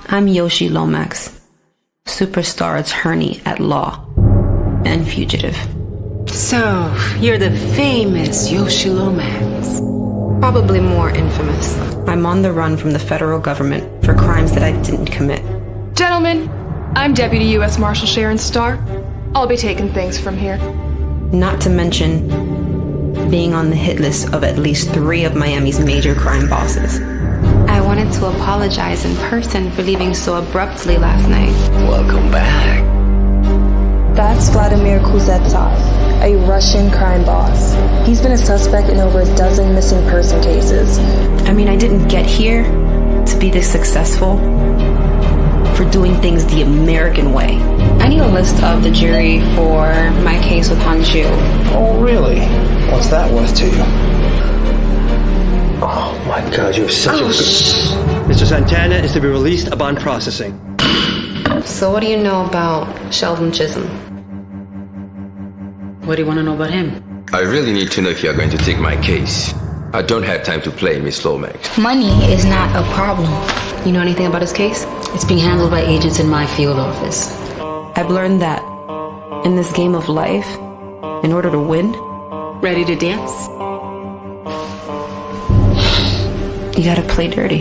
I'm Yoshi Lomax, superstar attorney at law and fugitive. So, you're the famous Yoshi Lomax. Probably more infamous. I'm on the run from the federal government for crimes that I didn't commit. Gentlemen, I'm Deputy U.S. Marshal Sharon Starr. I'll be taking things from here. Not to mention being on the hit list of at least 3 of Miami's major crime bosses. I wanted to apologize in person for leaving so abruptly last night. Welcome back. That's Vladimir Kuznetsov, a Russian crime boss. He's been a suspect in over a dozen missing person cases. I mean, I didn't get here to be this successful for doing things the American way. I need a list of the jury for my case with Hanju. Oh, really? What's that worth to you? Oh, my God, you're such a good... Mr. Santana is to be released upon processing. So what do you know about Sheldon Chisholm? What do you want to know about him? I really need to know if you're going to take my case. I don't have time to play, Miss Lomax. Money is not a problem. You know anything about his case? It's being handled by agents in my field office. I've learned that in this game of life, in order to win, Ready to dance? you gotta play dirty.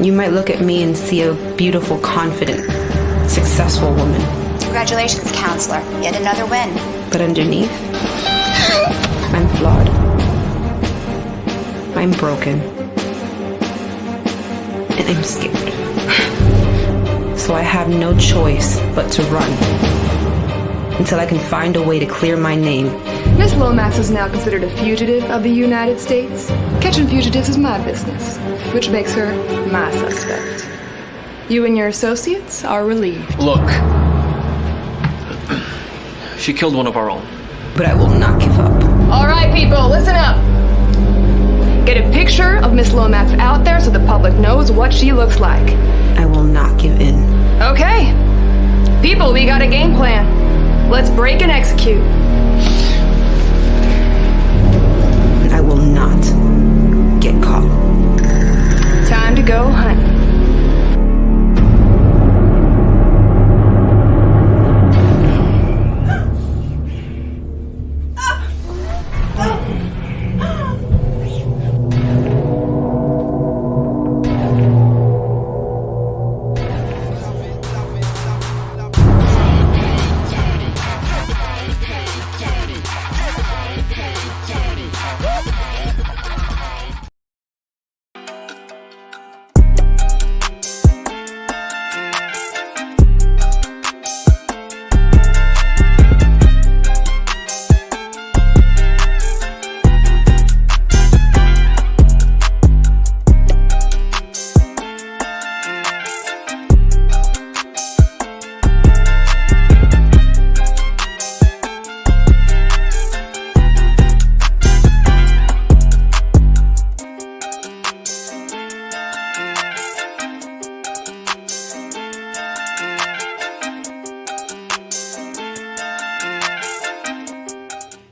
You might look at me and see a beautiful, confident, successful woman. Congratulations, counselor. Yet another win. But underneath, I'm flawed. I'm broken. And I'm scared. So I have no choice but to run until I can find a way to clear my name. Miss Lomax is now considered a fugitive of the United States. Catching fugitives is my business, which makes her my suspect. You and your associates are relieved. Look. She killed one of our own. But I will not give up. All right, people, listen up. Get a picture of Miss Lomax out there so the public knows what she looks like. I will not give in. Okay. People, we got a game plan. Let's break and execute. I will not get caught. Time to go hunt.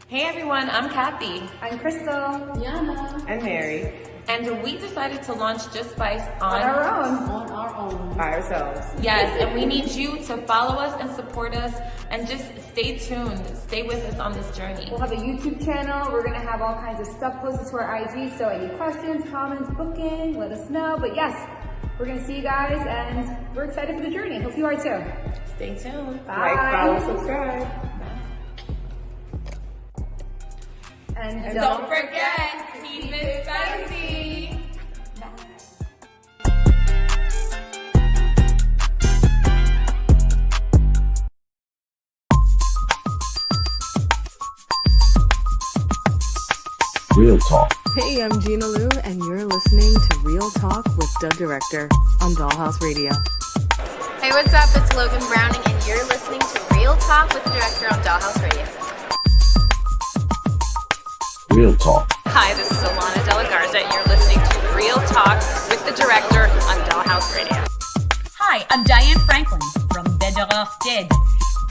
Hey everyone, I'm Kathy. I'm Crystal. Yana. And Mary. And we decided to launch Just Spyce on our own. On our own. By ourselves. Yes, and we need you to follow us and support us and just stay tuned. Stay with us on this journey. We'll have a YouTube channel. We're going to have all kinds of stuff posted to our IG. So any questions, comments, booking, let us know. But yes, we're going to see you guys and we're excited for the journey. Hope you are too. Stay tuned. Bye. Like, follow, subscribe. And don't forget, keep it spicy. Real Talk. Hey, I'm Gina Lou, and you're listening to Real Talk with the Director on Dollhouse Radio. Hey, what's up? It's Logan Browning, and you're listening to Real Talk with the Director on Dollhouse Radio. Real Talk. Hi, this is Alana De La Garza, and you're listening to Real Talk with the Director on Dollhouse Radio. Hi, I'm Diane Franklin from Better Off Dead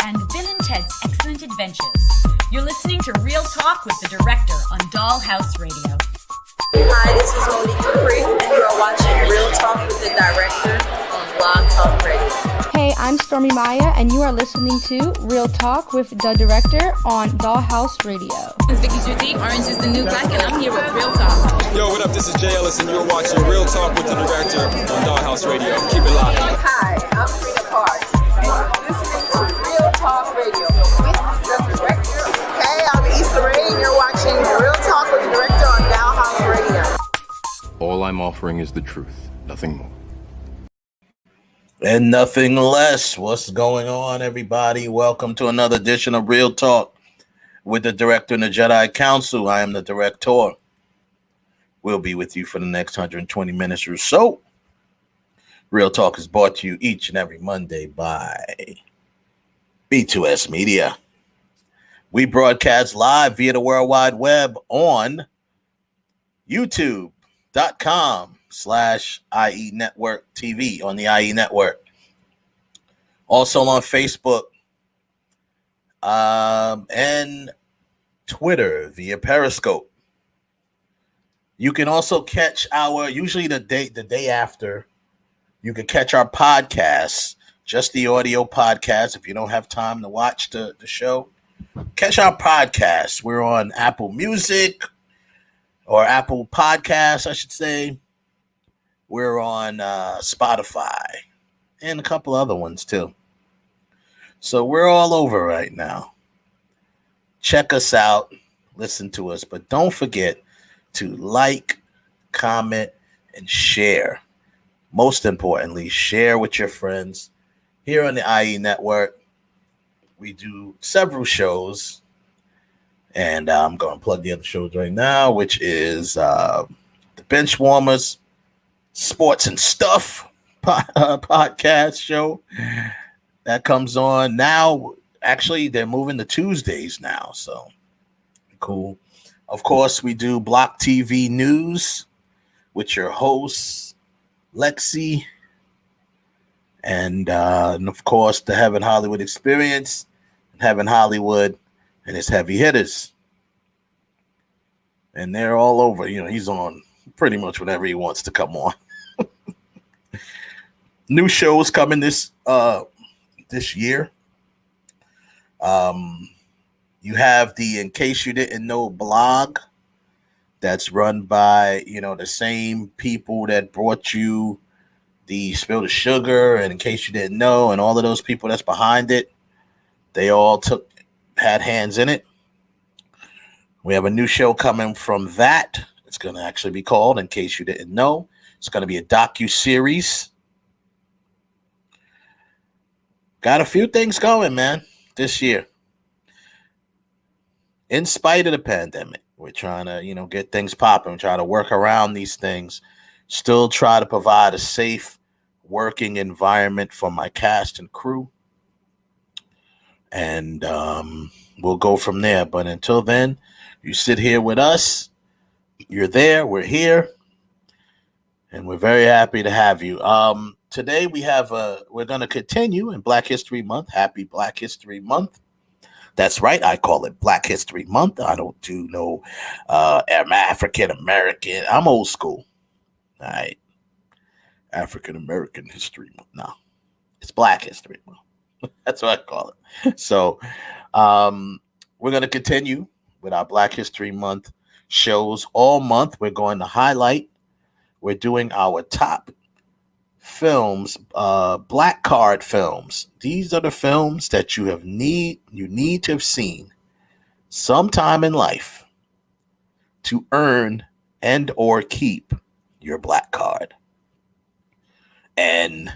and Bill and Ted's Excellent Adventures. You're listening to Real Talk with the Director on Dollhouse Radio. Hi, this is Monique Capri, and you are watching Real Talk with the Director. I'm Stormy Maya, and you are listening to Real Talk with the Director on Dollhouse Radio. This is Vicky Judy. Orange is the new black, and I'm here with Real Talk. Yo, what up? This is Jay Ellis, and you're watching Real Talk with the Director on Dollhouse Radio. Keep it live. Hi, I'm Trina Parks. You're listening to Real Talk Radio with the Director. Hey, I'm Issa Rae, and you're watching Real Talk with the Director on Dollhouse Radio. All I'm offering is the truth, nothing more. And nothing less. What's going on, everybody? Welcome to another edition of Real Talk with the Director and the Jedi Council. I am the Director. We'll be with you for the next 120 minutes or so. Real Talk is brought to you each and every Monday by B2S Media. We broadcast live via the World Wide Web on YouTube.com/IE Network TV on the IE Network. Also on Facebook and Twitter via Periscope. You can also catch usually the day after, you can catch our podcasts, just the audio podcast. If you don't have time to watch the show, catch our podcasts. We're on Apple Music or Apple Podcasts, I should say. We're on Spotify and a couple other ones too. So we're all over right now. Check us out, listen to us, but don't forget to like, comment, and share. Most importantly, share with your friends. Here on the IE Network, we do several shows, and I'm going to plug the other shows right now, which is the Bench Warmers Sports and Stuff podcast show that comes on now. Actually, they're moving to Tuesdays now, so cool. Of course, we do Block TV News with your hosts, Lexi, and of course, the Heaven Hollywood Experience, Heaven Hollywood, and his heavy hitters. And they're all over. You know, he's on pretty much whenever he wants to come on. New shows coming this year. You have the In Case You Didn't Know blog that's run by, the same people that brought you the Spill the Sugar and In Case You Didn't Know, and all of those people that's behind it. They all had hands in it. We have a new show coming from that. It's going to actually be called In Case You Didn't Know. It's going to be a docu-series. Got a few things going, man, this year. In spite of the pandemic, we're trying to, get things popping. We're trying to work around these things. Still try to provide a safe working environment for my cast and crew. And we'll go from there. But until then, you sit here with us. You're there. We're here. And we're very happy to have you. Today we're going to continue in Black History Month. Happy Black History Month. That's right. I call it Black History Month. I don't do no African American. I'm old school. All right. African American History Month. No, it's Black History Month. That's what I call it. So we're going to continue with our Black History Month shows all month. We're going to highlight. We're doing our top films, black card films. These are the films that you need to have seen sometime in life to earn and or keep your black card. And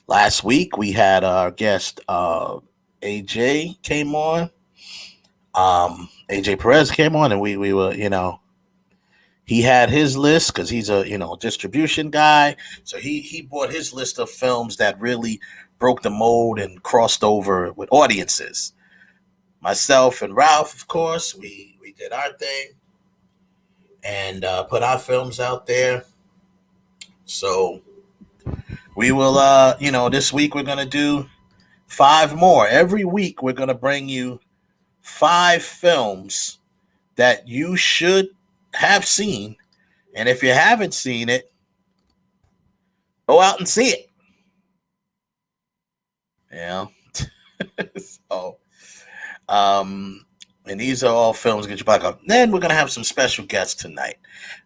last week we had our guest AJ came on. AJ Perez came on, and we were, he had his list because he's a distribution guy. So he brought his list of films that really broke the mold and crossed over with audiences. Myself and Ralph, of course, we did our thing and put our films out there. So we will, this week we're going to do 5 more. Every week we're going to bring you 5 films that you should have seen, and if you haven't seen it, go out and see it. You know? So, and these are all films get you back up. Then we're gonna have some special guests tonight.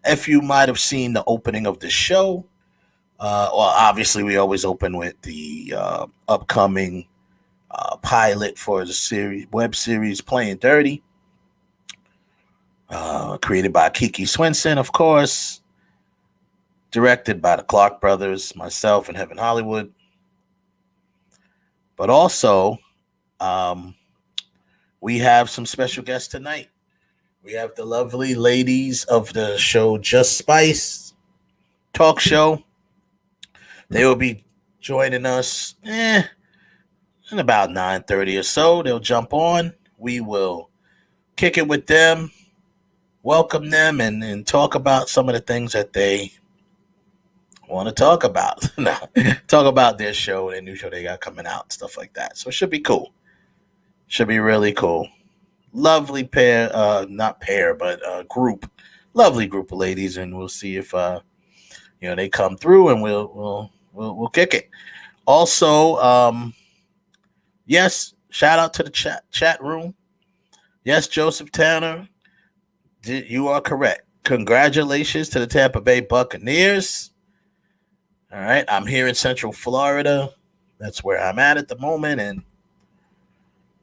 If you might have seen the opening of the show, well, obviously we always open with the upcoming pilot for the web series Playing Dirty, created by Kiki Swenson, of course, directed by the Clark brothers, myself, and Heaven Hollywood. But also, we have some special guests tonight. We have the lovely ladies of the show Just Spyce talk show. They will be joining us in about 9:30 or so. They'll jump on. We will kick it with them, welcome them, and talk about some of the things that they want to talk about. Talk about their show, their new show they got coming out, stuff like that. So it should be cool. Should be really cool. Lovely pair, not pair, but group. Lovely group of ladies, and we'll see if they come through, and we'll kick it. Also, yes, shout out to the chat room. Yes, Joseph Tanner, you are correct. Congratulations to the Tampa Bay Buccaneers. All right, I'm here in Central Florida. That's where I'm at the moment, and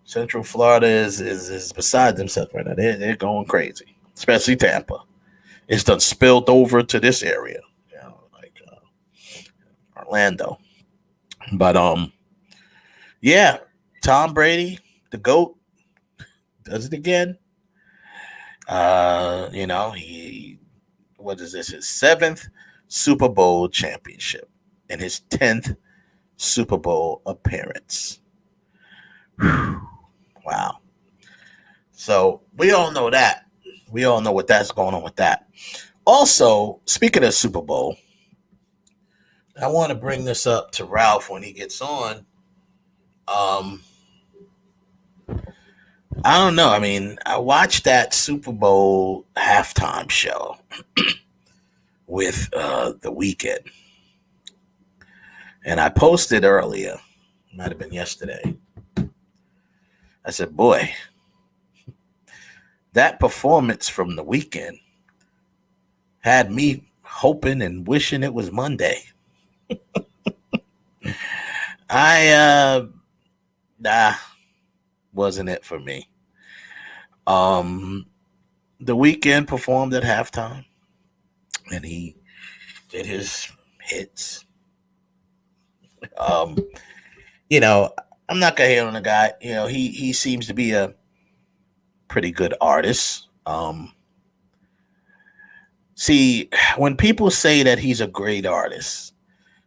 Central Florida is beside themselves right now. They're going crazy, especially Tampa. It's done spilled over to this area, like Orlando. But yeah, Tom Brady, the GOAT, does it again. What is this? His 7th Super Bowl championship and his 10th Super Bowl appearance. Wow. So we all know that. We all know what that's going on with that. Also, speaking of Super Bowl, I want to bring this up to Ralph when he gets on. I don't know. I mean, I watched that Super Bowl halftime show with The Weeknd. And I posted earlier, might have been yesterday. I said, boy, that performance from The Weeknd had me hoping and wishing it was Monday. Wasn't it for me. The Weeknd performed at halftime, and he did his hits. I'm not gonna hate on the guy. He seems to be a pretty good artist. See, when people say that he's a great artist,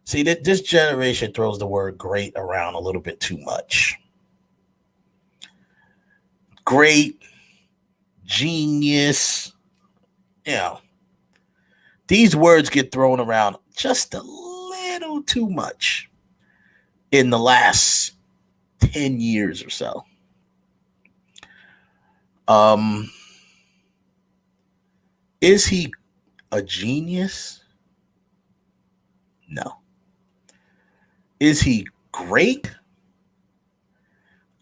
see that this generation throws the word great around a little bit too much. Great, genius, these words get thrown around just a little too much in the last 10 years or so. Is he a genius? No. Is he great?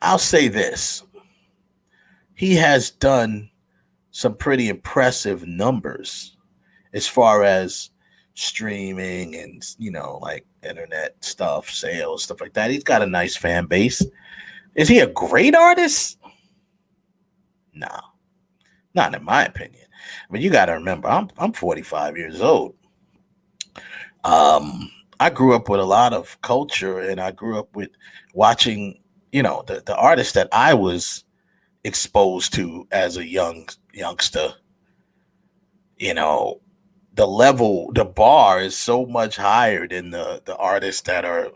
I'll say this. He has done some pretty impressive numbers as far as streaming and, like internet stuff, sales, stuff like that. He's got a nice fan base. Is he a great artist? No, not in my opinion. But you got to remember, I'm 45 years old. I grew up with a lot of culture, and I grew up with watching, the artists that I was exposed to as a youngster. The bar is so much higher than the artists that are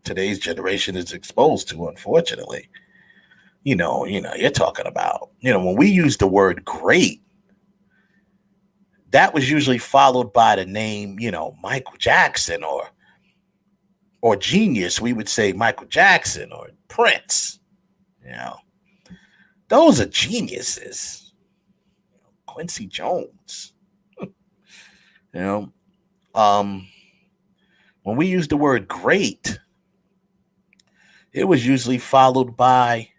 today's generation is exposed to, unfortunately. You're talking about, when we use the word great, that was usually followed by the name, Michael Jackson or genius. We would say Michael Jackson or Prince. Those are geniuses. Quincy Jones. When we use the word great, it was usually followed by,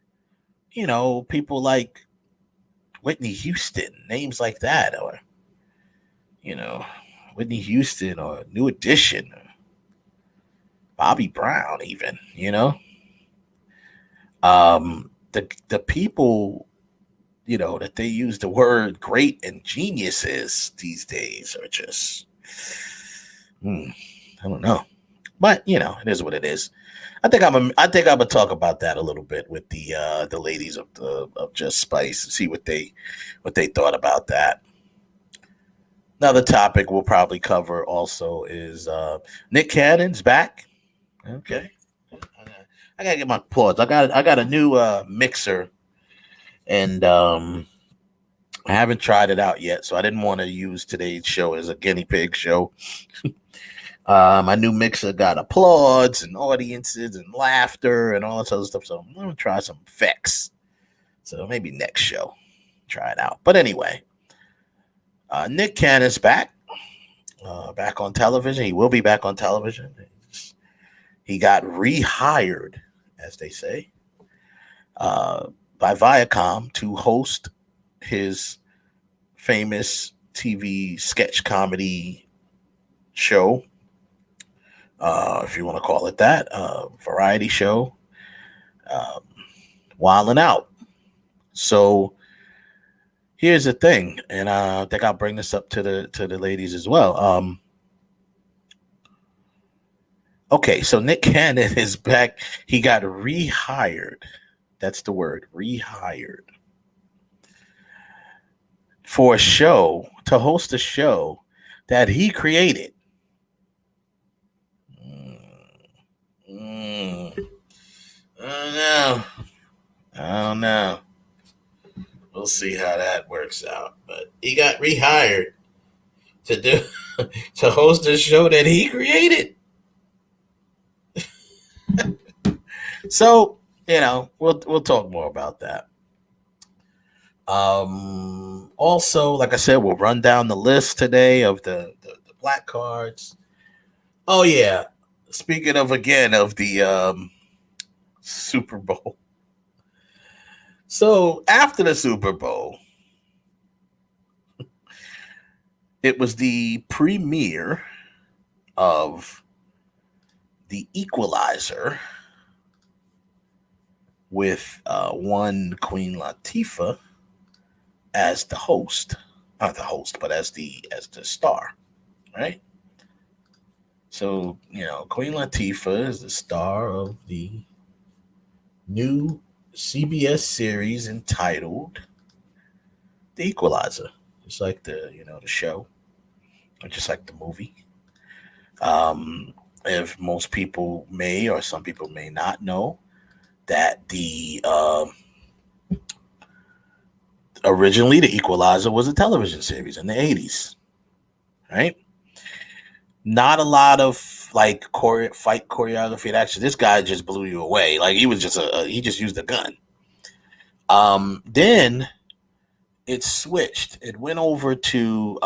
people like Whitney Houston, names like that, or, Whitney Houston or New Edition, or Bobby Brown, even, the people, that they use the word great and geniuses these days are just, I don't know, but it is what it is. I think I'm gonna talk about that a little bit with the ladies of Just Spyce and see what they thought about that. Another topic we'll probably cover also is Nick Cannon's back. Okay, I gotta get my applause. I got a new mixer, and I haven't tried it out yet, so I didn't want to use today's show as a guinea pig show. My new mixer got applause and audiences and laughter and all this other stuff. So I'm gonna try some effects. So maybe next show, try it out. But anyway, Nick Cannon's back on television. He will be back on television. He got rehired, as they say, by Viacom to host his famous TV sketch comedy show. If you want to call it that, variety show, Wildin' Out. So here's the thing, and I think I'll bring this up to the ladies as well. Okay, so Nick Cannon is back. He got rehired. That's the word, rehired, for a show, to host a show that he created. I don't know. We'll see how that works out. But he got rehired to host a show that he created. So, we'll talk more about that. Also, like I said, we'll run down the list today of the black cards. Oh yeah. Speaking of the Super Bowl. So after the Super Bowl, it was the premiere of The Equalizer with one Queen Latifah as the host, not the host, but as the star, right? So, Queen Latifah is the star of the new CBS series entitled The Equalizer. Just like the show, or just like the movie. If most people may, or some people may not know, that originally The Equalizer was a television series in the 80s, right? Not a lot of fight choreography. Actually, this guy just blew you away. Like he was just he just used a gun. Then it switched. It went over to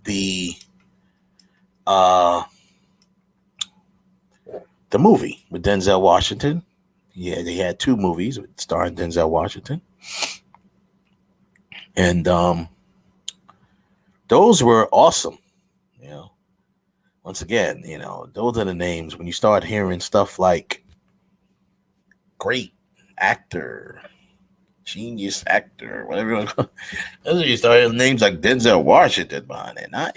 the movie with Denzel Washington. Yeah, they had two movies starring Denzel Washington, and those were awesome. Once again, those are the names when you start hearing stuff like great actor, genius actor, whatever you want to call it. Those are you start hearing names like Denzel Washington behind it. Not,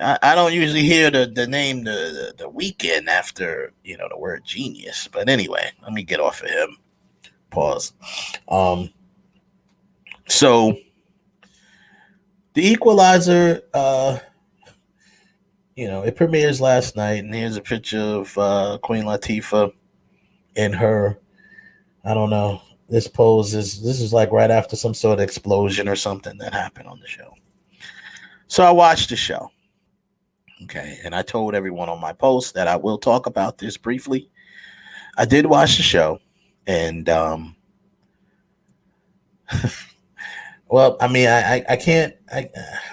I don't usually hear the name the Weeknd after the word genius. But anyway, let me get off of him. Pause. So The Equalizer, it premieres last night, and here's a picture of Queen Latifah in her, I don't know, this pose this is like right after some sort of explosion or something that happened on the show. So I watched the show. Okay, and I told everyone on my post that I will talk about this briefly. I did watch the show, and well, I mean, I can't.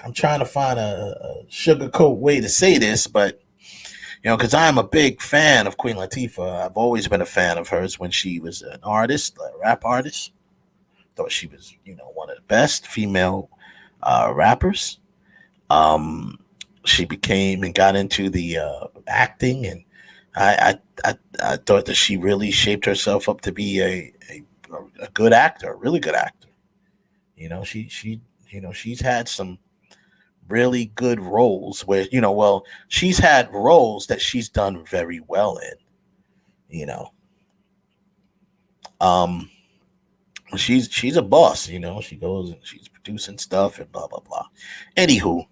I'm trying to find a sugarcoat way to say this, but because I am a big fan of Queen Latifah. I've always been a fan of hers when she was an artist, a rap artist. Thought she was, one of the best female rappers. She became and got into the acting, and I thought that she really shaped herself up to be a good actor, a really good actor. She's had some really good roles where, she's had roles that she's done very well in, she's a boss, she goes and she's producing stuff and blah, blah, blah. Anywho,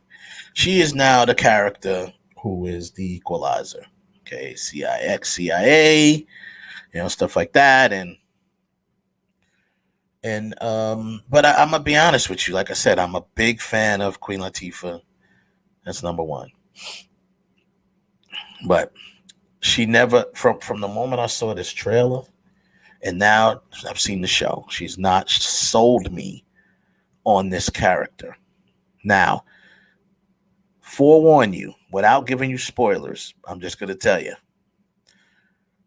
she is now the character who is the equalizer. Okay. CIX, CIA, stuff like that. But I'm gonna be honest with you. Like I said, I'm a big fan of Queen Latifah. That's number one. But she never, from the moment I saw this trailer, and now I've seen the show, she's not sold me on this character. Now, forewarn you, without giving you spoilers, I'm just gonna tell you,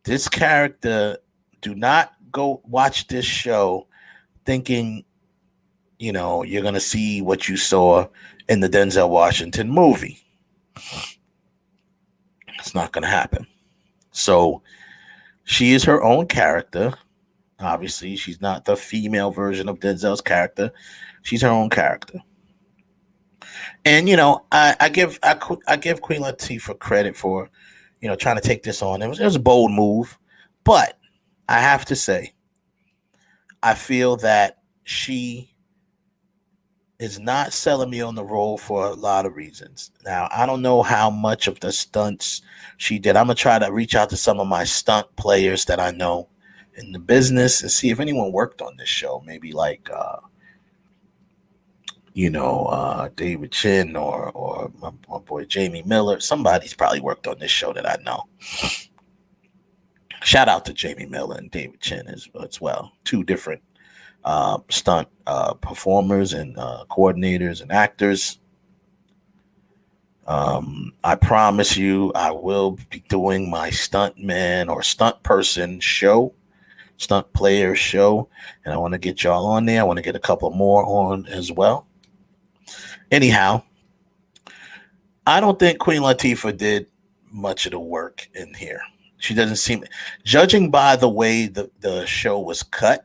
this character, do not go watch this show thinking, you're going to see what you saw in the Denzel Washington movie. It's not going to happen. So she is her own character. Obviously, she's not the female version of Denzel's character. She's her own character. And, I give Queen Latifah credit for, trying to take this on. It was a bold move, but I have to say, I feel that she is not selling me on the role for a lot of reasons. Now, I don't know how much of the stunts she did. I'm going to try to reach out to some of my stunt players that I know in the business and see if anyone worked on this show. Maybe like, David Chin or my boy Jamie Miller. Somebody's probably worked on this show that I know. Shout out to Jamie Miller and David Chin as well. Two different stunt performers and coordinators and actors. I promise you, I will be doing my stunt man or stunt person show, stunt player show, and I want to get y'all on there. I want to get a couple more on as well. Anyhow, I don't think Queen Latifah did much of the work in here. She doesn't seem, judging by the way the show was cut,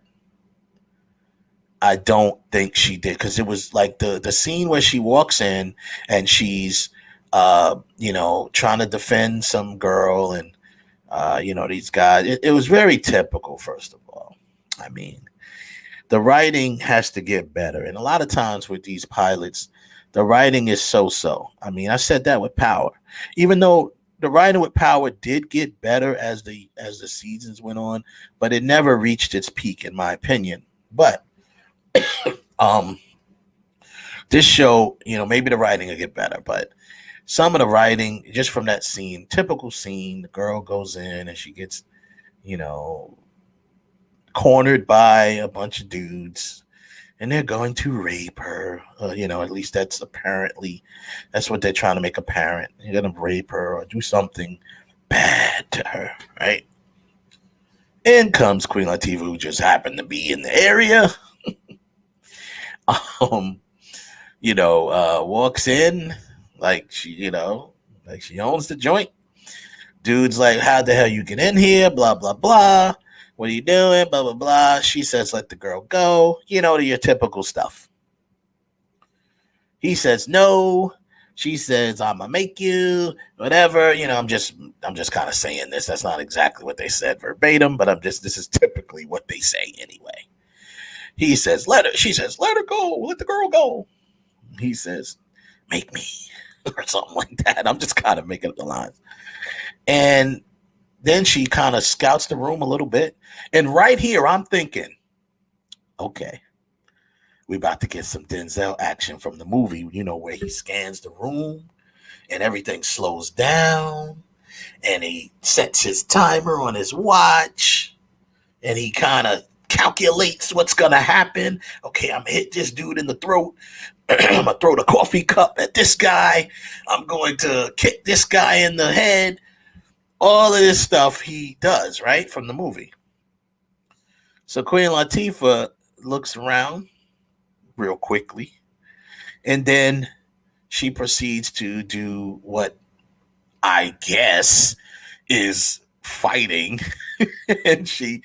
I don't think she did, because it was like the scene where she walks in and she's trying to defend some girl and these guys. It was very typical, first of all. I mean, the writing has to get better. And a lot of times with these pilots, the writing is so-so. I mean, I said that with Power. Even though the writing with Power did get better as the seasons went on, but it never reached its peak, in my opinion. But this show, maybe the writing will get better, but some of the writing, just from that scene, typical scene, the girl goes in and she gets, cornered by a bunch of dudes and they're going to rape her. At least that's what they're trying to make apparent. You're going to rape her or do something bad to her, right? In comes Queen Latifah, who just happened to be in the area. Walks in like she owns the joint. Dude's like, how the hell you get in here? Blah, blah, blah. What are you doing? Blah, blah, blah. She says, let the girl go. Your typical stuff. He says, no. She says, I'm going to make you, whatever. I'm just kind of saying this. That's not exactly what they said verbatim, but this is typically what they say anyway. He says, she says, let her go. Let the girl go. He says, make me, or something like that. I'm just kind of making up the lines. And then she kind of scouts the room a little bit. And right here, I'm thinking, okay, we about to get some Denzel action from the movie, where he scans the room and everything slows down and he sets his timer on his watch and he kind of calculates what's going to happen. Okay, I'm going to hit this dude in the throat. I'm going to throw the coffee cup at this guy. I'm going to kick this guy in the head. All of this stuff he does, right, from the movie. So Queen Latifah looks around real quickly, and then she proceeds to do what I guess is fighting, and she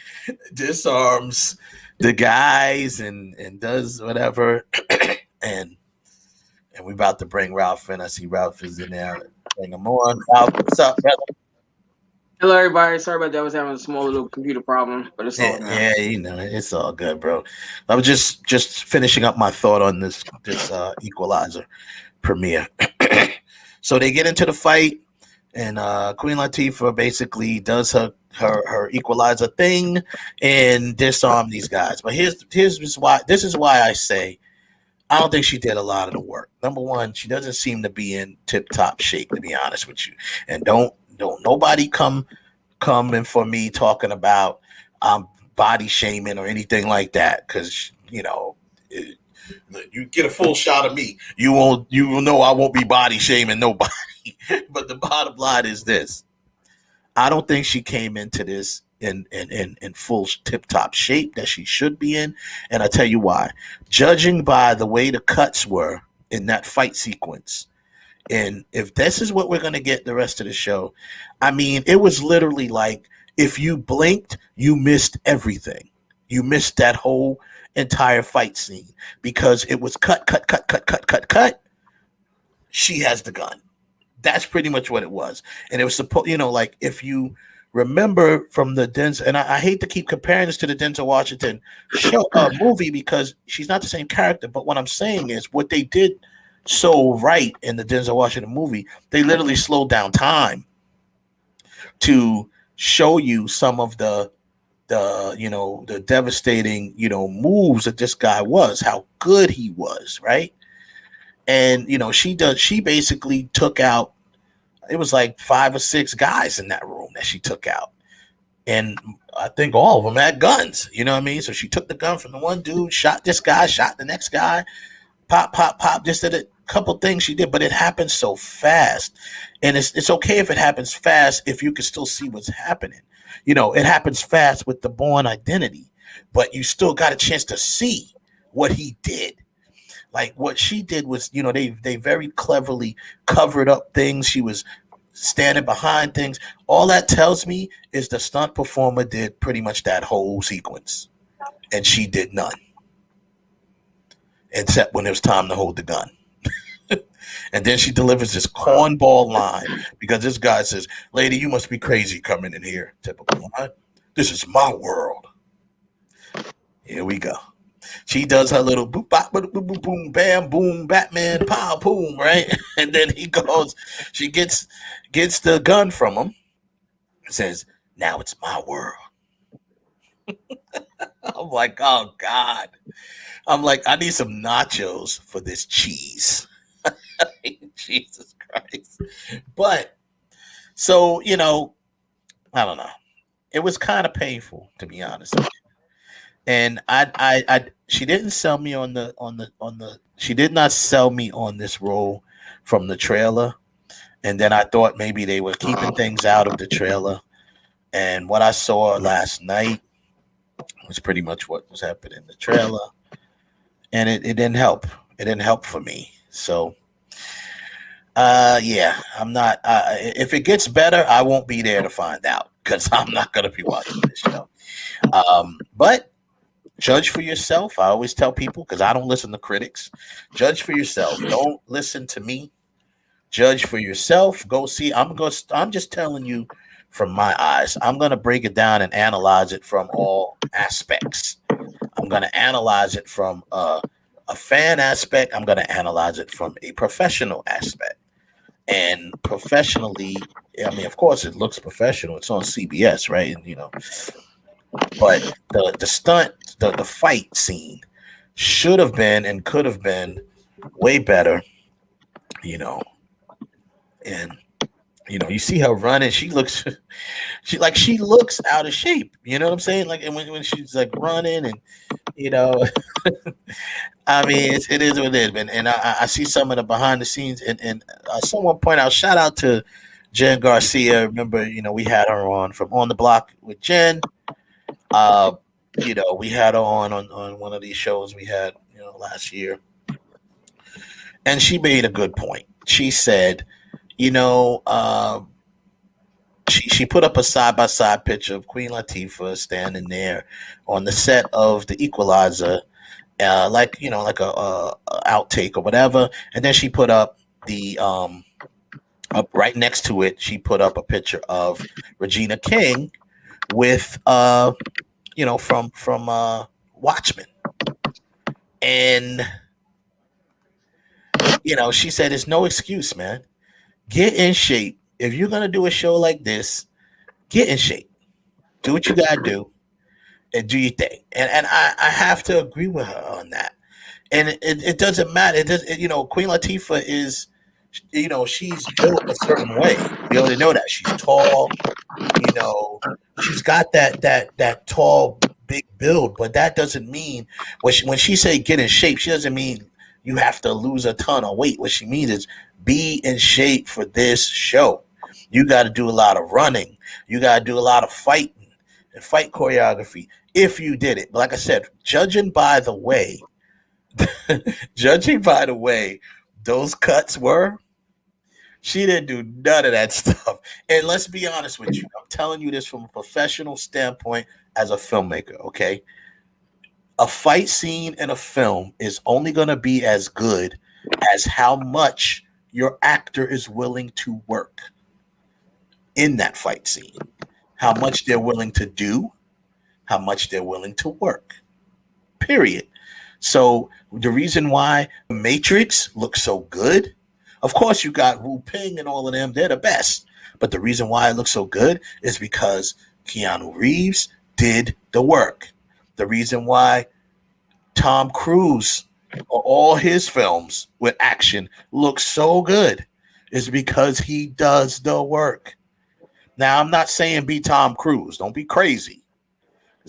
disarms the guys and does whatever, and we're about to bring Ralph in. I see Ralph is in there. Bring him on. Ralph, what's up, brother? Hello, everybody. Sorry about that. I was having a small little computer problem, but it's all good. Yeah, you know, it's all good, bro. I was just finishing up my thought on this Equalizer premiere. So they get into the fight, and Queen Latifah basically does her Equalizer thing and disarm these guys. But here's why. This is why I say I don't think she did a lot of the work. Number one, she doesn't seem to be in tip-top shape, to be honest with you. And don't nobody come in for me talking about body shaming or anything like that, because you you get a full shot of me, you will know I won't be body shaming nobody. But the bottom line is this: I don't think she came into this in full tip-top shape that she should be in, and I tell you why. Judging by the way the cuts were in that fight sequence, and if this is what we're going to get the rest of the show, I mean, it was literally like if you blinked, you missed everything. You missed that whole entire fight scene because it was cut. She has the gun. That's pretty much what it was. And it was supposed, like if you remember from the Denzel, and I hate to keep comparing this to the Denzel Washington movie because she's not the same character, but what I'm saying is what they did so right in the Denzel Washington movie, they literally slowed down time to show you some of the devastating, moves that this guy was, how good he was, right? And she basically took out, it was like 5 or 6 guys in that room that she took out. And I think all of them had guns, you know what I mean? So she took the gun from the one dude, shot this guy, shot the next guy, pop, just did a couple things she did, but it happened so fast. And it's okay if it happens fast if you can still see what's happening. It happens fast with the Bourne Identity, but you still got a chance to see what he did. Like what she did was, they very cleverly covered up things. She was standing behind things. All that tells me is the stunt performer did pretty much that whole sequence, and she did none, except when it was time to hold the gun. And then she delivers this cornball line because this guy says, "Lady, you must be crazy coming in here." Typical line. "This is my world." Here we go. She does her little boop, bop, boop, boop, boom, bam, boom, Batman, pow, boom, right? And then she gets the gun from him and says, "Now it's my world." I'm like, oh God. I'm like, I need some nachos for this cheese. Jesus Christ. But so, I don't know. It was kind of painful, to be honest with you. And she didn't sell me she did not sell me on this role from the trailer. And then I thought maybe they were keeping things out of the trailer. And what I saw last night was pretty much what was happening in the trailer. And it didn't help. It didn't help for me. So yeah, I'm not, if it gets better, I won't be there to find out because I'm not going to be watching this show. But judge for yourself. I always tell people, because I don't listen to critics, judge for yourself. Don't listen to me. Judge for yourself. Go see. I'm just telling you from my eyes. I'm going to break it down and analyze it from all aspects. I'm going to analyze it from a fan aspect. I'm going to analyze it from a professional aspect. And professionally, I mean, of course, it looks professional. It's on CBS, right? And, but the stunt, the fight scene should have been and could have been way better, And you see her running. She looks out of shape. You know what I'm saying? Like, and when she's like running, and I mean, it is what it is. And I see some of the behind the scenes, and someone point out, shout out to Jen Garcia. Remember, we had her on from On the Block with Jen. We had her on one of these shows we had, last year. And she made a good point. She said, she put up a side by side picture of Queen Latifah standing there on the set of The Equalizer, like a outtake or whatever, and then she put up the up right next to it. She put up a picture of Regina King with from Watchmen, and she said, "It's no excuse, man. Get in shape. If you're gonna do a show like this, get in shape. Do what you gotta do, and do your thing." And I have to agree with her on that. And it doesn't matter. It does. Queen Latifah is, she's built a certain way. We already know that she's tall. She's got that tall, big build. But that doesn't mean when she say get in shape, she doesn't mean you have to lose a ton of weight. What she means is be in shape for this show. You got to do a lot of running. You got to do a lot of fighting and fight choreography. If you did it, but like I said, judging by the way those cuts were, she didn't do none of that stuff. And let's be honest with you, I'm telling you this from a professional standpoint as a filmmaker, okay? A fight scene in a film is only going to be as good as how much your actor is willing to work in that fight scene, how much they're willing to do, how much they're willing to work, period. So the reason why Matrix looks so good, of course you got Wu Ping and all of them, they're the best. But the reason why it looks so good is because Keanu Reeves did the work. The reason why Tom Cruise or all his films with action look so good is because he does the work. Now, I'm not saying be Tom Cruise. Don't be crazy.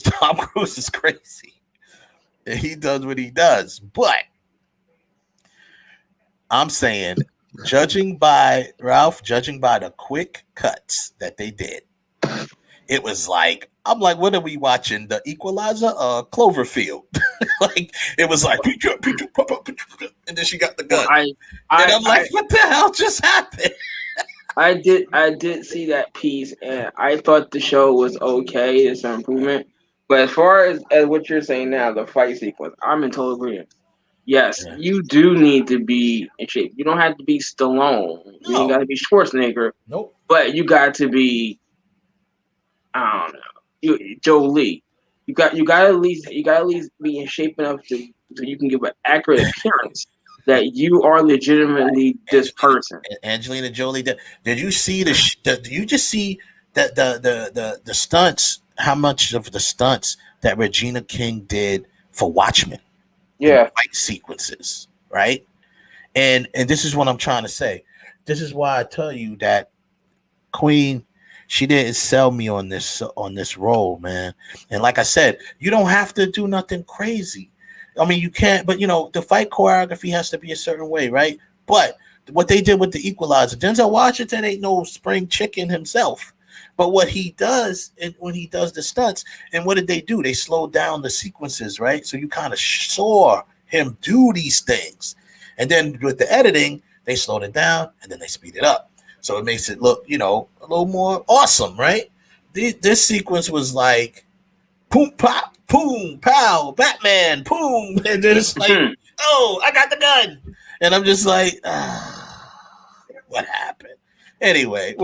Tom Cruise is crazy. And he does what he does. But I'm saying, judging by the quick cuts that they did, it was like, I'm like, what are we watching? The Equalizer or Cloverfield? Like, it was like, and then she got the gun. And I'm like, what the hell just happened? I did see that piece, and I thought the show was okay. It's an improvement. But as far as what you're saying now, the fight sequence, I'm in total agreement. Yes, you do need to be in shape. You don't have to be Stallone. You ain't got to be Schwarzenegger. Nope. But you got to be, I don't know, Jolie. You got at least be in shape enough so you can give an accurate appearance that you are legitimately this person. Angelina Jolie. Did you see did you just see the stunts? How much of the stunts that Regina King did for Watchmen? Yeah, fight sequences, right? And this is what I'm trying to say. This is why I tell you that Queen, she didn't sell me on this role, man. And like I said, you don't have to do nothing crazy. I mean, you can't, but the fight choreography has to be a certain way, right? But what they did with the Equalizer, Denzel Washington ain't no spring chicken himself. But what he does, and when he does the stunts, and what did they do? They slowed down the sequences, right? So you kind of saw him do these things. And then with the editing, they slowed it down and then they speed it up. So it makes it look, a little more awesome, right? This sequence was like, boom, pop, boom, pow, Batman, boom. And then it's like, oh, I got the gun. And I'm just like, what happened? Anyway,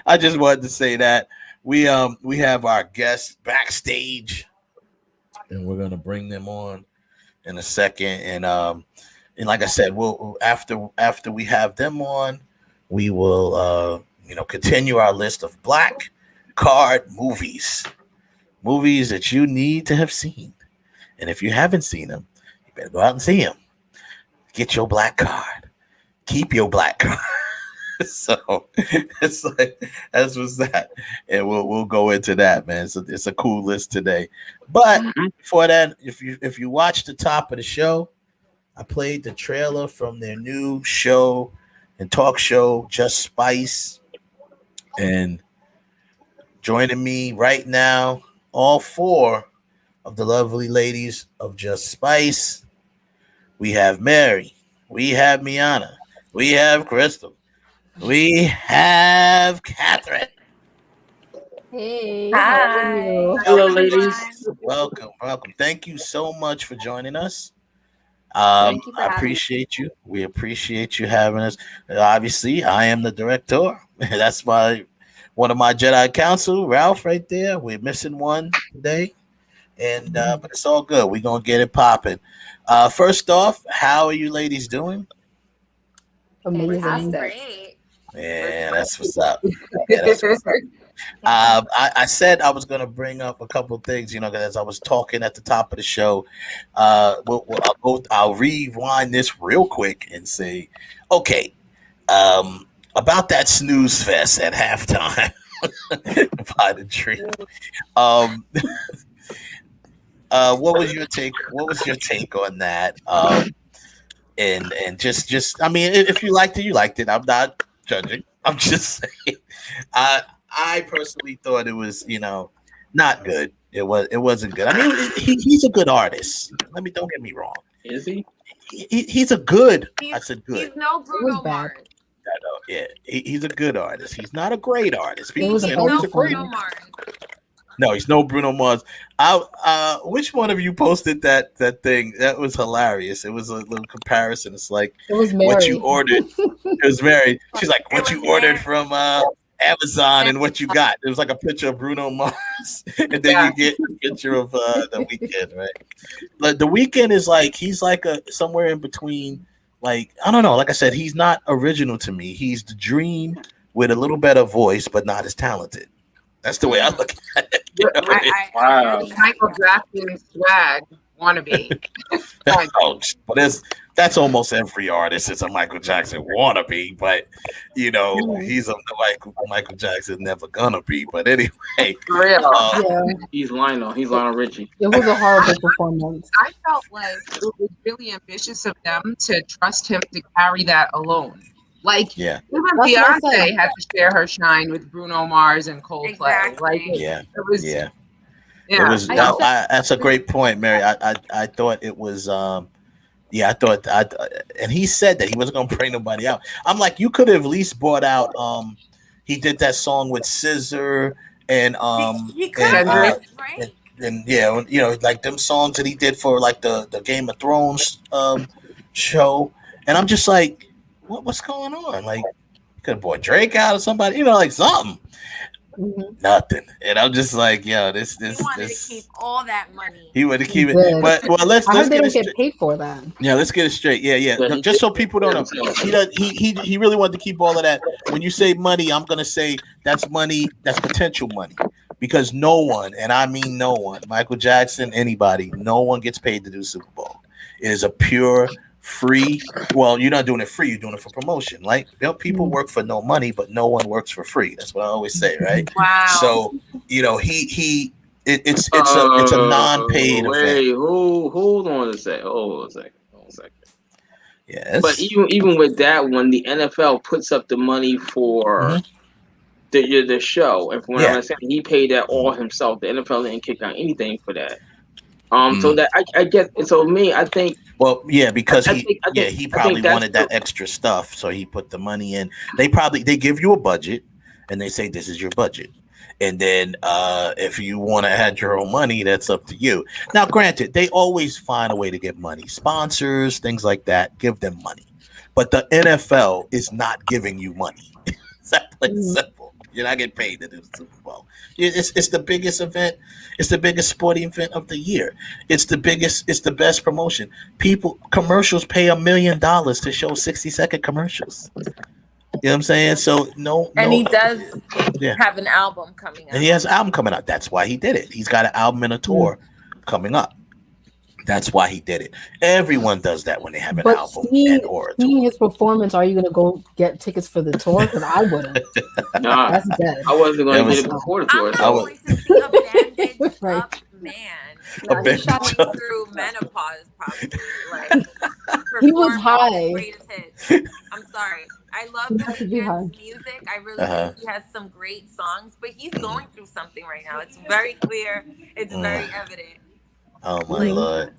I just wanted to say that we have our guests backstage, and we're gonna bring them on in a second. And like I said, we'll after we have them on, we will continue our list of black card movies that you need to have seen. And if you haven't seen them, you better go out and see them. Get your black card. Keep your black card. So it's like, as was that, and we'll go into that, man. So it's a cool list today. But before that, if you watch the top of the show, I played the trailer from their new show and talk show, Just Spyce. And joining me right now, all four of the lovely ladies of Just Spyce. We have Mary. We have Miana. We have Crystal. We have Catherine. Hey, how are Hi. you? Hello, ladies. Welcome. Thank you so much for joining us. Thank you for I having us. appreciate you. We appreciate you having us. Obviously, I am the director. That's one of my Jedi Council, Ralph, right there. We're missing one today, and but it's all good. We're gonna get it popping. First off, how are you ladies doing? Amazing. Great. Yeah, that's what's up. Yeah, that's what's up. I said I was going to bring up a couple of things, because as I was talking at the top of the show, I'll rewind this real quick and say, okay, about that snooze fest at halftime by the tree. What was your take? What was your take on that? And just, I mean, if you liked it, you liked it. I'm not judging. I'm just saying. I personally thought it was, not good. It wasn't good. I mean, he's a good artist. Don't get me wrong. Is he? He's a good. I said good. He's no Bruno Mars. I know. Yeah, he's a good artist. He's not a great artist. He's no Bruno Mars. No, he's no Bruno Mars. Which one of you posted that thing? That was hilarious. It was a little comparison. It's like it was Mary. What you ordered. It was Mary. She's like, what you ordered from Amazon and what you got. It was like a picture of Bruno Mars, and then you get a picture of the Weeknd, right? But the Weeknd is like he's like somewhere in between. Like I don't know. Like I said, he's not original to me. He's the dream with a little better voice, but not as talented. That's the way I look at it. Wow. Michael Jackson swag wannabe. That's almost every artist is a Michael Jackson wannabe, but he's like Michael Jackson never gonna be. But anyway, For real. He's Lionel. He's Lionel Richie. It was a horrible performance. I felt like it was really ambitious of them to trust him to carry that alone. Like, even Beyonce had to share her shine with Bruno Mars and Coldplay. Exactly. It was. It was. That's a great point, Mary. I thought it was. I thought. And he said that he wasn't going to bring nobody out. I'm like, you could have at least brought out. He did that song with Scissor and he could have, right? And like them songs that he did for like the Game of Thrones show. And I'm just like, what's going on? Like, you could have brought Drake out or somebody, like something. Mm-hmm. Nothing. And I'm just like, yo, this. He wanted to keep all that money. He wanted to keep it. But let's get paid for that. Yeah, let's get it straight. Yeah. No, just so people don't know, he really wanted to keep all of that. When you say money, I'm gonna say that's money, that's potential money. Because no one, and I mean no one, Michael Jackson, anybody, no one gets paid to do Super Bowl. It is a pure free. Well, you're not doing it free, you're doing it for promotion. Like people work for no money, but no one works for free. That's what I always say, right? Wow. So it's a non-paid event. Hold on a second. Yes. But even with that one, the NFL puts up the money for the show, and from what I'm saying, he paid that all himself. The NFL didn't kick out anything for that. So that I get. So me, I think. Well, yeah, because he probably wanted that extra stuff, so he put the money in. They give you a budget, and they say this is your budget, and then if you want to add your own money, that's up to you. Now, granted, they always find a way to get money, sponsors, things like that. Give them money, but the NFL is not giving you money. It's that simple. You're not getting paid to do the Super Bowl. It's the biggest event. It's the biggest sporting event of the year. It's the best promotion. Commercials pay $1 million to show 60-second commercials. You know what I'm saying? So he does have an album coming out. And he has an album coming out. That's why he did it. He's got an album and a tour coming up. That's why he did it. Everyone does that when they have an album or a tour. Seeing his performance, are you going to go get tickets for the tour? Because I wouldn't. Nah, that's dead. I wasn't going to get it before the tour. I'm going to see a bandage right. up man. A big He's going chunk. through menopause, probably. Like, He was perform all high. his greatest hits. I'm sorry. I love He The had to be high. Weeknd's music. I really think he has some great songs, but he's going through something right now. It's very clear. It's very evident. Oh my Lord.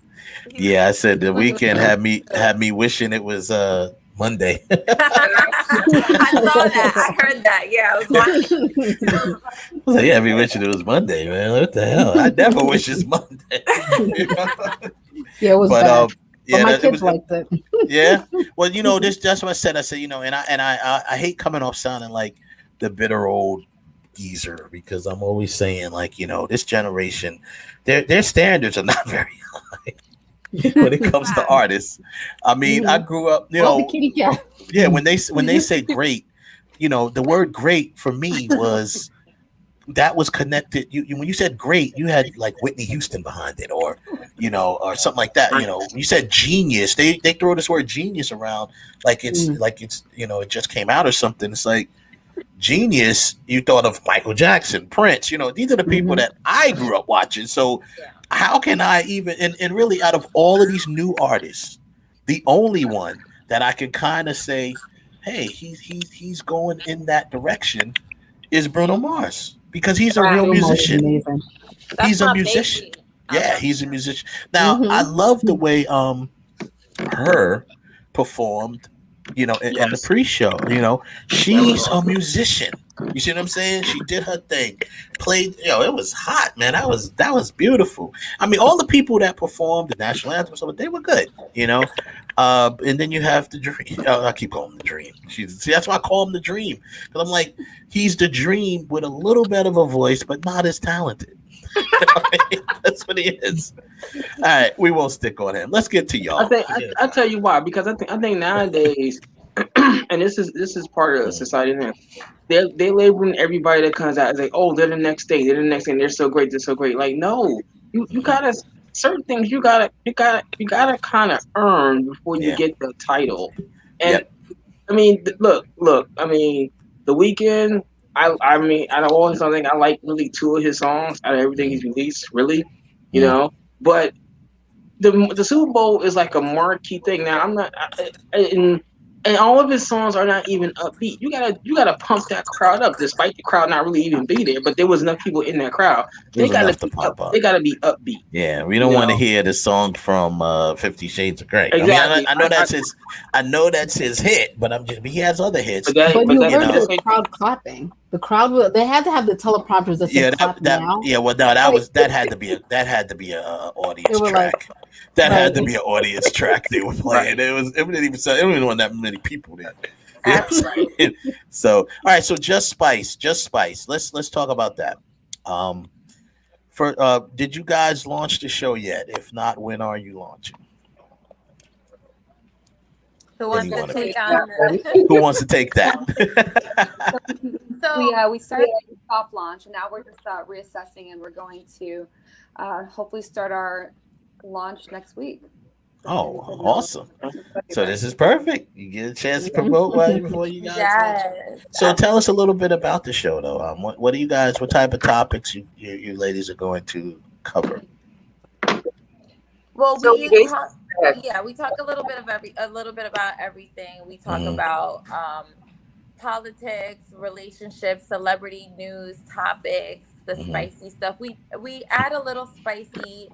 Yeah, I said The Weeknd had me wishing it was Monday. I saw that. I heard that. Yeah, I was watching. I was like, yeah, me wishing it was Monday, man. What the hell? I never wish it's Monday. Yeah, it was But bad. yeah, but my it kids was, liked it. yeah. Well, that's what I said. I said, I hate coming off sounding like the bitter old geezer, because I'm always saying, like, this generation, their standards are not very high when it comes to artists. I mean, I grew up, the kitty cat. yeah, when they say great, the word great for me was that was connected. When you said great, you had like Whitney Houston behind it, or something like that. When you said genius, they throw this word genius around like it's it just came out or something. It's like genius. You thought of Michael Jackson, Prince. These are the people that I grew up watching. So how can I even and really, out of all of these new artists, the only one that I can kind of say, hey, he's going in that direction is Bruno Mars, because he's a real musician. He's a musician. Yeah, he's a musician. Now, I love the way her performed, in the pre-show. She's a musician. You see what I'm saying? She did her thing, played. It was hot, man. That was beautiful. I mean, all the people that performed the national anthem, so they were good. And then you have the Dream. I keep calling him the Dream. See, that's why I call him the Dream, because I'm like, he's the Dream with a little bit of a voice, but not as talented. That's what he is. All right, we won't stick on him. Let's get to y'all. I tell you why, because I think nowadays, and this is part of society now. They labeling everybody that comes out as like, oh, they're the next thing, they're so great, Like, no, you gotta, certain things you gotta kind of earn before you get the title. And I mean, look, I mean, The Weeknd. I mean, out of all his songs, I think I like really 2 of his songs out of everything he's released. Really, but the Super Bowl is like a marquee thing. Now, I'm not, and all of his songs are not even upbeat. You gotta pump that crowd up, despite the crowd not really even be there. But there was enough people in that crowd. They gotta be upbeat. Yeah, we don't want to hear the song from 50 Shades of Grey. Exactly. I mean, I know that's his hit, but he has other hits. But you heard the crowd clapping. The crowd, they had to have the teleprompters that said clap now. Yeah, well, no, that had to be a audience track. That had to be an audience track they were playing. It didn't even want that many people there. Yeah. So, all right. So Just Spyce. Let's talk about that. Did you guys launch the show yet? If not, when are you launching? Who wants to take on? Who wants to take that? So we started a soft launch, and now we're just reassessing, and we're going to hopefully start our launch next week. Oh, awesome. So this is perfect. You get a chance to promote right before you guys launch. So tell us a little bit about the show, though. What type of topics you ladies are going to cover? Well, we talk a little bit about everything. We talk about politics, relationships, celebrity news, topics, the spicy stuff. We add a little spiciness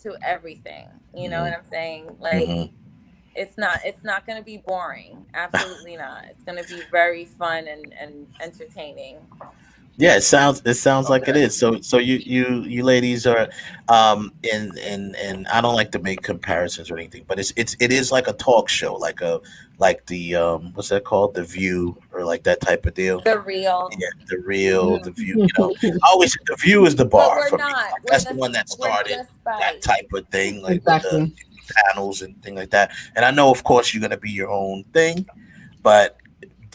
to everything. You know what I'm saying? Like, it's not going to be boring. Absolutely not. It's going to be very fun and entertaining. Yeah, it sounds like it is. So you ladies are and I don't like to make comparisons or anything, but it is like a talk show, like the what's that called? The View, or like that type of deal. The Real. Yeah, The Real, The View. I always say The View is the bar for me. That's the one that started that type of thing, like with the panels and things like that. And I know, of course, you're gonna be your own thing, but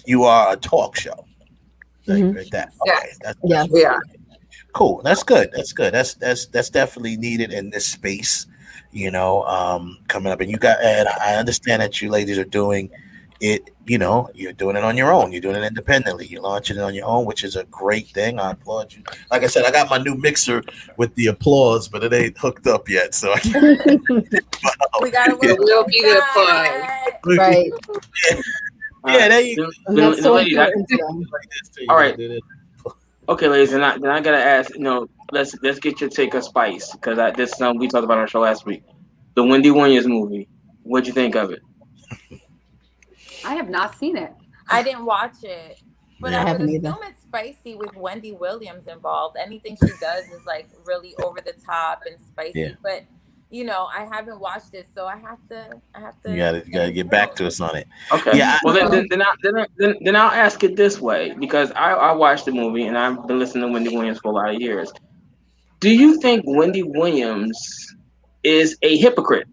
you are a talk show. Like that. Okay. Yeah. Cool. That's good. That's definitely needed in this space, coming up. And I understand that you ladies are doing you're doing it on your own. You're doing it independently. You're launching it on your own, which is a great thing. I applaud you. Like I said, I got my new mixer with the applause, but it ain't hooked up yet. So I can't. We gotta work. Will be the applause. Right. Yeah, there you go. That's so ladies, important to them. all right. Okay, ladies, then I gotta ask. Let's get your take of Spice, because this is something we talked about on our show last week. The Wendy Williams movie. What'd you think of it? I have not seen it. I didn't watch it, but I would assume it's spicy with Wendy Williams involved. Anything she does is like really over the top and spicy. Yeah. But I haven't watched it, so I have to. You gotta get back to us on it. Okay. Yeah. Then I'll ask it this way, because I watched the movie and I've been listening to Wendy Williams for a lot of years. Do you think Wendy Williams is a hypocrite?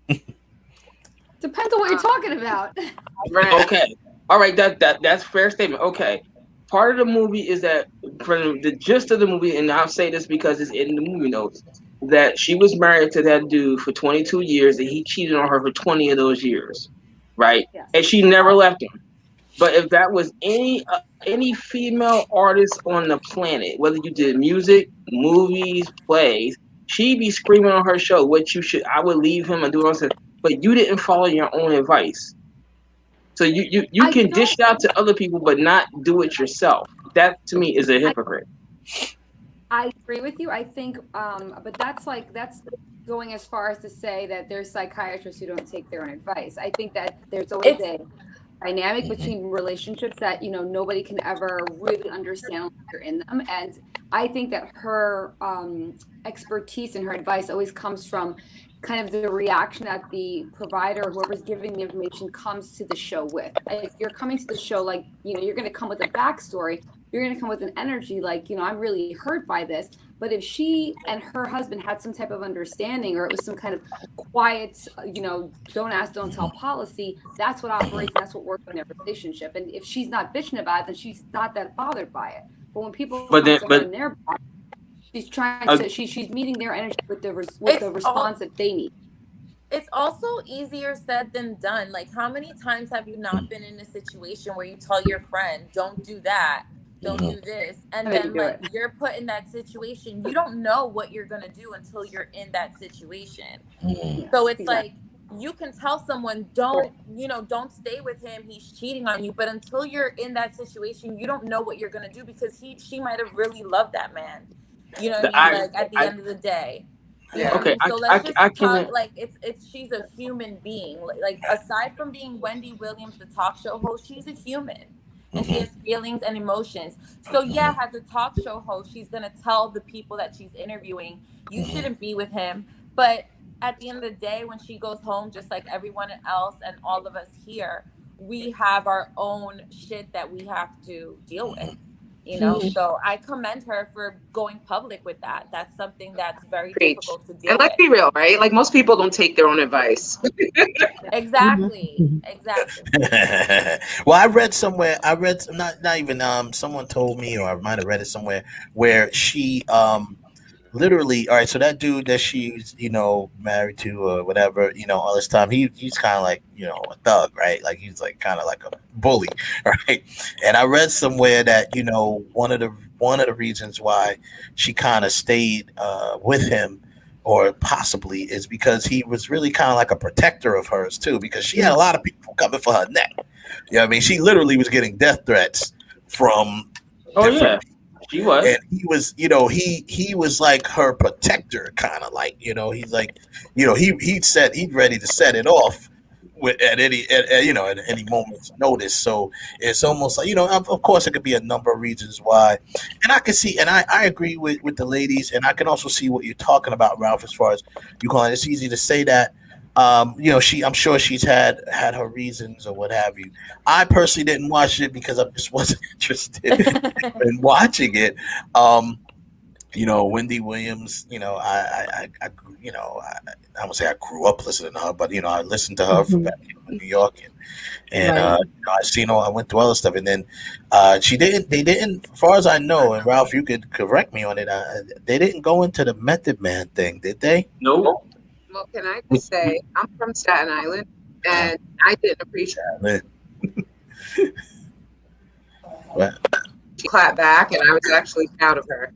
Depends on what you're talking about. Okay. All right. That's a fair statement. Okay. Part of the movie is that, from the gist of the movie, and I'll say this because it's in the movie notes, that she was married to that dude for 22 years and he cheated on her for 20 of those years, right? Yes. And she never left him. But if that was any female artist on the planet, whether you did music, movies, plays, she'd be screaming on her show, I would leave him and do all this. But you didn't follow your own advice. So you can dish it out to other people, but not do it yourself. That to me is a hypocrite. I agree with you. I think, but that's going as far as to say that there's psychiatrists who don't take their own advice. I think that there's always a dynamic between relationships that nobody can ever really understand unless you're in them. And I think that her expertise and her advice always comes from kind of the reaction that the provider, whoever's giving the information, comes to the show with. If you're coming to the show, like, you're going to come with a backstory, you're going to come with an energy like, I'm really hurt by this. But if she and her husband had some type of understanding, or it was some kind of quiet, don't ask, don't tell policy, that's what operates, that's what works in their relationship. And if she's not bitching about it, then she's not that bothered by it. But when people come to her in their body, she's trying to. She's meeting their energy with the response that they need. It's also easier said than done. Like, how many times have you not been in a situation where you tell your friend, "Don't do that, don't do this," and then you're put in that situation. You don't know what you're gonna do until you're in that situation. So it's like, you can tell someone, don't stay with him, he's cheating on you. But until you're in that situation, you don't know what you're gonna do, because she might have really loved that man. You know what I mean? Like, at the end of the day. Yeah. Okay. So let's just talk, like, she's a human being. Like, aside from being Wendy Williams, the talk show host, she's a human. And she has feelings and emotions. So yeah, as a talk show host, she's gonna tell the people that she's interviewing, you shouldn't be with him. But at the end of the day, when she goes home, just like everyone else and all of us here, we have our own shit that we have to deal with. So I commend her for going public with that. That's something that's very difficult to deal with. And let's be real, right? Like, most people don't take their own advice. Exactly. Well, I read somewhere, not even someone told me, or I might have read it somewhere, where she literally, all right, so that dude that she's married to or whatever, all this time, he's kind of like a thug, right? Like, he's like kind of like a bully, right? And I read somewhere that one of the reasons why she kind of stayed with him, or possibly, is because he was really kind of like a protector of hers too, because she had a lot of people coming for her neck. I mean, she literally was getting death threats from different people. She was, and he was, he was like her protector, kind of like, he's like, he'd ready to set it off at any moment's notice. So it's almost like, of course it could be a number of reasons why, and I can see, and I agree with the ladies, and I can also see what you're talking about, Ralph, as far as you call it. It's easy to say that. I'm sure she's had her reasons or what have you. I personally didn't watch it because I just wasn't interested in watching it. Wendy Williams, I won't say I grew up listening to her, but I listened to her from back in New York, and I've seen I went through other stuff, and then they didn't, as far as I know, and Ralph, you could correct me on it, they didn't go into the Method Man thing, did they? No. Well, can I just say, I'm from Staten Island, and I didn't appreciate it. What? She clapped back, and I was actually proud of her.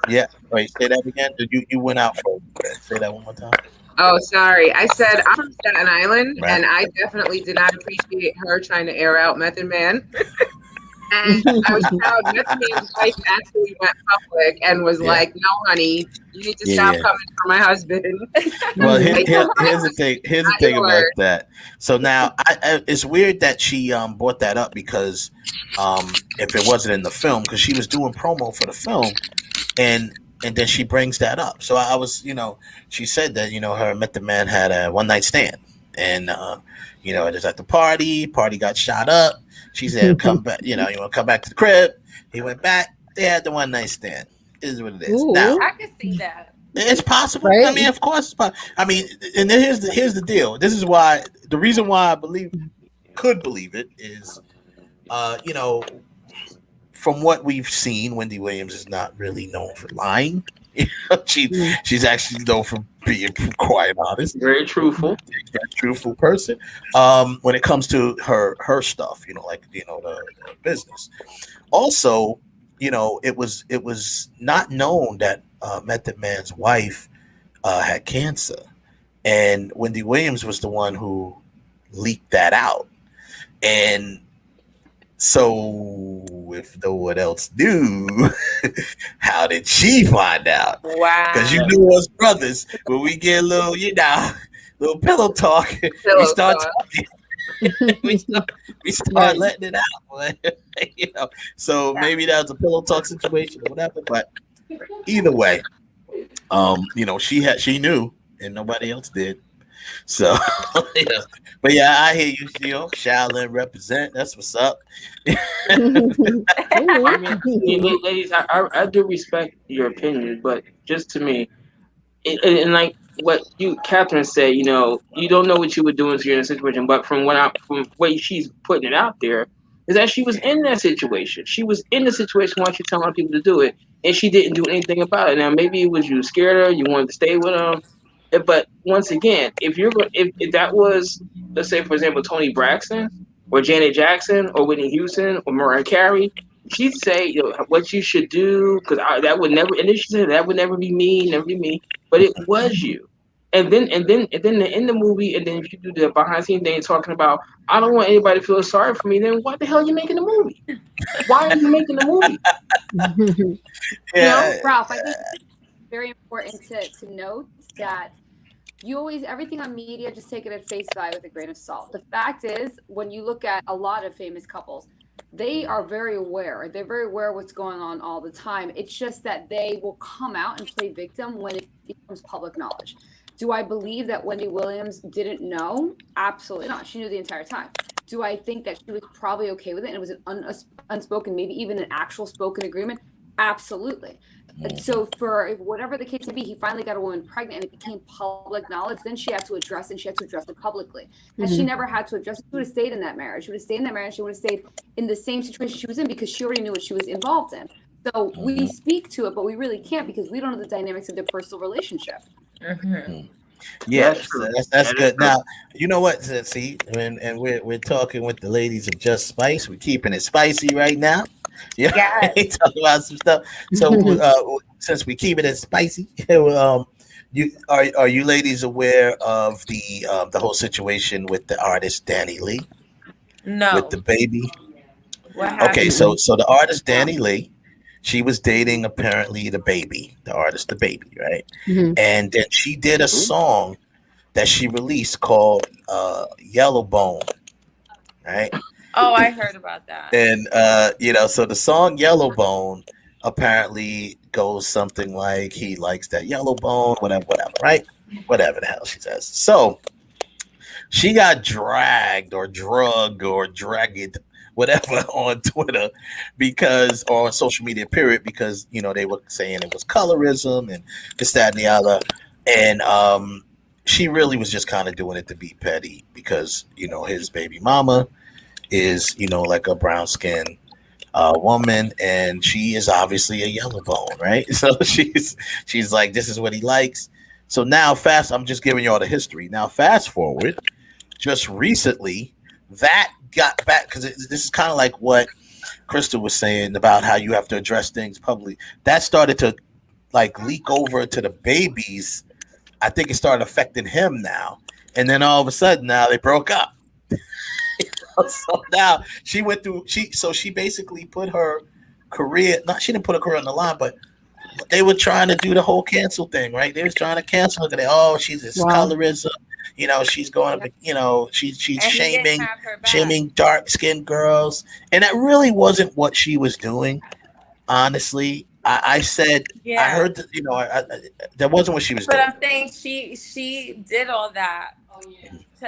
Yeah. Wait, say that again. You went out for say that one more time. Oh, sorry. I said I'm from Staten Island, Right. and I definitely did not appreciate her trying to air out Method Man. And I was proud Method Man's wife actually went public and was like, "No, honey, you need to stop coming for my husband." Well, here's the thing. Here's the thing about that. So now, it's weird that she brought that up because if it wasn't in the film, because she was doing promo for the film, and then she brings that up. So I was, she said that her and Method Man had a one night stand, and it was at the party. Party got shot up. She said, "Come back. You want to come back to the crib." He went back. They had the one night stand. It is what it is. Ooh. Now I can see that. it's possible. Right? I mean, of course, it's possible. I mean, and then here's the deal. This is why the reason why I could believe it is, from what we've seen, Wendy Williams is not really known for lying. She's actually known for being quite honest, very truthful, person. When it comes to her stuff, the business. Also, it was not known that Method Man's wife had cancer, and Wendy Williams was the one who leaked that out. And so, if no one else knew, how did she find out? Wow. Because us brothers, when we get a little, little pillow talk, we start letting it out. So maybe that was a pillow talk situation or whatever. But either way, she knew and nobody else did. So, but yeah, I hear you. Shaolin represent. That's what's up. Ladies, I do respect your opinion, but just to me, and like what Catherine said, you don't know what you were doing if you're in a situation. But from what she's putting it out there, is that she was in that situation. She was in the situation while she telling other people to do it, and she didn't do anything about it. Now maybe it was you scared her, you wanted to stay with them. But once again, if that was, let's say, for example, Toni Braxton or Janet Jackson or Whitney Houston or Mariah Carey, she'd say, what you should do, because that would never, and then she said that would never be me, but it was you. And then in the movie, and then if you do the behind the scenes thing talking about, I don't want anybody to feel sorry for me, then what the hell are you making the movie? Why are you making the movie? Ralph, I think it's very important to note that you always, everything on media, just take it at face value with a grain of salt. The fact is, when you look at a lot of famous couples, they are very aware. They're very aware of what's going on all the time. It's just that they will come out and play victim when it becomes public knowledge. Do I believe that Wendy Williams didn't know? Absolutely not. She knew the entire time. Do I think that she was probably okay with it and it was an unspoken, maybe even an actual spoken agreement? Absolutely. So for whatever the case may be, he finally got a woman pregnant and it became public knowledge. Then she had to address it, and she had to address it publicly. And she never had to address it. She would have stayed in that marriage. She would have stayed in that marriage. She would have stayed in the same situation she was in because she already knew what she was involved in. So we speak to it, but we really can't because we don't know the dynamics of their personal relationship. Yeah, that's good. Now, you know what? See, and we're talking with the ladies of Just Spyce. We're keeping it spicy right now. Yeah, talking about some stuff. So since we keep it spicy, are you ladies aware of the whole situation with the artist Danny Lee? No. With the baby. What happened? Okay, so the artist Danny Lee, she was dating apparently the baby, the artist the baby, right? And then she did a song that she released called Yellow Bone, right? Oh, I heard about that. And so the song Yellow Bone apparently goes something like he likes that yellow bone, whatever, right? Whatever the hell she says. So she got dragged or drugged or dragged, whatever, on Twitter or on social media period, because they were saying it was colorism and this, that, and the other. And she really was just kind of doing it to be petty because his baby mama is like a brown skin woman, and she is obviously a yellow bone, right? So she's like, this is what he likes. So now I'm just giving you all the history. Now fast forward, just recently that got back because this is kind of like what Crystal was saying about how you have to address things publicly. That started to like leak over to the babies. I think it started affecting him now, and then all of a sudden now they broke up. So now she went through. She basically put her career. Not she didn't put her career on the line, but they were trying to do the whole cancel thing, right? They was trying to cancel her. Oh, she's this colorism. You know, she's going up. You know, she's shaming dark skinned girls, and that really wasn't what she was doing. Honestly, I said I heard that. You know, that wasn't what she was doing. But I'm saying she did all that.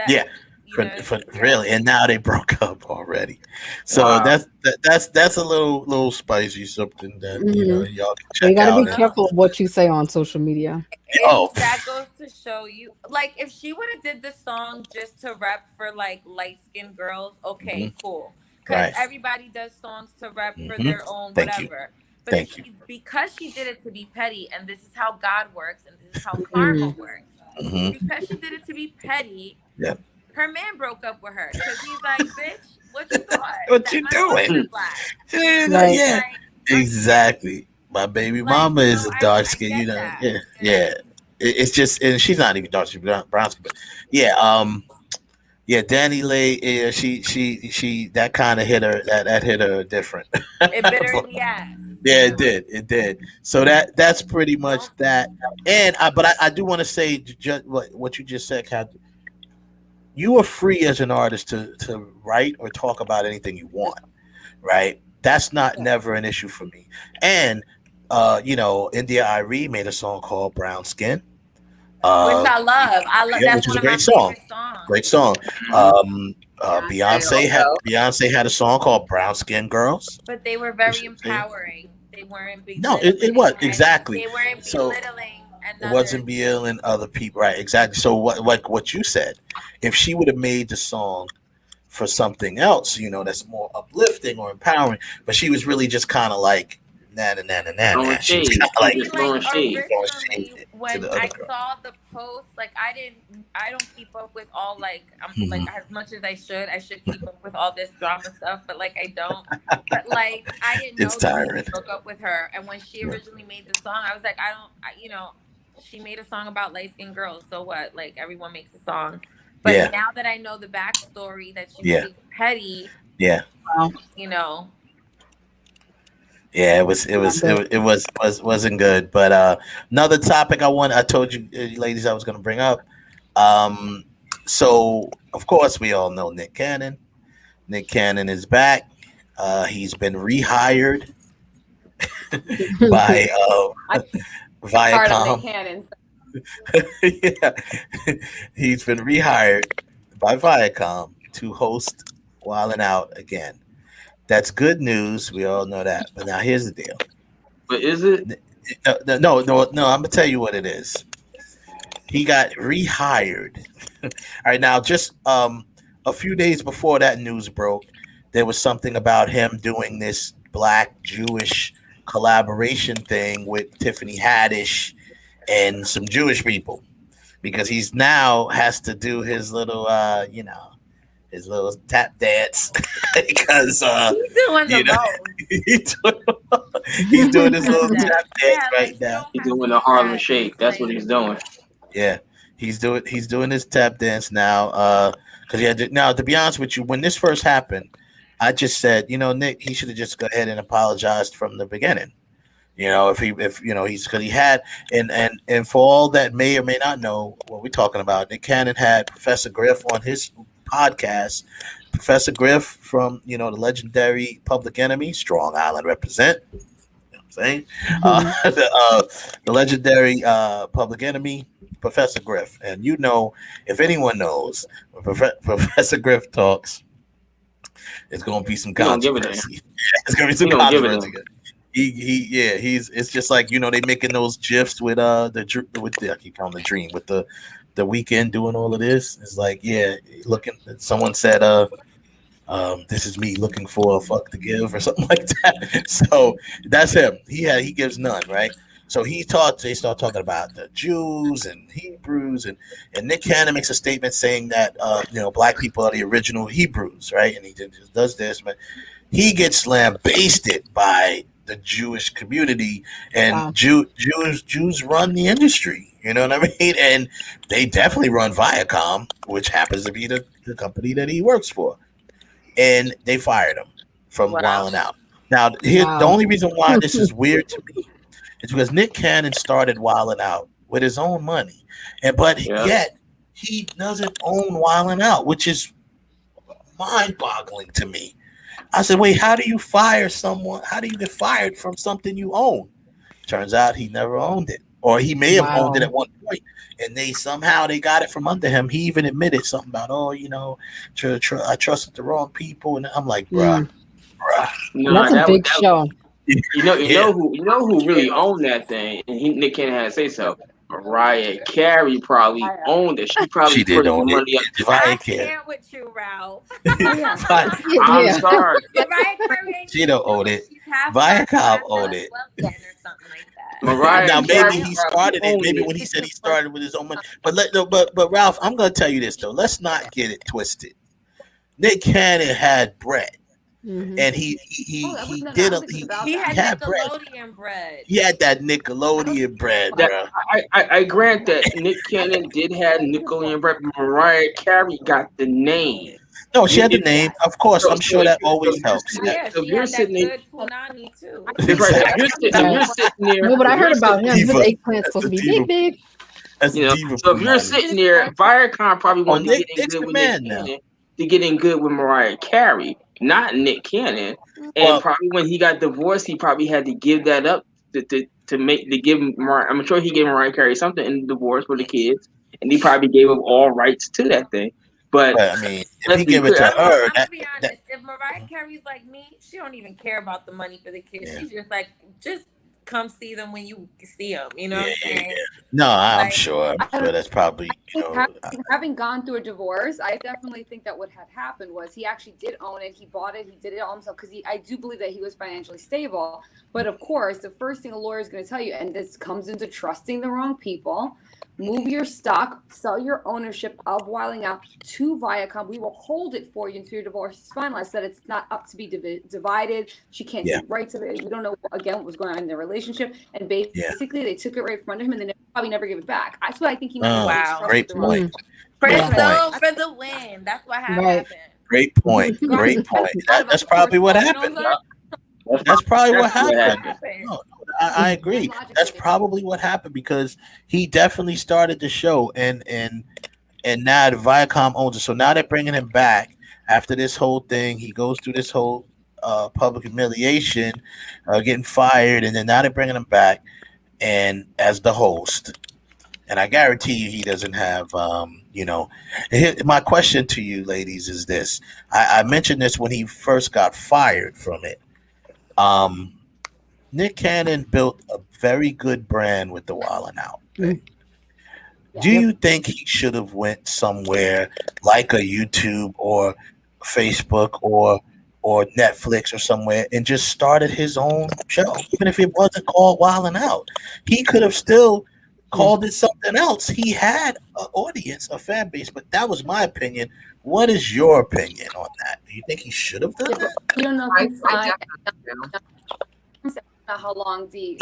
Yeah. For really, and now they broke up already. So that's a little spicy, something that you know y'all can check out. You gotta be careful of what you say on social media. That goes to show you, like, if she would have did this song just to rep for like light skinned girls, okay, cool, because everybody does songs to rep for their own whatever. But because she did it to be petty, and this is how God works, and this is how karma works. Because she did it to be petty. Yeah. Her man broke up with her because he's like, bitch, what you thought? What you doing? Yeah, exactly. My baby mama is a dark skin, you know. Yeah. It's just, and she's not even dark skin, brown skin. But yeah, Danny Lay. Yeah, she that kind of hit her. That hit her different. It bit her in the ass. Yeah, it did. So that's pretty much that. And I do want to say just what you just said, Captain. You are free as an artist to write or talk about anything you want, right? That's never an issue for me. And you know, India Arie made a song called Brown Skin. Which I love. That's which is a great song. Great song. Beyonce had a song called Brown Skin Girls. But they were very empowering. They weren't belittling. No, it was exactly. They weren't belittling. It wasn't belittling other people, right? Exactly. So what you said, if she would have made the song for something else, you know, that's more uplifting or empowering, but she was really just kind of like nah. She was kind of like when I saw the post, like I don't keep up with all like like as much as I should keep up with all this drama stuff, but like I don't. But like I didn't know that she broke up with her, and when she originally made the song, I was like, you know. She made a song about light-skinned girls, so what? Like everyone makes a song, but now that I know the backstory that she was petty, you know, it wasn't good. But another topic I told you ladies I was going to bring up. So of course we all know Nick Cannon. Nick Cannon is back. He's been rehired by Viacom. He's been rehired by Viacom to host Wild 'N Out again. That's good news. We all know that. But now here's the deal. But is it? No. I'm gonna tell you what it is. He got rehired. All right, now just a few days before that news broke, there was something about him doing this Black Jewish collaboration thing with Tiffany Haddish and some Jewish people, because he's now has to do his little his little tap dance because he's doing he's doing his little tap dance right now. He's doing the Harlem Shake. That's what he's doing. Yeah, he's doing his tap dance now. Because now, to be honest with you, when this first happened, I just said, you know, Nick, he should have just go ahead and apologized from the beginning. You know, if you know, because he had, and for all that may or may not know what we're talking about, Nick Cannon had Professor Griff on his podcast. Professor Griff from, you know, the legendary Public Enemy, Strong Island represent. You know what I'm saying? The legendary Public Enemy, Professor Griff. And you know, if anyone knows, when Professor Griff talks, it's gonna be some controversy. It's gonna be some controversy. It's just like, you know, they making those gifs with I keep calling the Dream with the Weekend doing all of this. It's like, looking. Someone said, this is me looking for a fuck to give or something like that. So that's him. He gives none, right? So they start talking about the Jews and Hebrews, and Nick Cannon makes a statement saying that black people are the original Hebrews, right? And he just does this, but he gets lambasted by the Jewish community, and Jews run the industry. You know what I mean? And they definitely run Viacom, which happens to be the company that he works for. And they fired him from Wildin' Out. Now, the only reason why this is weird to me is because Nick Cannon started Wildin' Out with his own money, yet he doesn't own Wildin' Out, which is mind-boggling to me. I said, wait, how do you fire someone? How do you get fired from something you own? Turns out he never owned it, or he may have owned it at one point, and they got it from under him. He even admitted something about, I trusted the wrong people, and I'm like, bruh. That's a big show. You know who really owned that thing, and Nick Cannon had to say so. Mariah Carey probably owned it. She probably put the money up. I can't with you, Ralph. I'm sorry. Mariah Carey. She don't own it. Viacom owned it. Mariah now maybe Carey he started it. Maybe when he said he started with his own money. But Ralph, I'm gonna tell you this though. Let's not get it twisted. Nick Cannon had bread. Mm-hmm. And he had Nickelodeon bread. He had that Nickelodeon bread, bro. I grant that Nick Cannon did have Nickelodeon bread, but Mariah Carey got the name. No, she had the name. Of course, I'm sure that always helps. Yeah, she had that good punani too. You're sitting there. No, but I heard about him. His eggplant's supposed to be big. So if you're sitting there, Viacom probably wants to get in good with Nick Cannon to get in good with Mariah Carey. Not Nick Cannon, and probably when he got divorced, he probably had to give that up to give Mariah. I'm sure he gave Mariah Carey something in the divorce for the kids, and he probably gave up all rights to that thing. But I mean, if he gave it to her, I'm be honest. If Mariah Carey's like me, she don't even care about the money for the kids. She's just like, just come see them when you see them. You know what I'm saying? Yeah. No, I'm sure that's probably having gone through a divorce. I definitely think that what had happened was he actually did own it. He bought it. He did it all himself because I do believe that he was financially stable. But of course, the first thing a lawyer is going to tell you, and this comes into trusting the wrong people. Move your stock, sell your ownership of Wilding Out to Viacom. We will hold it for you until your divorce is finalized. That it's not up to be divided. She can't take rights of it. We don't know again what was going on in their relationship. And basically, they took it right from under him, and they probably never gave it back. That's what I think he meant. Wow, great point. For the win. That's what happened. Great point. Great point. That's probably what happened. That's probably what happened. No, I agree. That's probably what happened because he definitely started the show, and now the Viacom owns it. So now they're bringing him back after this whole thing. He goes through this whole public humiliation, getting fired, and then now they're bringing him back and as the host. And I guarantee you, he doesn't have, my question to you, ladies, is this. I mentioned this when he first got fired from it. Nick Cannon built a very good brand with the Wildin' Out. Right? Do you think he should have went somewhere like a YouTube or Facebook or Netflix or somewhere and just started his own show, even if it wasn't called Wildin' Out? He could have still called it something else. He had an audience, a fan base, but that was my opinion. What is your opinion on that? Do you think he should have done that? You don't know how long the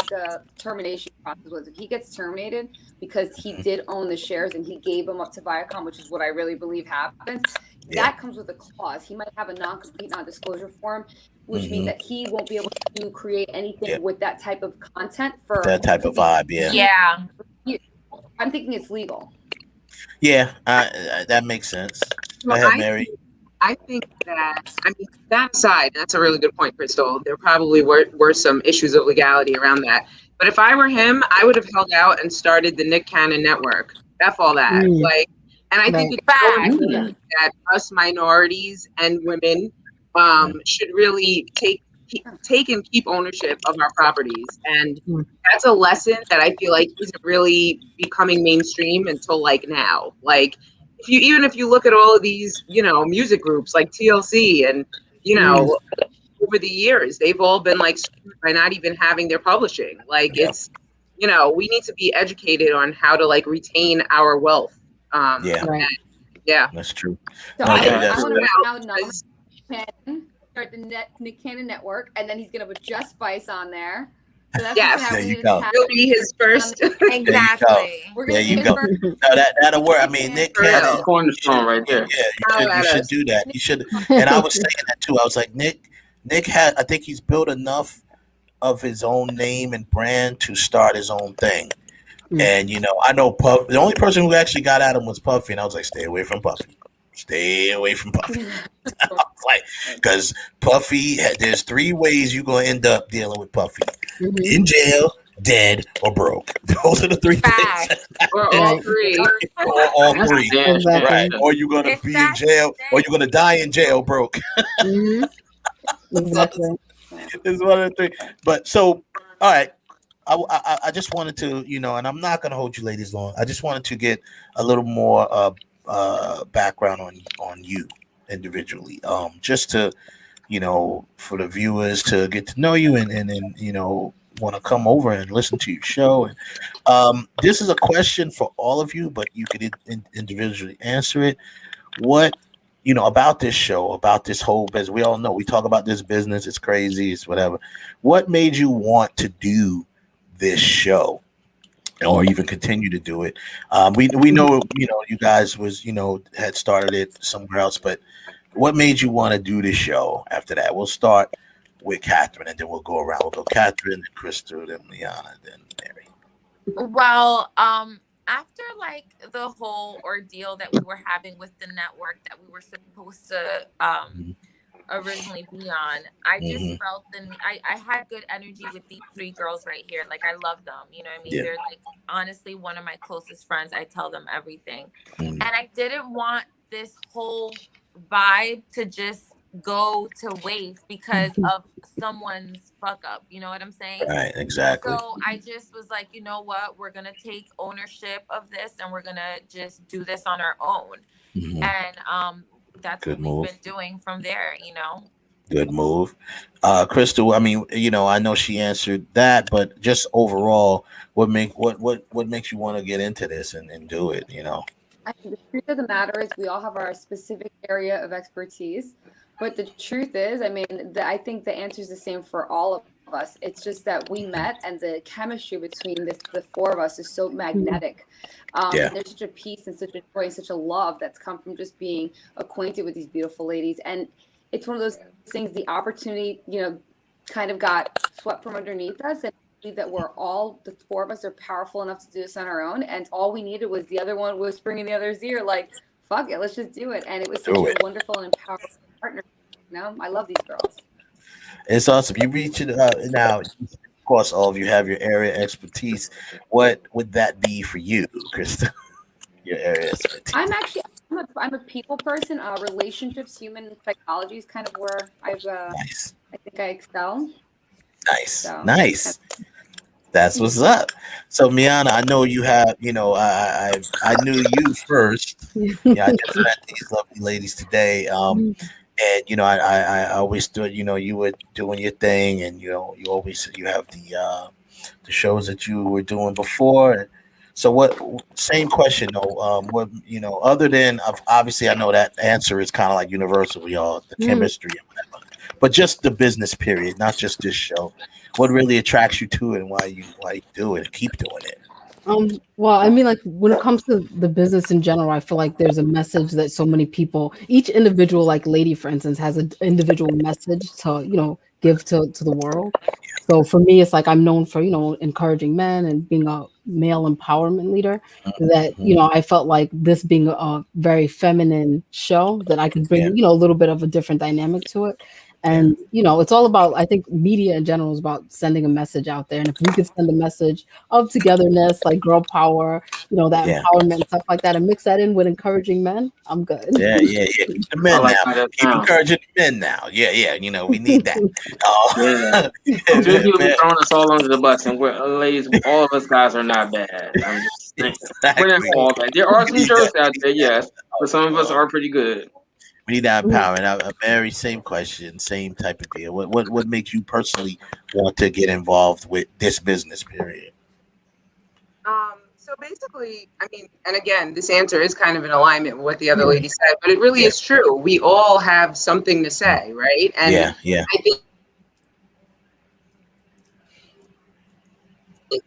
termination process was. If he gets terminated because he did own the shares and he gave them up to Viacom, which is what I really believe happens, that comes with a clause. He might have a non-complete non-disclosure form, which means that he won't be able to create anything with that type of content for that type of vibe. Yeah. I'm thinking it's legal. Yeah, that makes sense. Go ahead, Mary. I think that aside, that's a really good point, Crystal. There probably were some issues of legality around that. But if I were him, I would have held out and started the Nick Cannon Network. F all that. And I think it's so important that us minorities and women should really take and keep ownership of our properties. And that's a lesson that I feel like isn't really becoming mainstream until like now. Like, even if you look at all of these, music groups like TLC and, over the years, they've all been like screwed by not even having their publishing. Like it's, we need to be educated on how to like retain our wealth. Right. Yeah, that's true. So No, I that's want to round start the Nick Cannon Network, and then he's gonna put Just Spyce on there. So that's yes, there you go. He'll be his first. Exactly. There you go. No, that'll work. I mean, Nick That's Cannon, a cornerstone right there. yeah, you should do that. You should. And I was saying that too. I was like, Nick had. I think he's built enough of his own name and brand to start his own thing. And I know Puff. The only person who actually got at him was Puffy, and I was like, stay away from Puffy. Stay away from Puffy. Like, because Puffy, there's 3 ways you're gonna end up dealing with Puffy: in jail, dead, or broke. Those are the 3 things. Or all 3. Or all 3. Exactly. Right. Or you're gonna be in jail, or you're gonna die in jail broke. Exactly. It's one of the 3. But so, all right. I just wanted to, and I'm not going to hold you ladies long. I just wanted to get a little more background on you individually, just to, for the viewers to get to know you and want to come over and listen to your show. And this is a question for all of you, but you could individually answer it. What about this show, about this whole business? We all know we talk about this business. It's crazy. It's whatever. What made you want to do this show, or even continue to do it? We know you guys was had started it somewhere else, but what made you want to do this show after that? We'll start with Catherine, and then we'll go around. We'll go Catherine, then Crystal, then Liana, then Mary. Well, after like the whole ordeal that we were having with the network that we were supposed to originally be on, I just felt I had good energy with these 3 girls right here. Like, I love them, you know what I mean? They're like honestly one of my closest friends. I tell them everything. And I didn't want this whole vibe to just go to waste because of someone's fuck up, you know what I'm saying? Right, exactly. So I just was like, you know what, we're gonna take ownership of this and we're gonna just do this on our own. And that's Good what move. we've been doing from there, Good move. Crystal, I mean, I know she answered that, but just overall, what makes you want to get into this and do it, I think the truth of the matter is we all have our specific area of expertise, but the truth is, I mean, I think the answer is the same for all of us. It's just that we met, and the chemistry between the 4 of us is so magnetic. There's such a peace and such a joy and such a love that's come from just being acquainted with these beautiful ladies. And it's one of those things, the opportunity, kind of got swept from underneath us, and that we're all, the 4 of us are powerful enough to do this on our own, and all we needed was the other one whispering in the other's ear, like, fuck it, let's just do it. And it was such a wonderful and empowering partner. I love these girls. It's awesome. You reach it now. Of course, all of you have your area expertise. What would that be for you, Krista? Your area expertise. I'm a people person. Relationships, human psychology is kind of where I think I excel. Nice, so, nice. That's what's up. So, Miana, I know you have. I knew you first. I just met these lovely ladies today. And I always thought you were doing your thing, and you have the shows that you were doing before. So what? Same question though. What other than obviously I know that answer is kind of like universal, y'all, the chemistry and whatever. But just the business period, not just this show. What really attracts you to it, and why you do it and keep doing it? Well, I mean, like when it comes to the business in general, I feel like there's a message that so many people, each individual, like lady, for instance, has an individual message to, give to the world. So for me, it's like I'm known for, encouraging men and being a male empowerment leader. That, I felt like this being a very feminine show that I could bring, a little bit of a different dynamic to it. And, it's all about, I think media in general is about sending a message out there. And if we could send a message of togetherness, like girl power, that empowerment and stuff like that, and mix that in with encouraging men, I'm good. Yeah. Keep the men now. Keep encouraging the men now. Yeah. We need that. People be throwing us all under the bus, and we're ladies, all of us guys are not bad. I'm just saying. We're not all bad. There are some jerks out there, yes, but some of us are pretty good. We need that empowerment. Mary, same question, same type of deal. What makes you personally want to get involved with this business period? basically, I mean, and again, this answer is kind of in alignment with what the other lady said, but it really is true. We all have something to say, right? And yeah. I think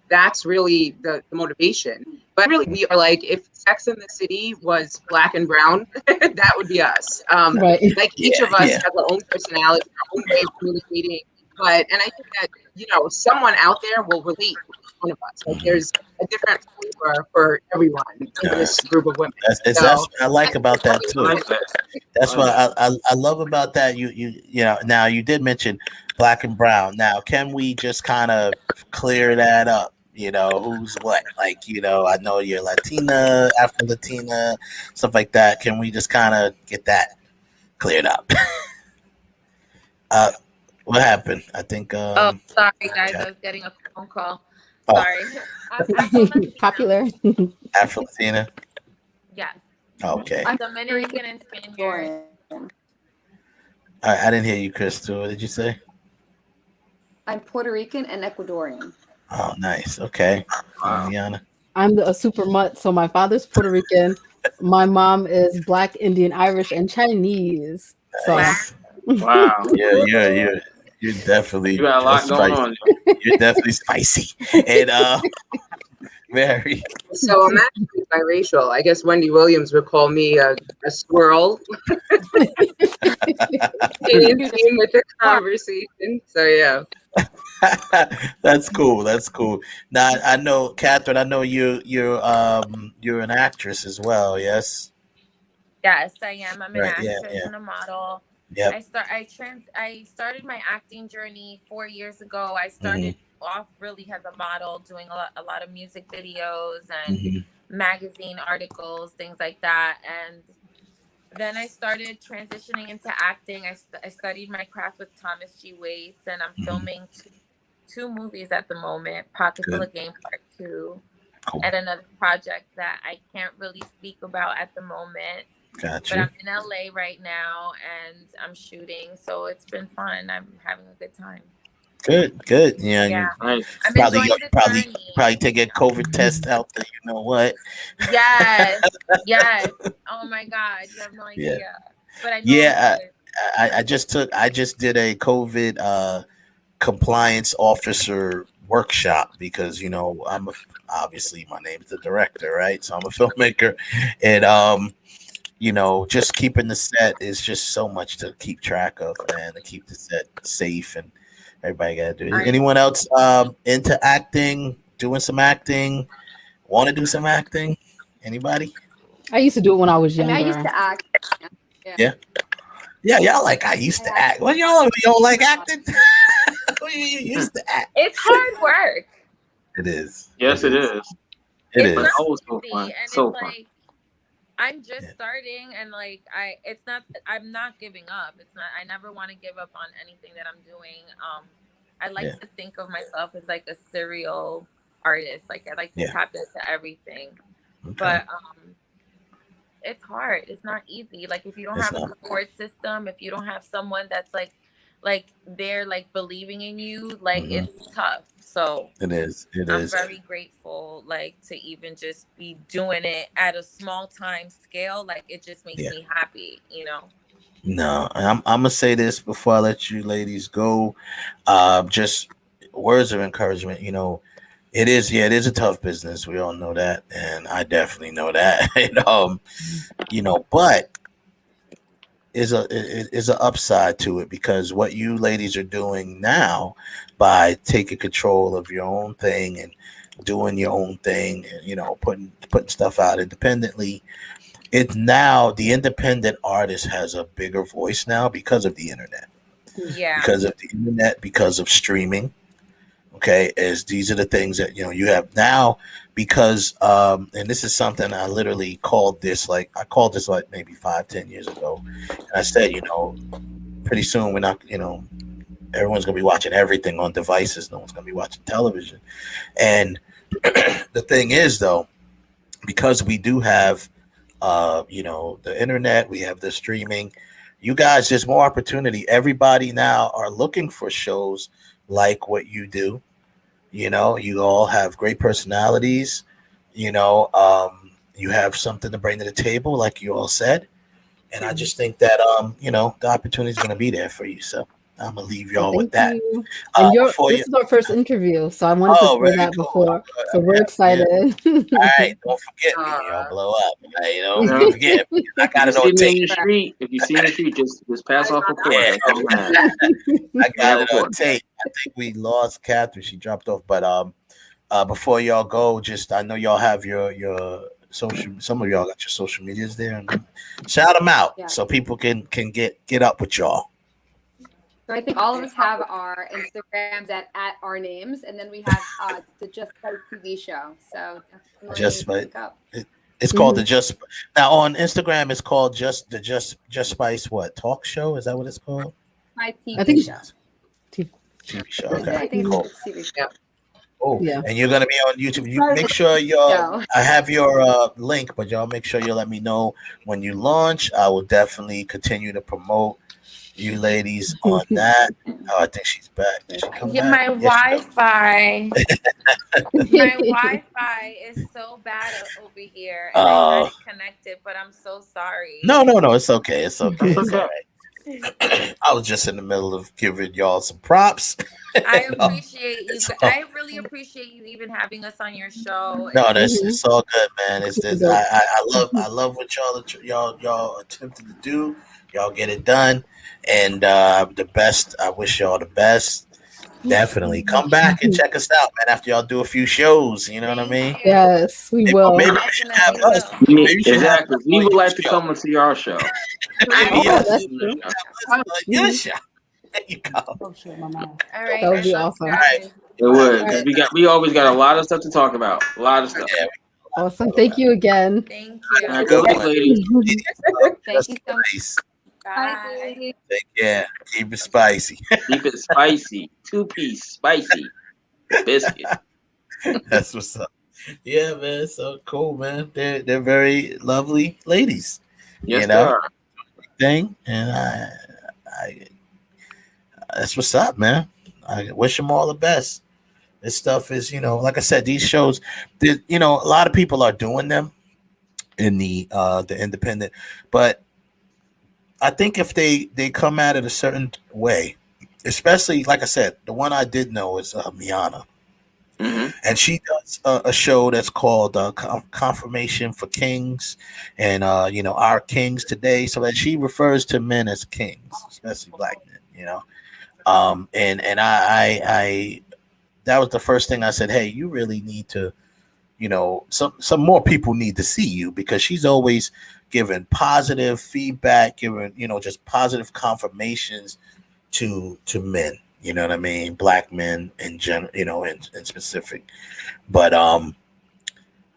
that's really the motivation. But really, we are like, if Sex in the City was black and brown, that would be us. Right. Like each of us has our own personality, our own way of communicating. And I think that, you know, someone out there will relate with each one of us. Like there's a different flavor for everyone in this group of women. That's what I like about that too. That's what I love about that. You know. Now you did mention black and brown. Now can we just kind of clear that up? You know, who's what? Like, you know, I know you're Latina, Afro Latina, stuff like that. Can we just kind of get that cleared up? What happened? I think. Oh, sorry, guys. I was getting a phone call. Oh. Sorry. Popular. Afro Latina. Yes. Okay. I'm Dominican and Spaniard. I didn't hear you, Crystal. What did you say? I'm Puerto Rican and Ecuadorian. Oh, nice. Okay. Liana. I'm a super mutt. So my father's Puerto Rican. My mom is Black, Indian, Irish, and Chinese. So. Nice. Wow. Yeah. You're definitely. You got a lot going on. You're definitely spicy. And Mary. So I'm actually biracial. I guess Wendy Williams would call me a squirrel. In tune with the conversation. So yeah. That's cool. Now I know, Catherine. I know you're an actress as well. Yes. Yes, I am. I'm an Right, actress yeah. and a model. Yep. I started my acting journey 4 years ago. I started off really as a model, doing a lot of music videos and magazine articles, things like that. And then I started transitioning into acting. I studied my craft with Thomas G. Waits, and I'm filming two movies at the moment, Pocket Full of Game Part 2, and another project that I can't really speak about at the moment. Gotcha. But I'm in LA right now and I'm shooting, so it's been fun. I'm having a good time. Good. Yeah. I'm Probably take a COVID test out there. You know what? Yes. Oh my God, you have no idea. Yeah. But I know I just did a COVID compliance officer workshop because, you know, obviously my name is the director, right? So I'm a filmmaker, and you know, just keeping the set is just so much to keep track of, man, to keep the set safe, and everybody got to do it. Anyone else into acting, doing some acting, want to do some acting? Anybody? I used to do it when I was younger. I used to act. Yeah, y'all like I used to act. Well, y'all don't like acting? You used to act. It's hard work. It is. Yes, it is. It is. Oh, so fun. So fun. Like, I'm just starting, and like I'm not giving up. I never want to give up on anything that I'm doing. I like to think of myself as like a serial artist. Like I like to tap into everything. Okay. But it's hard. It's not easy. Like if you don't have a support system, if you don't have someone that's like they're like believing in you, like it's tough. So it is. I'm very grateful, like, to even just be doing it at a small time scale. Like it just makes me happy, you know. No, I'm gonna say this before I let you ladies go. Just words of encouragement. You know, it is a tough business. We all know that, and I definitely know that. And you know, but is an upside to it, because what you ladies are doing now by taking control of your own thing and doing your own thing, and, you know, putting stuff out independently. It's now the independent artist has a bigger voice now because of the internet. Yeah. Because of the internet, because of streaming. Okay, as these are the things that, you know, you have now, because and this is something I literally called this like maybe 5-10 years ago. And I said, you know, pretty soon we're not, you know, everyone's gonna be watching everything on devices, no one's gonna be watching television. And the thing is, though, because we do have you know, the internet, we have the streaming, you guys, there's more opportunity. Everybody now are looking for shows like what you do. You know, you all have great personalities. You have something to bring to the table, like you all said. And I just think that the opportunity is going to be there for you. So I'm gonna leave y'all with that. You. And this is our first interview, so I wanted to say very that cool. before. So we're excited. All right, don't forget me. Y'all blow up. Hey, don't forget me. I got it on tape. If you see me in the street, just pass off a quarter. That's all I'm saying. I got it on tape. I think we lost Catherine. She dropped off. But before y'all go, I know y'all have your social. Some of y'all got your social medias there. And shout them out so people can get up with y'all. So I think all of us have our Instagrams at our names, and then we have the Just Spyce TV show. So Just definitely pick up. It's called the Just. Now on Instagram, it's called Just Spyce. What talk show? Is that what it's called? My TV I think show. TV show. Okay. I think Cool. it's TV show. Oh, yeah. And you're gonna be on YouTube. You make sure y'all. I have your link, but y'all make sure you let me know when you launch. I will definitely continue to promote you ladies on that. Oh, I think she's back. Did she come back? My Wi-Fi. My Wi-Fi is so bad over here, and I got it connected, but I'm so sorry. No. It's okay. It's okay. It's all right. I was just in the middle of giving y'all some props. I appreciate you. I really appreciate you even having us on your show. No, it's all good, man. It's this. I love what y'all attempted to do. Y'all get it done, and the best. I wish y'all the best. Definitely come back and check us out, man. After y'all do a few shows, you know what I mean? Yes, we will. Maybe we should have us. Exactly. We would like to come and see our show. That's true. Your show. There you go. All right. That would be awesome. All right. It would, because we always got a lot of stuff to talk about. A lot of stuff. Yeah. Awesome. Thank you again. Thank you. All right, good luck, ladies. Thank you so much. Bye. Take care. Keep it spicy. Keep it spicy. 2-piece spicy biscuit. That's what's up. Yeah, man. So cool, man. They're very lovely ladies. Yes, they are. Thing, and I that's what's up, man. I wish them all the best. This stuff is, like I said, these shows, a lot of people are doing them in the independent, but I think if they come at it a certain way, especially like I said, the one I did know is Miana. Mm-hmm. And she does a show that's called Confirmation for Kings, and our kings today. So that she refers to men as kings, especially black men. And I that was the first thing I said. Hey, you really need to, some more people need to see you, because she's always giving positive feedback, giving just positive confirmations to men. You know what I mean? Black men in general, in specific. But I'm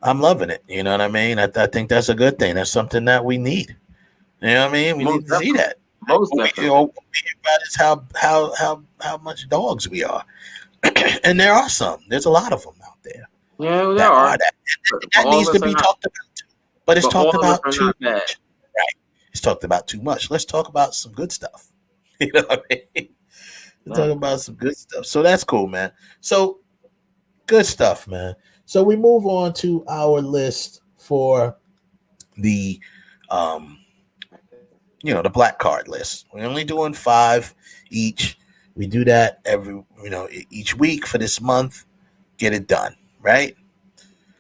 loving it. You know what I mean? I think that's a good thing. That's something that we need. You know what I mean? We need to see that. Most definitely. What we hear about is how much dogs we are. And there are some. There's a lot of them out there. Yeah, there are. That needs to be talked about too. But it's talked about too much. Right. It's talked about too much. Let's talk about some good stuff. You know what I mean? Talking about some good stuff. So that's cool, man. So good stuff, man. So we move on to our list for the the black card list. We're only doing 5 each. We do that each week for this month. Get it done, right?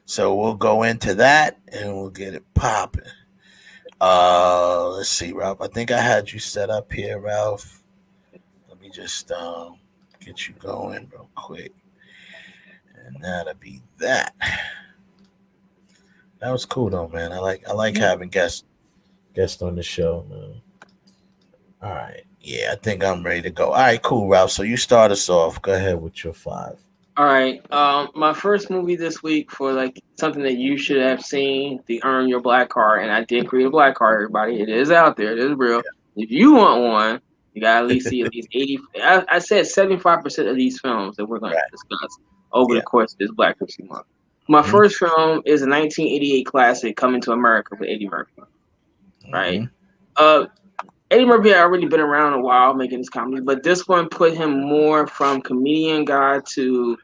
So we'll go into that and we'll get it popping. Let's see, Ralph. I think I had you set up here, Ralph. Let me just get you going real quick, and that'll be that. That was cool though, man. I like having guests on the show, man. All right, yeah, I think I'm ready to go. All right, cool, Ralph. So you start us off. Go ahead with your 5. All right. My first movie this week for something that you should have seen, the Earn Your Black Card, and I did create a black card. Everybody, it is out there. It is real. Yeah. If you want one, you gotta at least see at least 80. I said 75% of these films that we're going to discuss over the course of this Black History Month. My first film is a 1988 classic, Coming to America, with Eddie Murphy. Right. Eddie Murphy had already been around a while making his comedy, but this one put him more from comedian guy to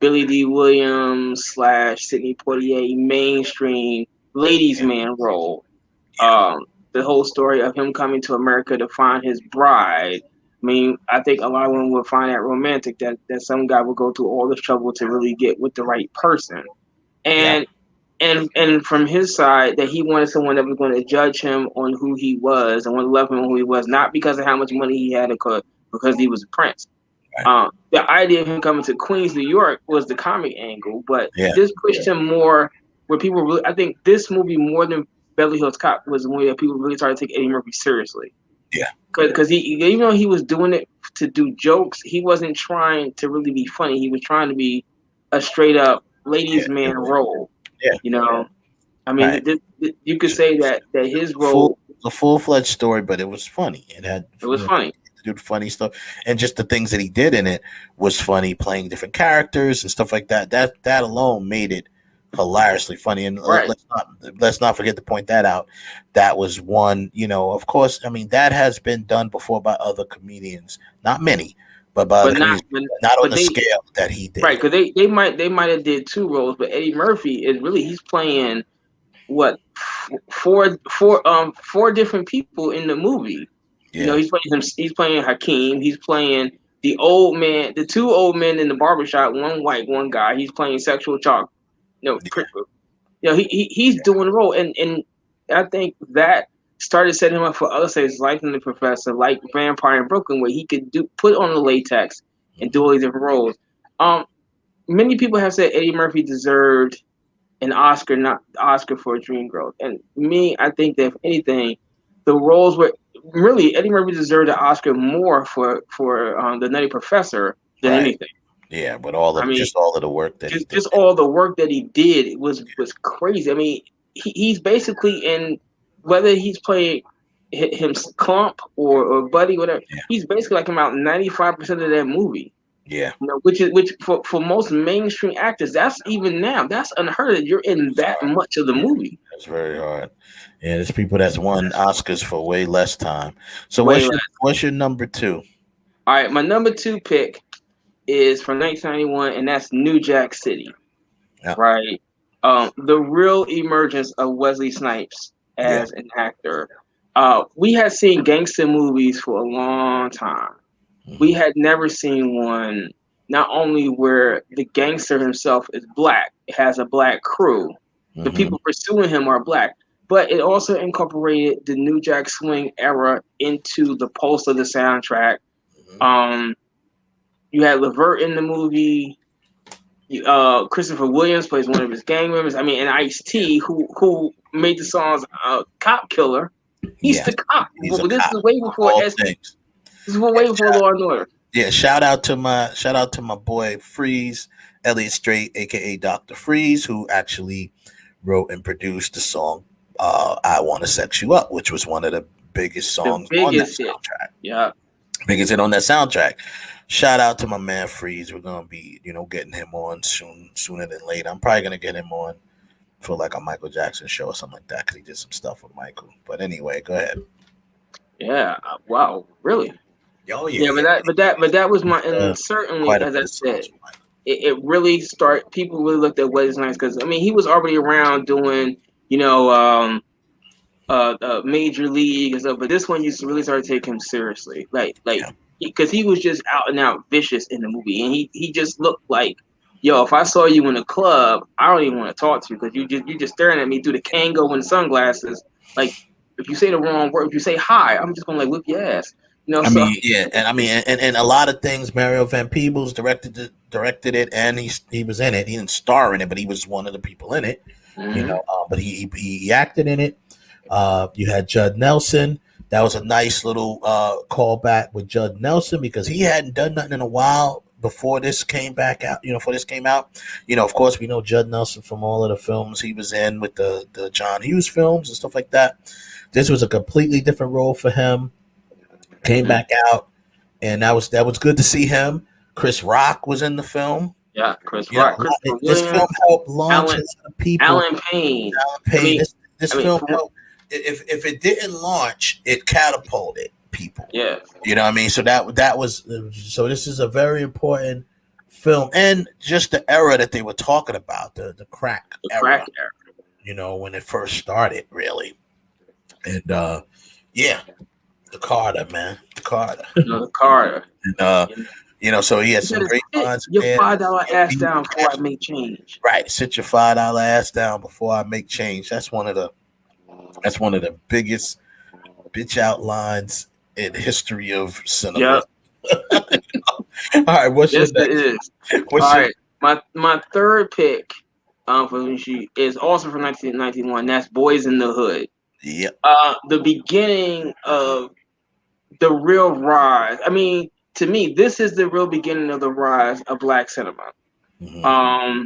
Billy D. Williams / Sidney Poitier mainstream ladies' man role. The whole story of him coming to America to find his bride. I mean, I think a lot of women would find that romantic, that some guy would go through all this trouble to really get with the right person. And and from his side, that he wanted someone that was going to judge him on who he was and want to love him on who he was, not because of how much money he had, because he was a prince. The idea of him coming to Queens, New York, was the comic angle, but this pushed him more where people really. I think this movie more than Beverly Hills Cop was the movie that people really started to take Eddie Murphy seriously. Yeah, because he, even though he was doing it to do jokes, he wasn't trying to really be funny. He was trying to be a straight up ladies' man role. Yeah, you know. I mean, you could say that his role a full-fledged story, but it was funny. It was funny. To do funny stuff, and just the things that he did in it was funny, playing different characters and stuff like that. That alone made it hilariously funny. And let's not forget to point that out. That was one, of course. I mean, that has been done before by other comedians, not many, but by other comedians, not on the scale that he did. Right, because they might have did two roles, but Eddie Murphy is really, he's playing what four different people in the movie. Yeah. He's playing Hakeem. He's playing the old man, the two old men in the barbershop, one white, one guy. He's playing sexual chalk. He's doing the role, and I think that started setting him up for other stages, like in The Professor, like Vampire in Brooklyn, where he could put on the latex and do all these different roles. Many people have said Eddie Murphy deserved an Oscar, not Oscar for Dreamgirls, and me, I think that if anything, the roles were really Eddie Murphy deserved an Oscar more for the Nutty Professor than anything. Yeah, but all of the work that he did. Just all the work that he did was crazy. I mean, he's basically in, whether he's playing him Clump or Buddy, whatever. He's basically like about 95% of that movie. Yeah, which for most mainstream actors, that's unheard of. You're in that much of the movie. That's very hard. Yeah, there's people that's won Oscars for way less time. So what's your number two? All right, my number two pick is from 1991, and that's New Jack City. Yeah. Right. The real emergence of Wesley Snipes as an actor. We had seen gangster movies for a long time. We had never seen one not only where the gangster himself is black, has a black crew, the people pursuing him are black, but it also incorporated the New Jack Swing era into the pulse of the soundtrack. You had Levert in the movie. Christopher Williams plays one of his gang members. I mean, and Ice-T, who made the songs "Cop Killer." He's the cop. This is way before This is way before Law and Order. Yeah, shout out to my boy Freeze, Elliot Strait, aka Dr. Freeze, who actually wrote and produced the song "I Want to Sex You Up," which was one of the biggest songs on that soundtrack. Yeah, biggest hit on that soundtrack. Shout out to my man Freeze. We're gonna be, getting him on sooner than later. I'm probably gonna get him on for like a Michael Jackson show or something like that because he did some stuff with Michael. But anyway, go ahead. Yeah. Wow. Really? Oh yeah. But that was my, and certainly, as I said, it really people really looked at Wesley Snipes because, I mean, he was already around doing, Major League and stuff, but this one you really started to take him seriously, because he was just out and out vicious in the movie, and he just looked like, yo, if I saw you in a club, I don't even want to talk to you because you just staring at me through the Kango and sunglasses. Like, if you say the wrong word, if you say hi, I'm just gonna whip your ass. And a lot of things. Mario Van Peebles directed it, and he was in it. He didn't star in it, but he was one of the people in it. But he acted in it. You had Judd Nelson. That was a nice little callback with Judd Nelson because he hadn't done nothing in a while before this came back out. Before this came out. Of course, we know Judd Nelson from all of the films he was in with the John Hughes films and stuff like that. This was a completely different role for him. Came back out, and that was good to see him. Chris Rock was in the film. Yeah, Chris Rock. This film helped launch people. Alan Payne. This film helped. If it didn't launch, it catapulted people. Yeah. You know what I mean? So that was, so this is a very important film, and just the era that they were talking about, the crack era. Crack era. You know, when it first started, really. And yeah, the Carter, man. The Carter. The Carter. And you know, so he had some great lines. Your $5 ass down before I make change. Right. Sit your $5 ass down before I make change. That's one of the biggest bitch out lines in history of cinema. Yep. All right, what's yes, your it next? is. All right, my third pick for she is also from 1991. That's Boys in the Hood. Yep. The beginning of the real rise. I mean, to me, this is the real beginning of the rise of black cinema. Mm-hmm.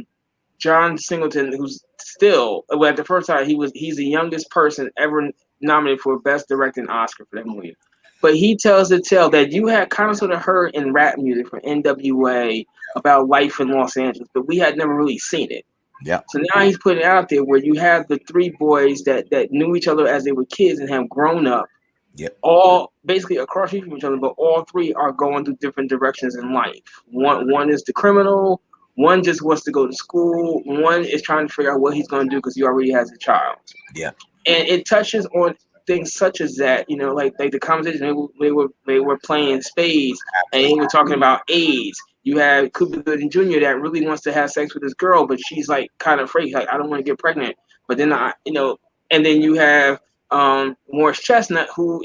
John Singleton, who's still at the first time he's the youngest person ever nominated for Best Directing Oscar for that movie. But he tells the tale that you had kind of sort of heard in rap music from NWA about life in Los Angeles, but we had never really seen it. Yeah. So now he's putting it out there where you have the three boys that knew each other as they were kids and have grown up. Yep. All basically across from each other, but all three are going through different directions in life. One is the criminal. One just wants to go to school. One is trying to figure out what he's going to do because he already has a child. Yeah. And it touches on things such as that, you know, like the conversation they were playing spades and they were talking about AIDS. You have Cuba Gooding Jr. that really wants to have sex with this girl, but she's like kind of afraid, like I don't want to get pregnant. But then and then you have Morris Chestnut, who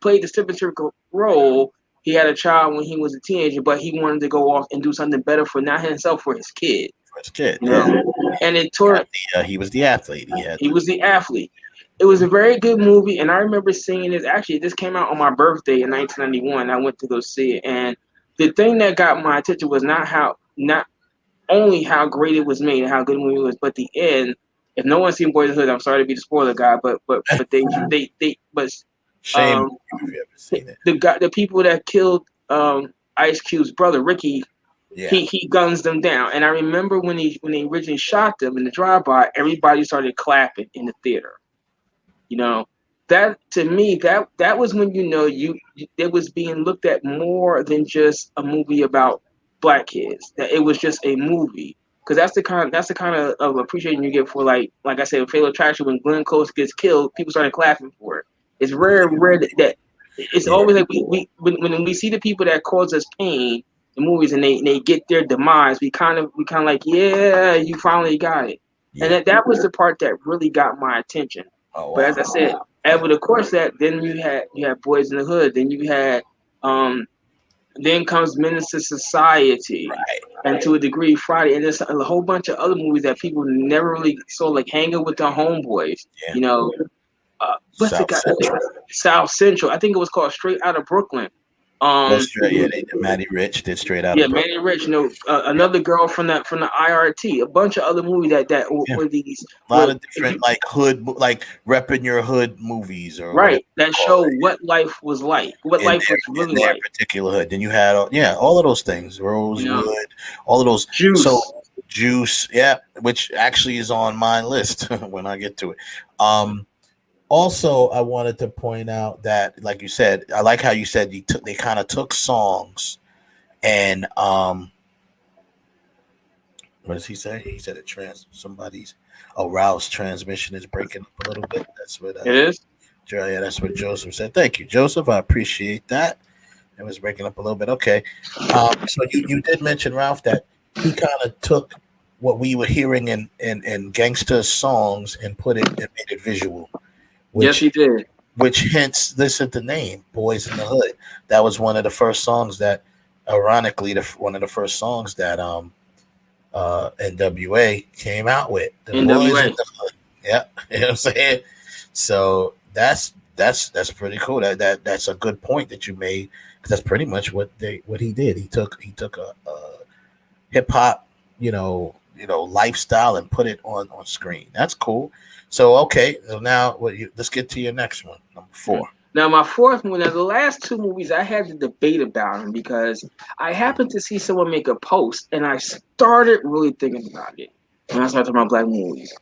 played the stereotypical role. He had a child when he was a teenager, but he wanted to go off and do something better for not himself, for his kid. For his kid, you know? And it tore. He was the athlete. He was the athlete. It was a very good movie, and I remember seeing this. Actually, this came out on my birthday in 1991. I went to go see it, and the thing that got my attention was not only how great it was made and how good the movie was, but the end. If no one's seen Boys in the Hood, I'm sorry to be the spoiler guy, but shame if you ever seen it. The people that killed Ice Cube's brother Ricky, yeah. he guns them down. And I remember when they originally shot them in the drive-by, everybody started clapping in the theater. You know, that to me that was when it was being looked at more than just a movie about black kids. That it was just a movie. Because that's the kind of appreciation you get for like I said, Fatal Attraction. When Glenn Close gets killed, people started clapping for it. It's rare that it's always like when we see the people that cause us pain in movies and they get their demise, we kind of like, yeah, you finally got it. Yeah. And that was the part that really got my attention. Oh, wow. But as I said, over the course of that, then you had Boys in the Hood, then you had then comes Menace to Society, right. And to a degree Friday, and there's a whole bunch of other movies that people never really saw, like Hanging with the Homeboys, yeah. You know, South Central. I think it was called Straight Outta Brooklyn. They did Matty Rich did Straight Outta Brooklyn. Matty Rich. You know, another girl from the IRT. A bunch of other movies that were these. A lot of different like hood, like repping your hood movies, or right. That show what life was like, what life was really like. That particular hood. Then you had all of those things, Rosewood, all of those. Juice. So Juice, yeah, which actually is on my list when I get to it. Also, I wanted to point out that, like you said, I like how you said they kind of took songs, and what does he say? He said somebody's aroused transmission is breaking up a little bit. That's what it is. Yeah, that's what Joseph said. Thank you, Joseph. I appreciate that. It was breaking up a little bit. Okay, so you did mention, Ralph, that he kind of took what we were hearing in gangsta songs and made it visual. Yes, he did. Which hence this is the name, Boys in the Hood. That was one of the first songs that, ironically, one of the first songs that NWA came out with. The NWA. Boys in the Hood. Yeah, you know what I'm saying? So that's pretty cool. That's a good point that you made, because that's pretty much what he did. He took a hip hop, lifestyle and put it on screen. That's cool. So okay, so now let's get to your next one, number 4. Now my fourth one. Now the last two movies I had to debate about them because I happened to see someone make a post and I started really thinking about it when I started talking about black movies.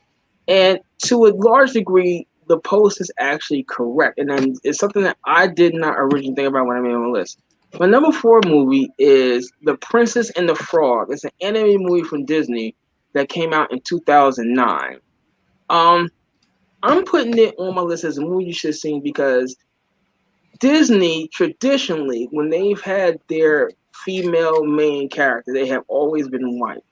And to a large degree, the post is actually correct, and then it's something that I did not originally think about when I made my list. My number 4 movie is The Princess and the Frog. It's an animated movie from Disney that came out in 2009. I'm putting it on my list as a movie you should have seen because Disney traditionally, when they've had their female main character, they have always been white.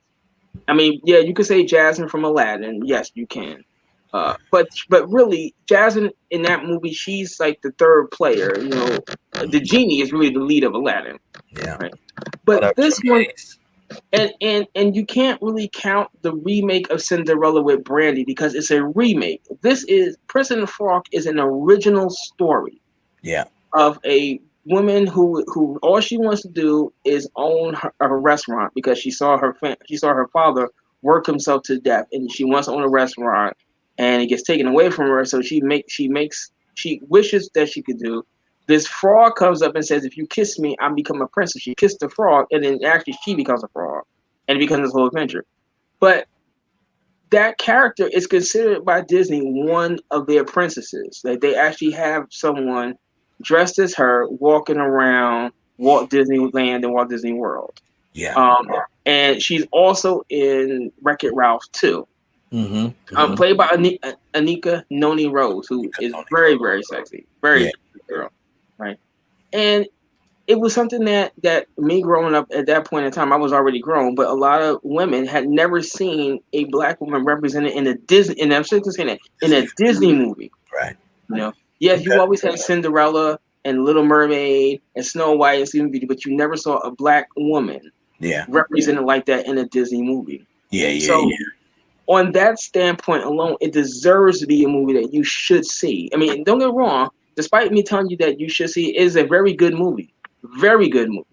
I mean, yeah, you could say Jasmine from Aladdin. Yes, you can. But really, Jasmine in that movie, she's like the third player. You know, the genie is really the lead of Aladdin. Yeah. Right. But this one, and you can't really count the remake of Cinderella with Brandy because it's a remake. This is Prince and the Frog is an original story. Yeah. Of a woman who all she wants to do is own her restaurant because she saw her father work himself to death, and she wants to own a restaurant, and it gets taken away from her. So she wishes that she could do. This frog comes up and says, "If you kiss me, I become a princess." She kissed the frog, and then actually she becomes a frog, and it becomes this whole adventure. But that character is considered by Disney one of their princesses. Like they actually have someone dressed as her walking around Walt Disneyland and Walt Disney World. Yeah. And she's also in Wreck-It Ralph too. Played by Anika Noni Rose, who is very, very sexy, very cute girl, right? And it was something that me growing up at that point in time, I was already grown, but a lot of women had never seen a black woman represented in a Disney, and I'm still saying that, in a Disney movie. Right. You know, yes, you always had Cinderella and Little Mermaid and Snow White and Sleeping Beauty, but you never saw a black woman represented like that in a Disney movie. So, on that standpoint alone, it deserves to be a movie that you should see. I mean, don't get me wrong, despite me telling you that you should see it, is a very good movie. Very good movie.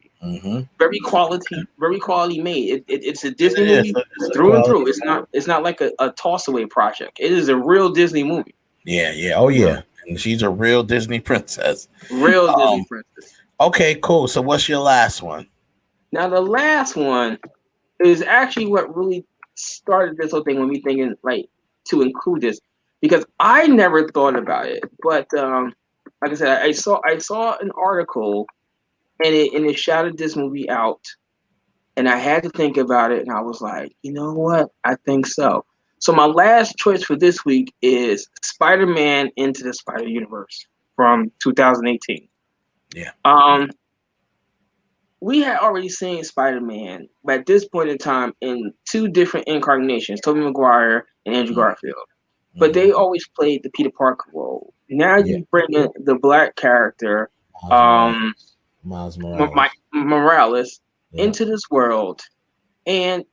Very quality made. It's a Disney movie through and through. It's not like a toss away project. It is a real Disney movie. Yeah. Oh yeah. And she's a real Disney princess. Real Disney princess. Okay, cool. So what's your last one? Now the last one is actually what really started this whole thing when we thinking like to include this, because I never thought about it. But like I said, I saw an article and it shouted this movie out, and I had to think about it, and I was like, you know what? I think so. So my last choice for this week is Spider-Man Into the Spider-Universe from 2018. Yeah. We had already seen Spider-Man, but at this point in time, in 2 different incarnations, Tobey Maguire and Andrew Garfield. But they always played the Peter Parker role. Now you bring in the black character, Miles Morales into this world. And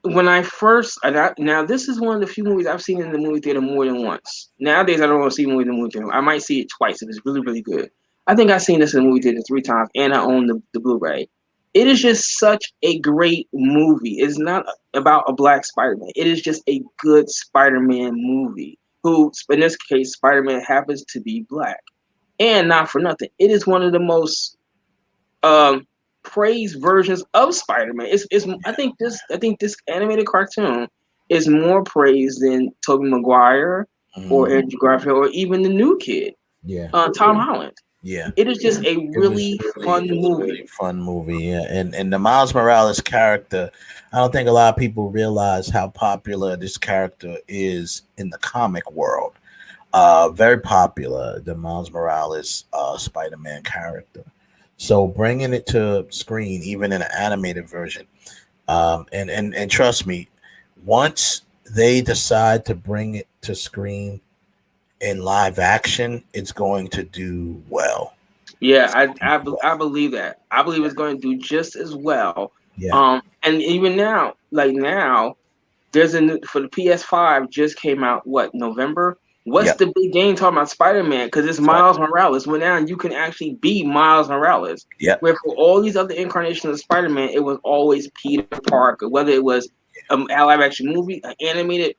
when I first, now this is one of the few movies I've seen in the movie theater more than once. Nowadays, I don't want to see movies in the movie theater. I might see it twice if it's really, really good. I think I've seen this in the movie theater 3 times, and I own the Blu-ray. It is just such a great movie. It's not about a black Spider-Man. It is just a good Spider-Man movie. Who, in this case, Spider-Man happens to be black. And not for nothing, it is one of the most praised versions of Spider-Man. I think this animated cartoon is more praised than Tobey Maguire or Andrew Garfield or even the new kid, Tom Holland. Yeah, it is just a really fun movie. Really fun movie, yeah. And the Miles Morales character, I don't think a lot of people realize how popular this character is in the comic world. Very popular, the Miles Morales Spider-Man character. So bringing it to screen, even in an animated version, and trust me, once they decide to bring it to screen in live action, it's going to do well. Yeah, I believe that. I believe it's going to do just as well. Yeah. And even now, there's a new, for the PS5 just came out. What, November? What's the big game talking about Spider-Man? Because it's Miles Morales. Well, now you can actually be Miles Morales. Yeah. Where for all these other incarnations of Spider-Man, it was always Peter Parker. Whether it was a live action movie, animated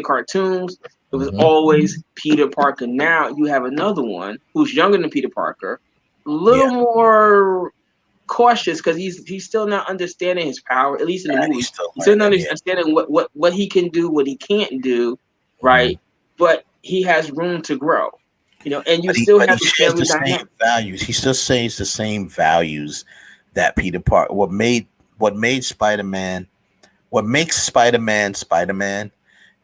cartoons, it was always Peter Parker. Now you have another one who's younger than Peter Parker, a little more cautious because he's still not understanding his power, at least in the movie. He's still not understanding what he can do, what he can't do, right? But he has room to grow. And you But still he have the shares family the same dynamic. values. He still says the same values that Peter Parker. What made Spider-Man, what makes Spider-Man Spider-Man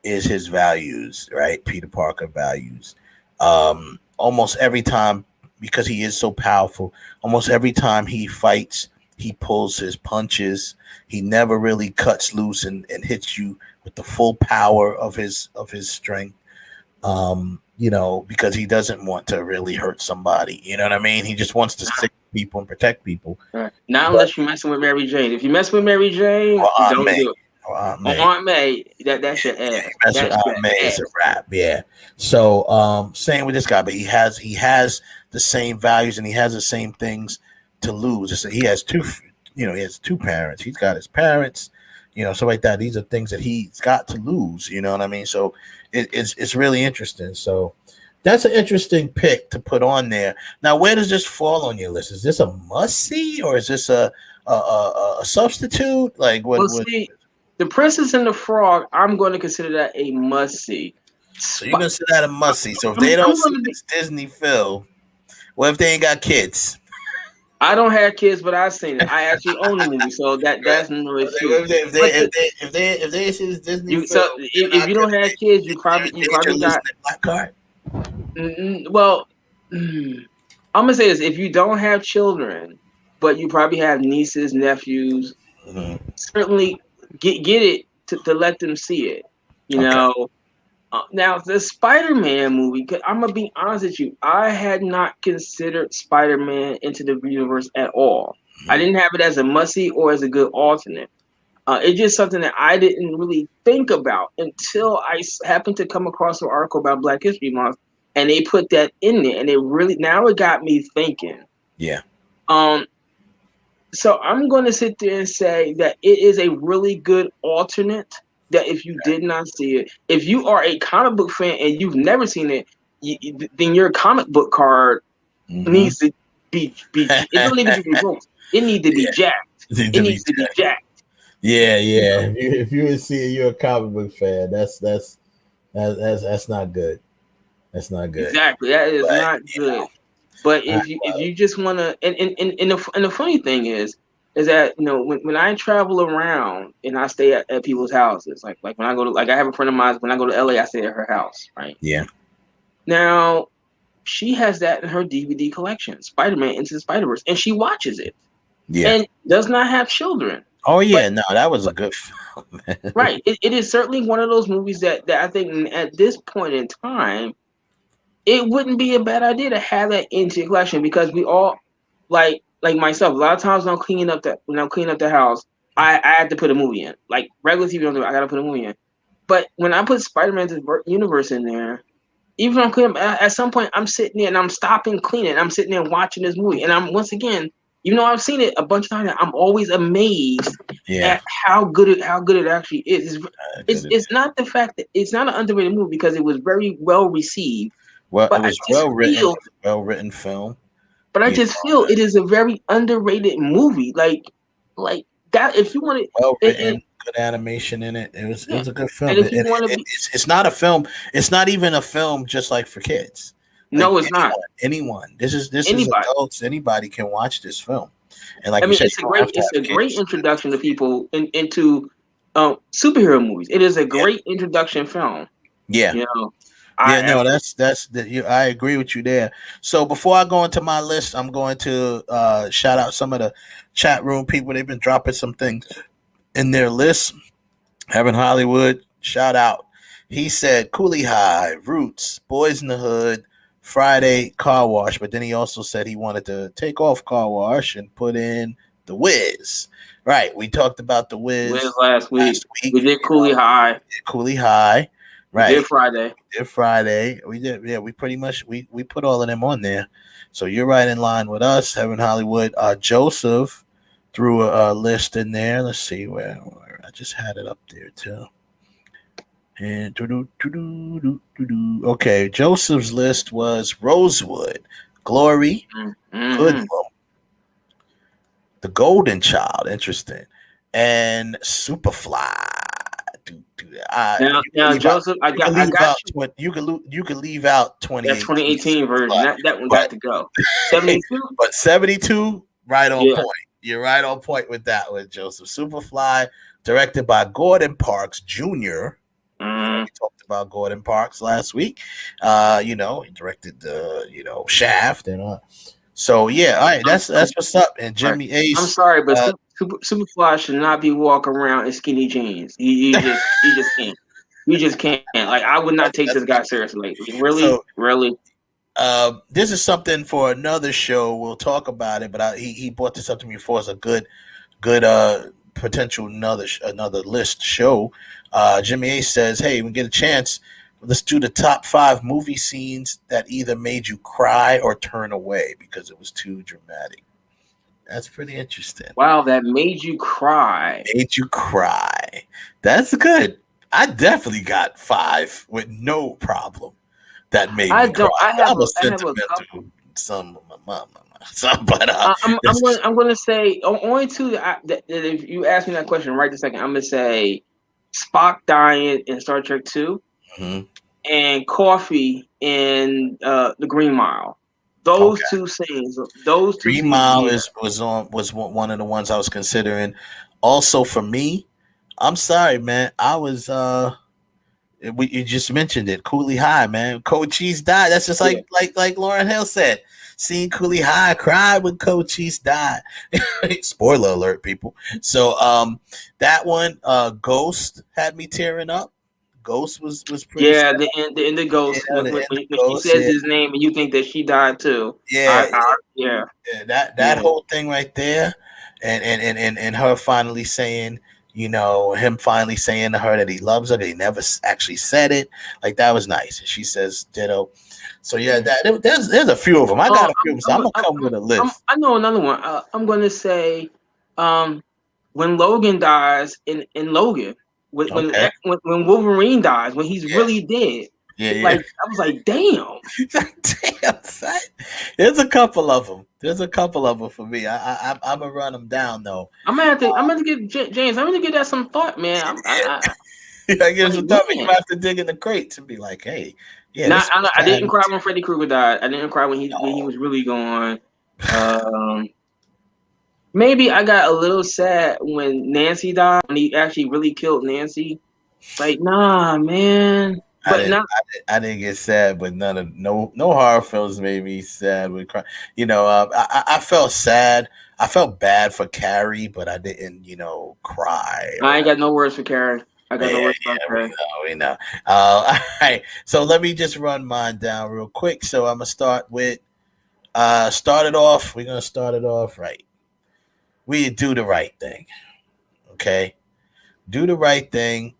is his values, right? Peter Parker values. Almost every time, because he is so powerful, almost every time he fights, he pulls his punches. He never really cuts loose and hits you with the full power of his strength. Because he doesn't want to really hurt somebody. You know what I mean? He just wants to save people and protect people. Right. Not unless you're messing with Mary Jane. If you mess with Mary Jane, don't do it. Aunt May, that's your ass. That's what Aunt May is a rap. Yeah. So same with this guy, but he has the same values and he has the same things to lose. He has two parents. He's got his parents, stuff like that. These are things that he's got to lose. You know what I mean? So it's really interesting. So that's an interesting pick to put on there. Now, where does this fall on your list? Is this a must see or is this a substitute? Like what? See, The Princess and the Frog, I'm going to consider that a must see. So you're consider that a must see. So if they don't see this Disney film, what if they ain't got kids? I don't have kids, but I've seen it. I actually own the movie, so that's no issue. If they see this Disney film, so if you don't have kids, you probably got black card. Well, I'm gonna say this: if you don't have children, but you probably have nieces, nephews, certainly get it to let them see it. You know. Now the Spider-Man movie, I'm gonna be honest with you, I had not considered Spider-Man into the universe at all. I didn't have it as a must-see or as a good alternate. It's just something that I didn't really think about until I happened to come across an article about Black History Month, and they put that in there, and it got me thinking. Yeah. So I'm going to sit there and say that it is a really good alternate. That if you did not see it, if you are a comic book fan and you've never seen it, then your comic book card needs to be it doesn't need to be revoked. It needs to be jacked. It needs to be jacked. Yeah. If you would see it, you're a comic book fan. That's not good. That's not good. Exactly. That is not good. But if you just want to, and the funny thing is that when I travel around and I stay at people's houses, like when I go to, I have a friend of mine, when I go to LA, I stay at her house, right? Yeah. Now she has that in her DVD collection, Spider-Man Into the Spider-Verse, and she watches it. Yeah. And does not have children. Oh yeah, no, that was a good film. Right. It is certainly one of those movies that I think at this point in time, it wouldn't be a bad idea to have that into your collection, because we all like myself. A lot of times when I'm cleaning up the house, I had to put a movie in. Like regular TV, I gotta put a movie in. But when I put Spider-Man's universe in there, even if I'm cleaning up, at some point I'm sitting there and I'm stopping cleaning. I'm sitting there watching this movie, and I'm once again, even though I've seen it a bunch of times, I'm always amazed at how good it actually is. It's not the fact that it's not an underrated movie, because it was very well received. Well, it was well written film. But I just feel it is a very underrated movie. Like that. If you want it, well written, good animation in it. It was a good film. And if you want to, it's not a film. It's not even a film just like for kids. No, it's not. Anyone. This is adults. Anybody can watch this film. And like it's a great introduction to people into superhero movies. It is a great introduction film. Yeah. I agree with you there. So before I go into my list, I'm going to shout out some of the chat room people. They've been dropping some things in their list. Heaven Hollywood, shout out. He said Coolie High, Roots, Boys in the Hood, Friday, Car Wash. But then he also said he wanted to take off Car Wash and put in The Wiz. Right. We talked about The Wiz last week. We did Coolie High. Right. Did Friday. We did. Yeah, we pretty much we put all of them on there. So you're right in line with us, Heaven Hollywood. Joseph threw a list in there. Let's see where I just had it up there too. And okay, Joseph's list was Rosewood, Glory, Hoodlum, The Golden Child, interesting, and Superfly. Now, Joseph, I got you. You can leave out That 2018. 2018 version. That one got to go. 72. But 72, right on Yeah. point. You're right on point with that one, Joseph. Superfly, directed by Gordon Parks Jr. We talked about Gordon Parks last week. He directed the Shaft and so yeah, all right, that's what's up. And Jimmy Ace. I'm sorry, but Superfly should not be walking around in skinny jeans. He just can't. You just can't. Like, I would not take this guy seriously. Like, really. This is something for another show. We'll talk about it, but he brought this up to me before as a good potential another list show. Jimmy Ace says, "Hey, we get a chance. Let's do the top 5 movie scenes that either made you cry or turn away because it was too dramatic." That's pretty interesting. Wow, that made you cry. Made you cry. That's good. I definitely got 5 with no problem. That made me cry. I have a sentimental but I'm gonna say only 2 that if you ask me that question right this second, I'm gonna say Spock dying in Star Trek 2 and Coffee in the Green Mile. Those 2 scenes. Those 2 Green scenes. Mile was one of the ones I was considering. Also for me, I'm sorry, man. I was you just mentioned it. Cooley High, man. Cochise died. That's just like Lauren Hill said. Seeing Cooley High, cried when Cochise died. Spoiler alert, people. So that one, Ghost had me tearing up. Ghost was pretty. Yeah, the end of Ghost when she says his name and you think that she died too. Yeah, that Yeah. whole thing right there, and her finally saying, him finally saying to her that he loves her, that he never actually said it. Like, that was nice. And she says ditto. So yeah, there's a few of them. I got a few of them. So I'm gonna come with a list. I know another one. I'm gonna say, when Logan dies in Logan, when Wolverine dies, when he's really dead. Yeah. Like, I was like, damn. Damn, son. There's a couple of them for me. I'm gonna run them down though. I'm gonna have to give James. I'm gonna give that some thought, man. I give some thought. You have to dig in the crates and be like, hey, yeah. I didn't cry when Freddy Krueger died. I didn't cry when he was really gone. Maybe I got a little sad when Nancy died. When he actually really killed Nancy. Like, nah, man. But I didn't get sad, but no horror films made me sad with cry. I felt sad. I felt bad for Carrie, but I didn't, cry. I ain't got no words for Carrie. I got no words for Carrie. We know. All right. So let me just run mine down real quick. So I'm gonna start with we're gonna start it off right. We Do the Right Thing. Okay. Do the Right Thing.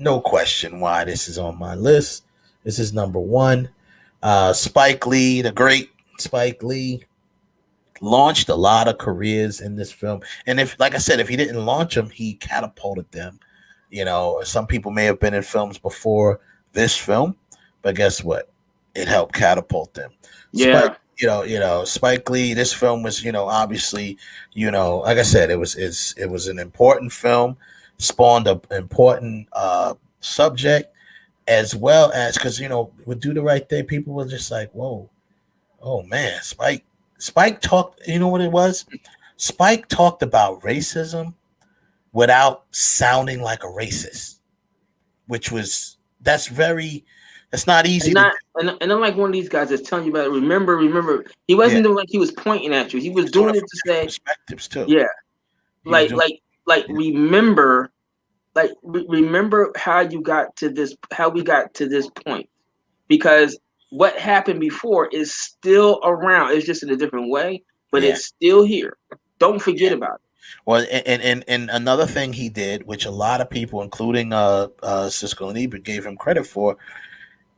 No question why this is on my list. This is number 1. Spike Lee, the great Spike Lee, launched a lot of careers in this film. And if he didn't launch them, he catapulted them. Some people may have been in films before this film, but guess what? It helped catapult them. Yeah. Spike Lee, this film was, obviously, like I said, it was an important film. Spawned an important subject, as well as because with Do the Right Thing, people were just like, whoa, oh man, Spike talked, you know what it was? Spike talked about racism without sounding like a racist, that's not easy. And I'm like one of these guys that's telling you about it. Remember, he wasn't doing like he was pointing at you. He was doing it to say perspectives too. Yeah. Remember how we got to this point, because what happened before is still around. It's just in a different way, but it's still here. Don't forget about it. Well, and another thing he did, which a lot of people, including Siskel and Ebert, gave him credit for,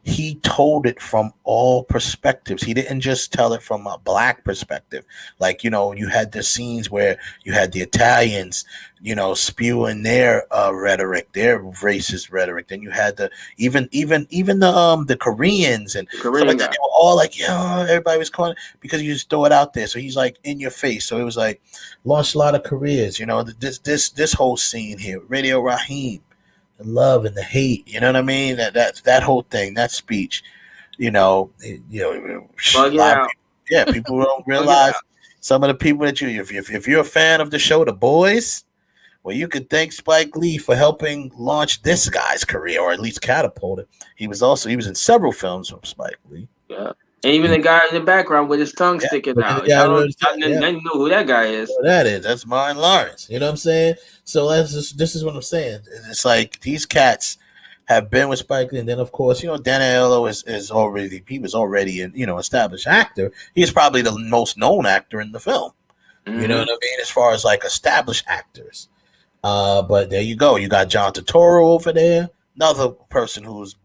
he told it from all perspectives. He didn't just tell it from a black perspective. Like, you had the scenes where you had the Italians, spewing their rhetoric, their racist rhetoric. Then you had even the Koreans and stuff like that. They were all like, everybody was calling because you just throw it out there. So he's like in your face. So it was like launched a lot of careers. This whole scene here, Radio Raheem. the love and the hate. You know what I mean? That whole thing, that speech. You know, a Bug it lot of out. people, people don't Bug it realize out. some of the people that if you're a fan of the show The Boys, well, you could thank Spike Lee for helping launch this guy's career, or at least catapult it. He was in several films from Spike Lee. Yeah. And even the guy in the background with his tongue sticking out. Yeah, Y'all know who that guy is. That's Martin Lawrence. You know what I'm saying? So this is what I'm saying. It's like these cats have been with Spike Lee, and then of course, Dan Aiello was already an established actor. He's probably the most known actor in the film. You know what I mean? As far as like established actors. But there you go. You got John Turturro over there, another person whose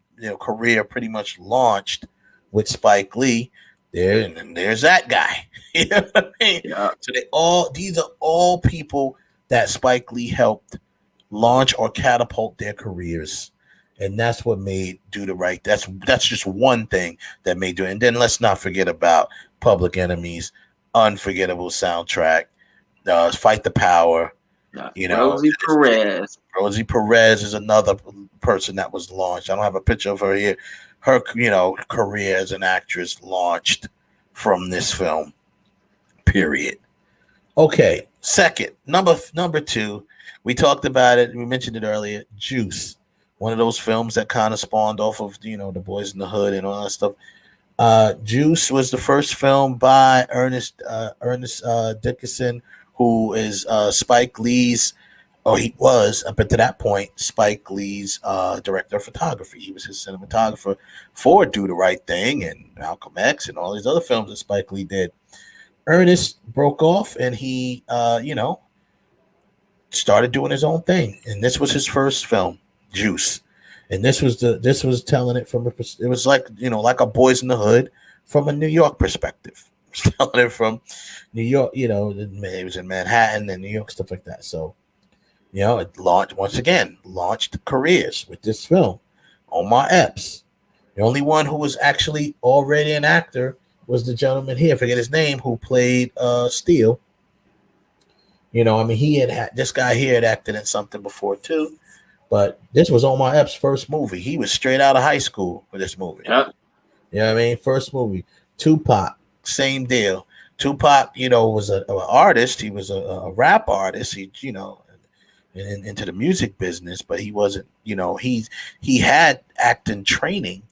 career pretty much launched with Spike Lee. There, and then there's that guy. You know what I mean? Yeah. So these are all people that Spike Lee helped launch or catapult their careers. And that's what made Do the Right. That's just one thing that made do it. And then let's not forget about Public Enemy's unforgettable soundtrack, Fight the Power. Rosie Perez. Rosie Perez is another person that was launched. I don't have a picture of her here. Her, career as an actress launched from this film. Period. Okay, second, number two. We talked about it. We mentioned it earlier. Juice, one of those films that kind of spawned off of The Boys in the Hood and all that stuff. Juice was the first film by Ernest Dickerson, who is Spike Lee's, or he was up until that point, Spike Lee's director of photography. He was his cinematographer for Do the Right Thing and Malcolm X and all these other films that Spike Lee did. Ernest broke off and he, started doing his own thing. And this was his first film, Juice. And this was telling it from it was like, like a Boys in the Hood from a New York perspective. Telling it from New York, it was in Manhattan and New York, stuff like that. So, it launched careers with this film. Omar Epps, the only one who was actually already an actor was the gentleman here, I forget his name, who played Steel. He had this guy here had acted in something before too, but this was Omar Epps' first movie. He was straight out of high school for this movie. Yep. You know what I mean? First movie. Tupac, same deal. Tupac, was an artist. He was a rap artist. He, into the music business, but he wasn't, he had acting training,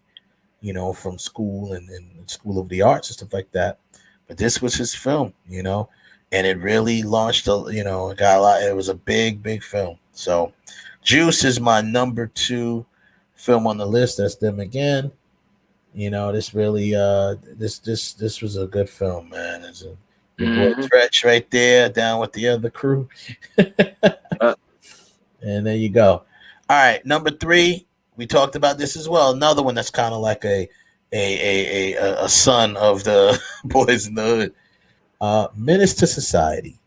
from school and School of the Arts and stuff like that. But this was his film, and it really launched, got a lot. It was a big, big film. So Juice is my number 2 film on the list. That's them again. This really, this was a good film, man. It's your boy Tretch right there, down with the other crew. And there you go. All right, number 3. We talked about this as well. Another one that's kind of like a son of the Boys in the Hood. Menace to Society.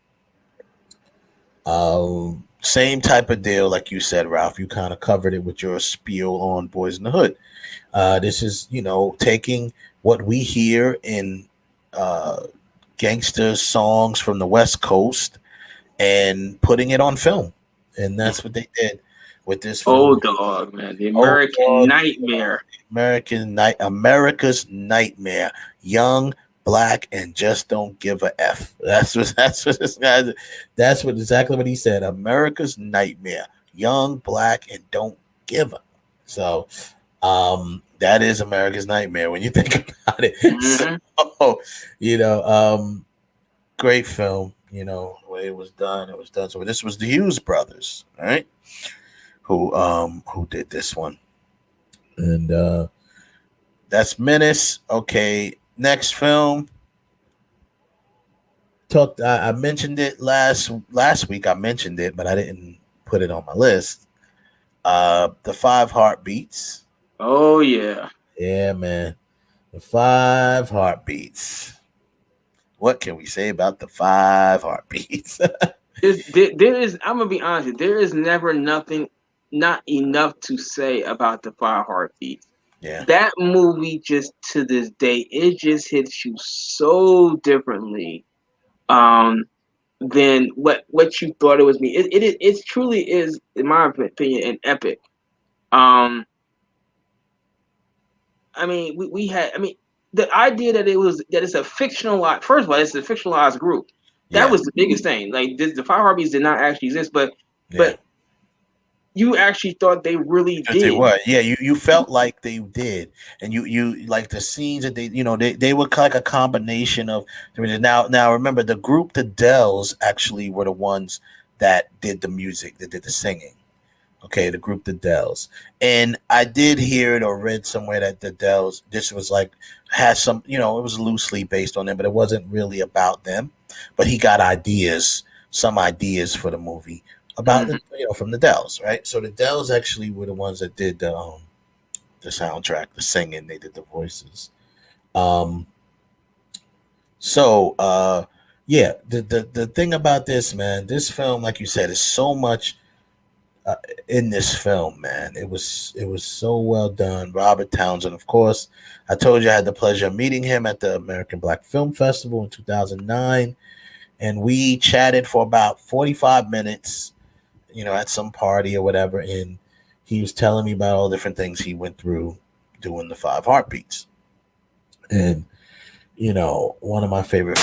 Same type of deal, like you said, Ralph. You kind of covered it with your spiel on Boys in the Hood. This is, taking what we hear in gangster songs from the West Coast and putting it on film. And that's what they did with this film. Old Dog, man. The American Nightmare. America's Nightmare. Young, black, and just don't give a F. That's what this guy. That's exactly what he said. America's Nightmare. Young, black, and don't give a. So, that is America's Nightmare when you think about it. So, great film. The way it was done. So this was the Hughes brothers, all right, who did this one, and that's Menace. Okay, next film. I mentioned it last week. I mentioned it, but I didn't put it on my list. The 5 Heartbeats. Oh yeah, man. The 5 Heartbeats. What can we say about the 5 Heartbeats? there is. I'm gonna be honest. There is never not enough to say about the 5 Heartbeats. Yeah, that movie just to this day, it just hits you so differently, than what you thought it was. It truly is, in my opinion, an epic. I mean, we had. I mean, the idea that it's a fictionalized. First of all, it's a fictionalized group. That was the biggest thing. Like the Five Heartbeats did not actually exist, but you actually thought they really did. They were, yeah. You felt like they did, and you like the scenes that they were like a combination of. I mean, now remember the group, the Dells, actually were the ones that did the music, that did the singing. Okay, the group, the Dells, and I did hear it or read somewhere that the Dells, this was like has some, it was loosely based on them, but it wasn't really about them. But he got some ideas for the movie about from the Dells, right? So the Dells actually were the ones that did the soundtrack, the singing. They did the voices. Yeah, the thing about this, man, this film, like you said, is so much in this film, man. It was so well done. Robert Townsend, of course. I told you I had the pleasure of meeting him at the American Black Film Festival in 2009, and we chatted for about 45 minutes. At some party or whatever, and he was telling me about all different things he went through doing the Five Heartbeats. And one of my favorite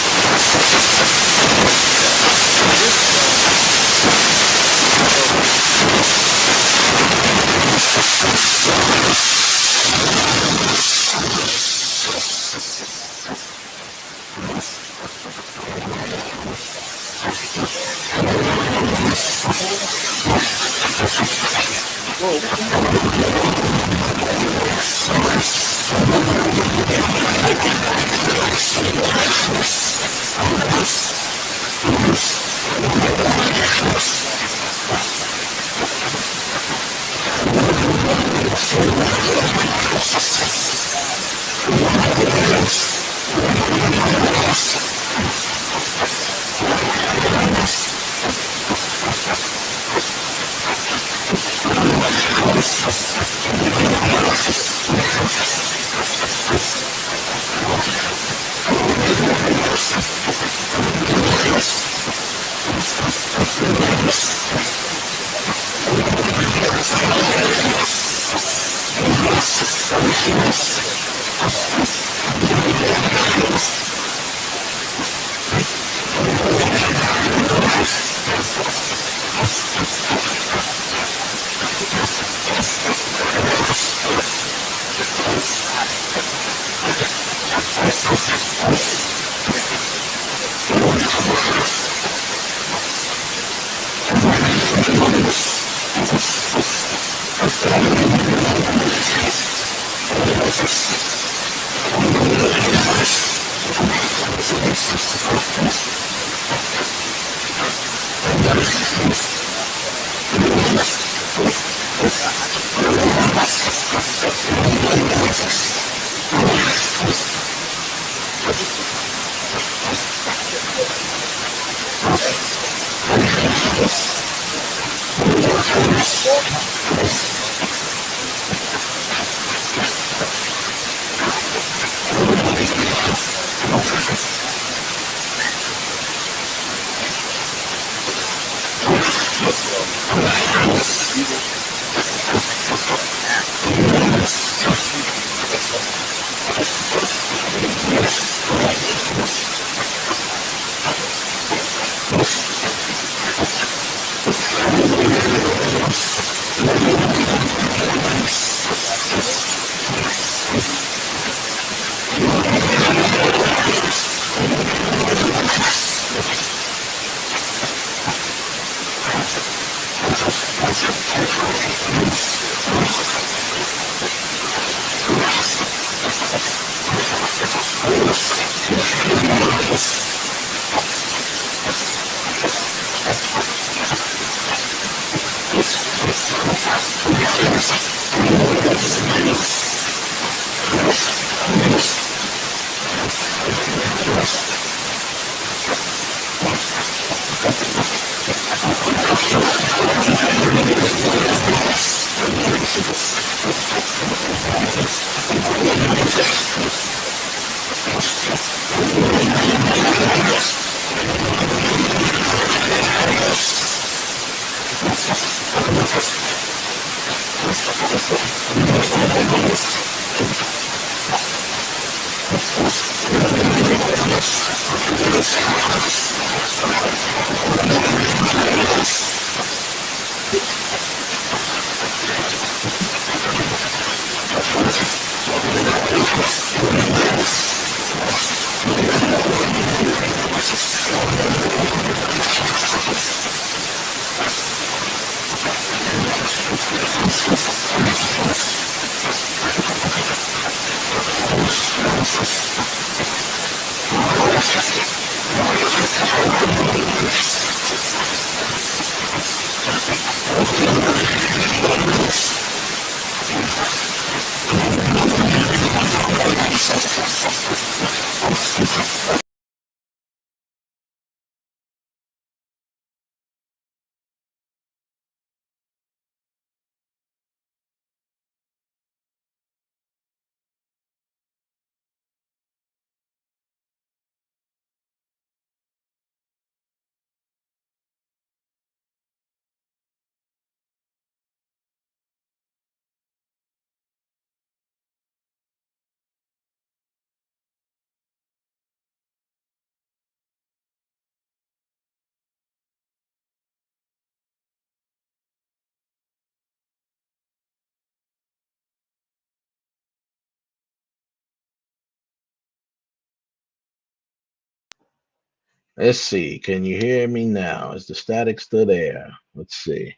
Let's see. Can you hear me now? Is the static still there? Let's see.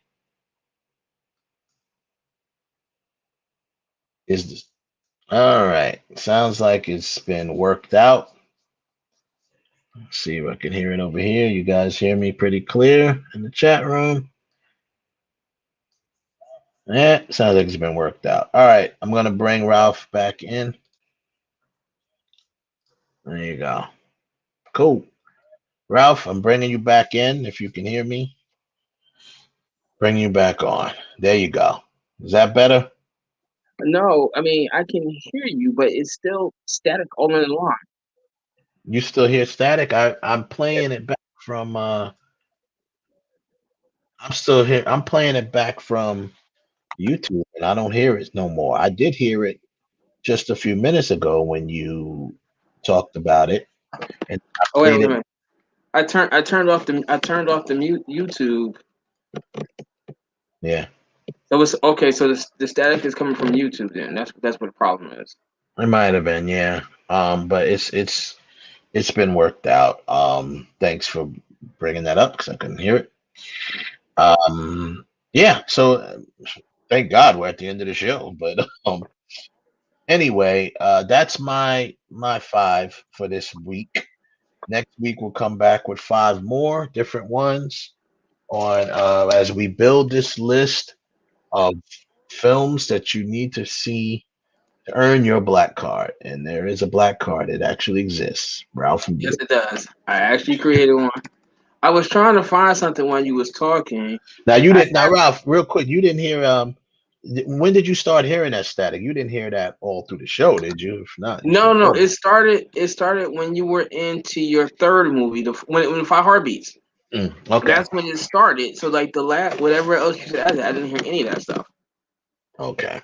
Is this all right? Sounds like it's been worked out. Let's see if I can hear it over here. You guys hear me pretty clear in the chat room? Yeah, sounds like it's been worked out. All right, I'm gonna bring Ralph back in. There you go. Cool. Ralph, I'm bringing you back in. If you can hear me, bring you back on. There you go. Is that better? No, I mean I can hear you, but it's still static all in the line. You still hear static? I'm playing it back from I'm still here. I'm playing it back from YouTube and I don't hear it no more. I did hear it just a few minutes ago when you talked about it. And I Oh wait played a it. minute. I turned off the mute YouTube. Yeah. So it's okay. So the static is coming from YouTube. Then that's what the problem is. It might have been, yeah. But it's been worked out. Thanks for bringing that up because I couldn't hear it. Yeah. So thank God we're at the end of the show. But anyway, that's my 5 for this week. Next week we'll come back with 5 more different ones on as we build this list of films that you need to see to earn your black card. And there is a black card. It actually exists. Ralph. Yes, it does. I actually created one. I was trying to find something while you was talking. Now you didn't. Now Ralph, real quick, you didn't hear. When did you start hearing that static? You didn't hear that all through the show, did you? If not, No. It started when you were into your third movie, when 5 Heartbeats. Okay. That's when it started. So like the last whatever else you said, I didn't hear any of that stuff. Okay.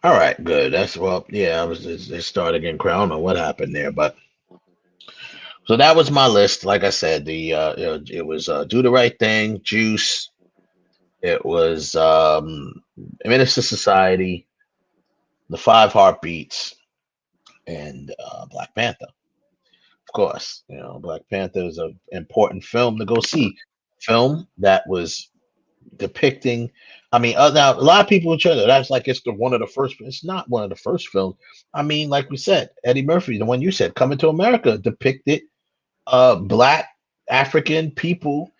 All right. Good. That's well. Yeah. I was. It started again. I don't know what happened there, but so that was my list. Like I said, it was Do the Right Thing, Juice. It was Minister Society, The 5 Heartbeats, and Black Panther. Of course, Black Panther is an important film to go see. Film that was depicting. I mean, now a lot of people would try to. That's like it's one of the first. It's not one of the first films. I mean, like we said, Eddie Murphy, the one you said, Coming to America, depicted black African people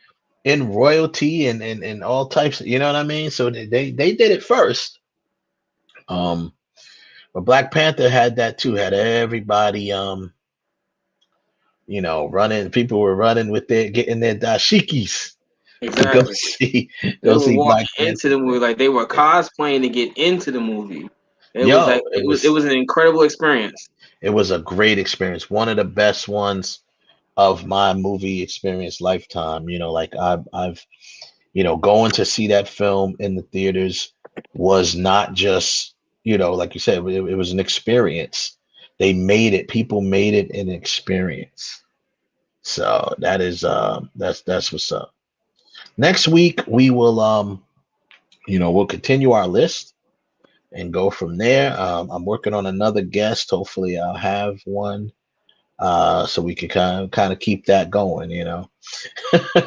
in royalty and all types. You know what I mean? So they did it first. But Black Panther had that too. Had everybody running. People were running with getting their dashikis Exactly. Go They see were Black walking Panther. into the movie like they were cosplaying to get into the movie. It was an incredible experience. It was a great experience. One of the best ones of my movie experience lifetime. Like I've going to see that film in the theaters was not just, like you said, it was an experience. They made it. People made it an experience. So that's what's up. Next week we will we'll continue our list and go from there. I'm working on another guest. Hopefully I'll have one so we can kind of keep that going,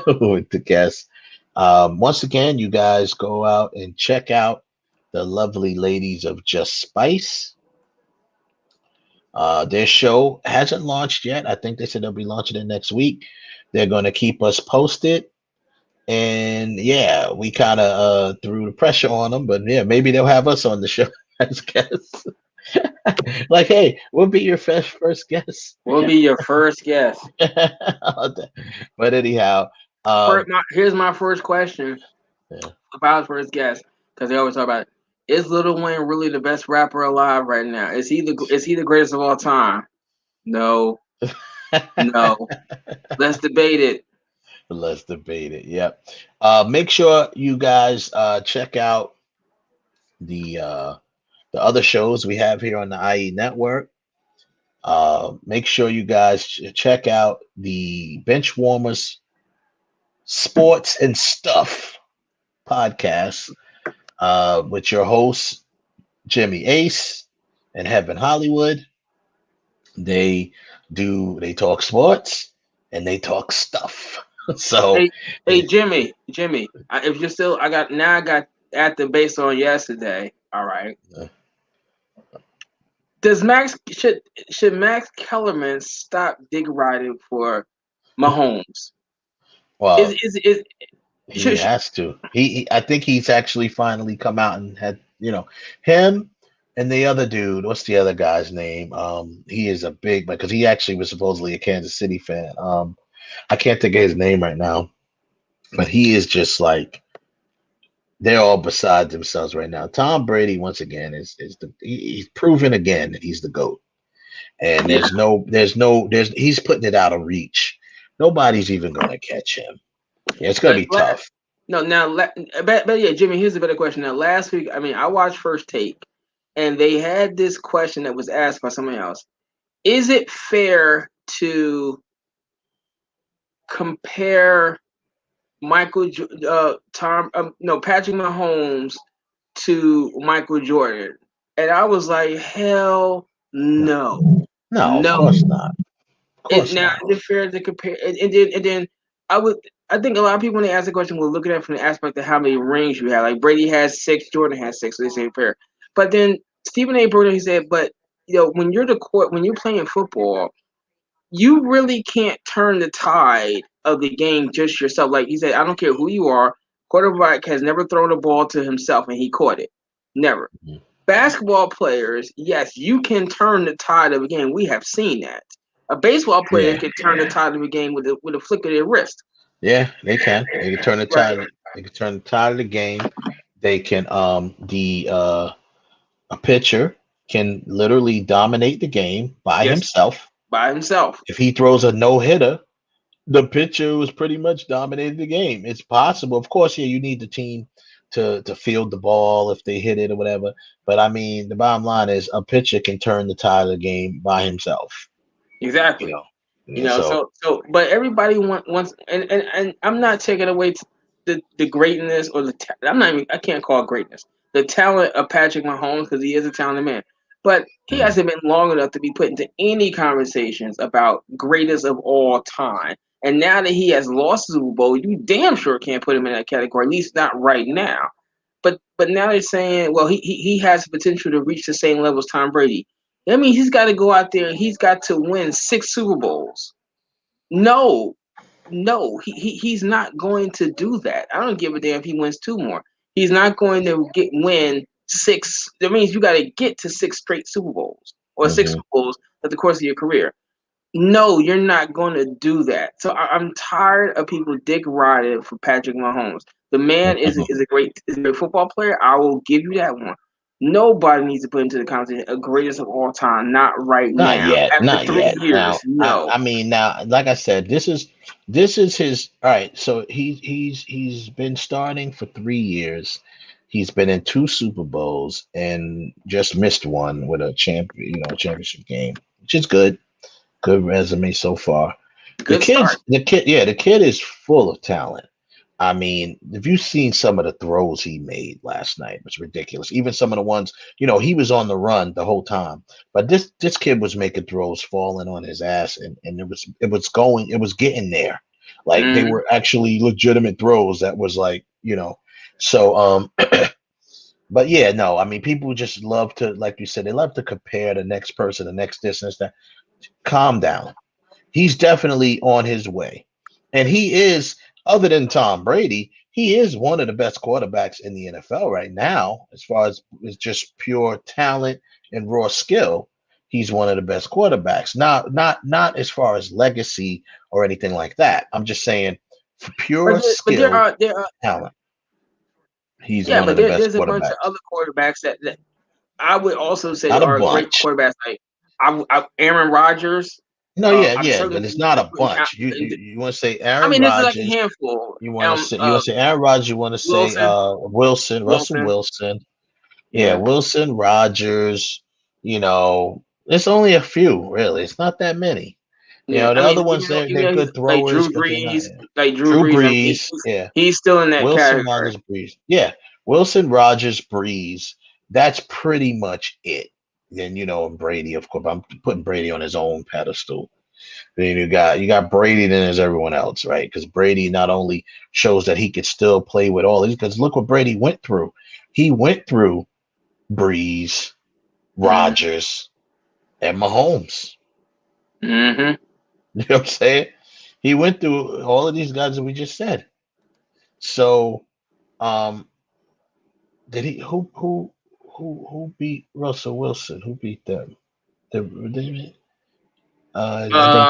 with the guests. Once again, you guys go out and check out the lovely ladies of Just Spyce. Their show hasn't launched yet. I think they said they'll be launching it next week. They're going to keep us posted. And yeah, we kind of threw the pressure on them, but yeah, maybe they'll have us on the show as guests. Like, hey, we'll be your first guest. We'll be your first guest. But anyhow, here's my first question about first guest, because they always talk about, is Lil Wayne really the best rapper alive right now? Is he the greatest of all time? No. No. Let's debate it. Let's debate it. Yep. Make sure you guys check out the other shows we have here on the IE network. Make sure you guys check out the Bench Warmers Sports and Stuff podcast with your hosts Jimmy Ace and Heaven Hollywood. They talk sports and they talk stuff. So hey Jimmy, if you're still, I got at the base on yesterday. All right. Does should Max Kellerman stop dick riding for Mahomes? Well, he has to. He I think he's actually finally come out and had, him and the other dude. What's the other guy's name? He is a big, because he actually was supposedly a Kansas City fan. I can't think of his name right now, but he is just like, they're all beside themselves right now. Tom Brady, once again, he's proven again that he's the GOAT. And he's putting it out of reach. Nobody's even going to catch him. Yeah, it's going to be tough. No, but yeah, Jimmy, here's a better question. Now, last week, I watched First Take, and they had this question that was asked by someone else. Is it fair to compare Patrick Mahomes to Michael Jordan? And I was like, hell no. No, of course not. Is it fair to compare? And then I think a lot of people, when they ask the question, will look at it from the aspect of how many rings you have. Like Brady has 6, Jordan has 6, so they say fair. But then Stephen A. Bruno, he said, but when you're when you're playing football, you really can't turn the tide of the game just yourself. Like he said, I don't care who you are. Quarterback has never thrown a ball to himself and he caught it. Never. Mm-hmm. Basketball players, yes, you can turn the tide of a game. We have seen that. A baseball player can turn the tide of a game with a flick of their wrist. Yeah, they can. They can turn the tide. Right. They can turn the tide of the game. They can. A pitcher can literally dominate the game by himself. By himself. If he throws a no-hitter, the pitcher was pretty much dominated the game. It's possible. Of course, you need the team to field the ball if they hit it or whatever. But I mean, the bottom line is a pitcher can turn the tide of the game by himself. Exactly. But everybody wants, and I'm not taking away the greatness or I can't call it greatness. The talent of Patrick Mahomes, because he is a talented man. But he hasn't been long enough to be put into any conversations about greatest of all time. And now that he has lost the Super Bowl, you damn sure can't put him in that category, at least not right now. But now they're saying, well, he has the potential to reach the same level as Tom Brady. That means he's got to go out there and he's got to win 6 Super Bowls. No, he's not going to do that. I don't give a damn if he wins 2 more. He's not going to win 6. That means you got to get to 6 straight Super Bowls or 6 Super Bowls at the course of your career. No, you're not going to do that. So I'm tired of people dick riding for Patrick Mahomes. The man is a great football player. I will give you that one. Nobody needs to put into the conversation a greatest of all time. Not right now. After 3 years, no. I mean, now, like I said, this is his. All right, so he's been starting for 3 years. He's been in 2 Super Bowls and just missed one with a championship game, which is good. Good resume so far. Good start. The kid is full of talent. I mean, if you've seen some of the throws he made last night, it was ridiculous. Even some of the ones, he was on the run the whole time. But this kid was making throws falling on his ass, and it was getting there. Like they were actually legitimate throws that was like, so but yeah, no, I mean people just love to, like you said, they love to compare the next person, the next distance. That calm down. He's definitely on his way. And he is, other than Tom Brady, he is one of the best quarterbacks in the NFL right now, as far as just pure talent and raw skill. He's one of the best quarterbacks. Not as far as legacy or anything like that. I'm just saying for pure skill, there are talent. He's one of the best there's a bunch quarterbacks. of other quarterbacks that I would also say Not a are great bunch. quarterbacks. Like Aaron Rodgers. No, I'm yeah, certainly but it's not a putting count. bunch. You want to say I Aaron mean, this is like a Rodgers? handful. You want to say Aaron Rodgers? You want to say Russell Wilson? Yeah, Wilson, Rodgers. It's only a few, really. It's not that many. Yeah, The I mean, other ones they're he's good like throwers, Drew but they're not. Brees, like Drew Drew Brees. I mean, Brees, yeah. he's still in that Wilson, category. Rodgers, Brees. Yeah, Wilson, Rodgers, Brees. That's pretty much it. Then and Brady, of course. I'm putting Brady on his own pedestal. Then you got Brady, then there's everyone else, right? Because Brady not only shows that he could still play with all these, because look what Brady went through. He went through Brees, Rodgers, and Mahomes. Mm-hmm. You know what I'm saying? He went through all of these guys that we just said. So, did he? Who beat Russell Wilson? Who beat them? I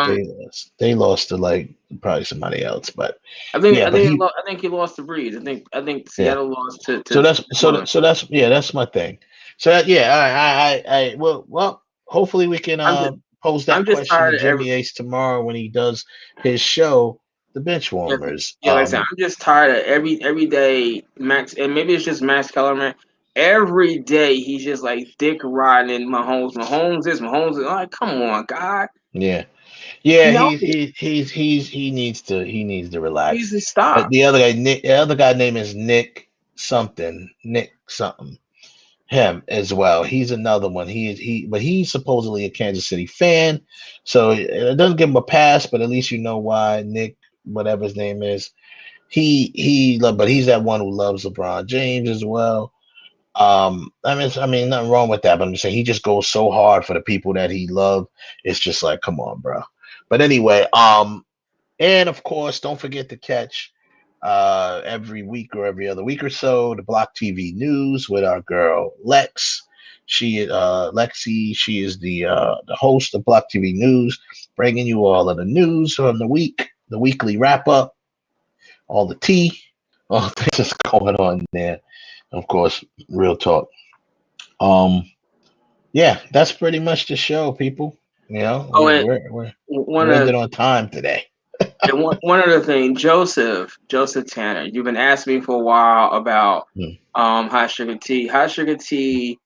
think they lost to like probably somebody else, but I think yeah, I think he lost to Brees. I think Seattle lost to. So that's my thing. So well, hopefully we can pose that question to Jimmy Ace tomorrow when he does his show, The Benchwarmers. Yeah, like I said, I'm just tired of every day Max, and maybe it's just Max Kellerman. Every day he's just like dick riding Mahomes. Mahomes is. I'm like, come on, God. Yeah, No. he needs to relax. He needs to stop. The other guy name is Nick something. Him as well. He's another one. But he's supposedly a Kansas City fan, so it doesn't give him a pass. But at least you know why Nick, whatever his name is, but he's that one who loves LeBron James as well. I mean, nothing wrong with that, but I'm just saying he just goes so hard for the people that he loved. It's just like, come on, bro. But anyway, and of course, don't forget to catch every week or every other week or so the Block TV News with our girl Lex. Lexi, she is the host of Block TV News, bringing you all of the news from the week, the weekly wrap up, all the tea, all the things that's going on there. Of course, real talk. Yeah, that's pretty much the show, people. We're ended on time today. And one other thing, Joseph Tanner, you've been asking me for a while about Hot Sugar Tea. Hot Sugar Tea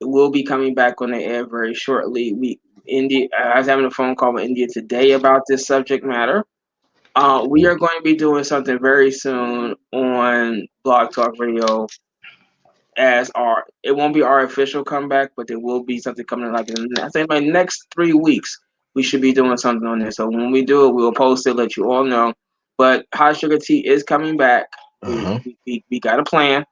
will be coming back on the air very shortly. I was having a phone call with India today about this subject matter. We are going to be doing something very soon on Blog Talk Radio. It won't be our official comeback, but there will be something coming like I think by next 3 weeks we should be doing something on this. So when we do it, we'll post it, let you all know. But Hot Sugar Tea is coming back. We got a plan.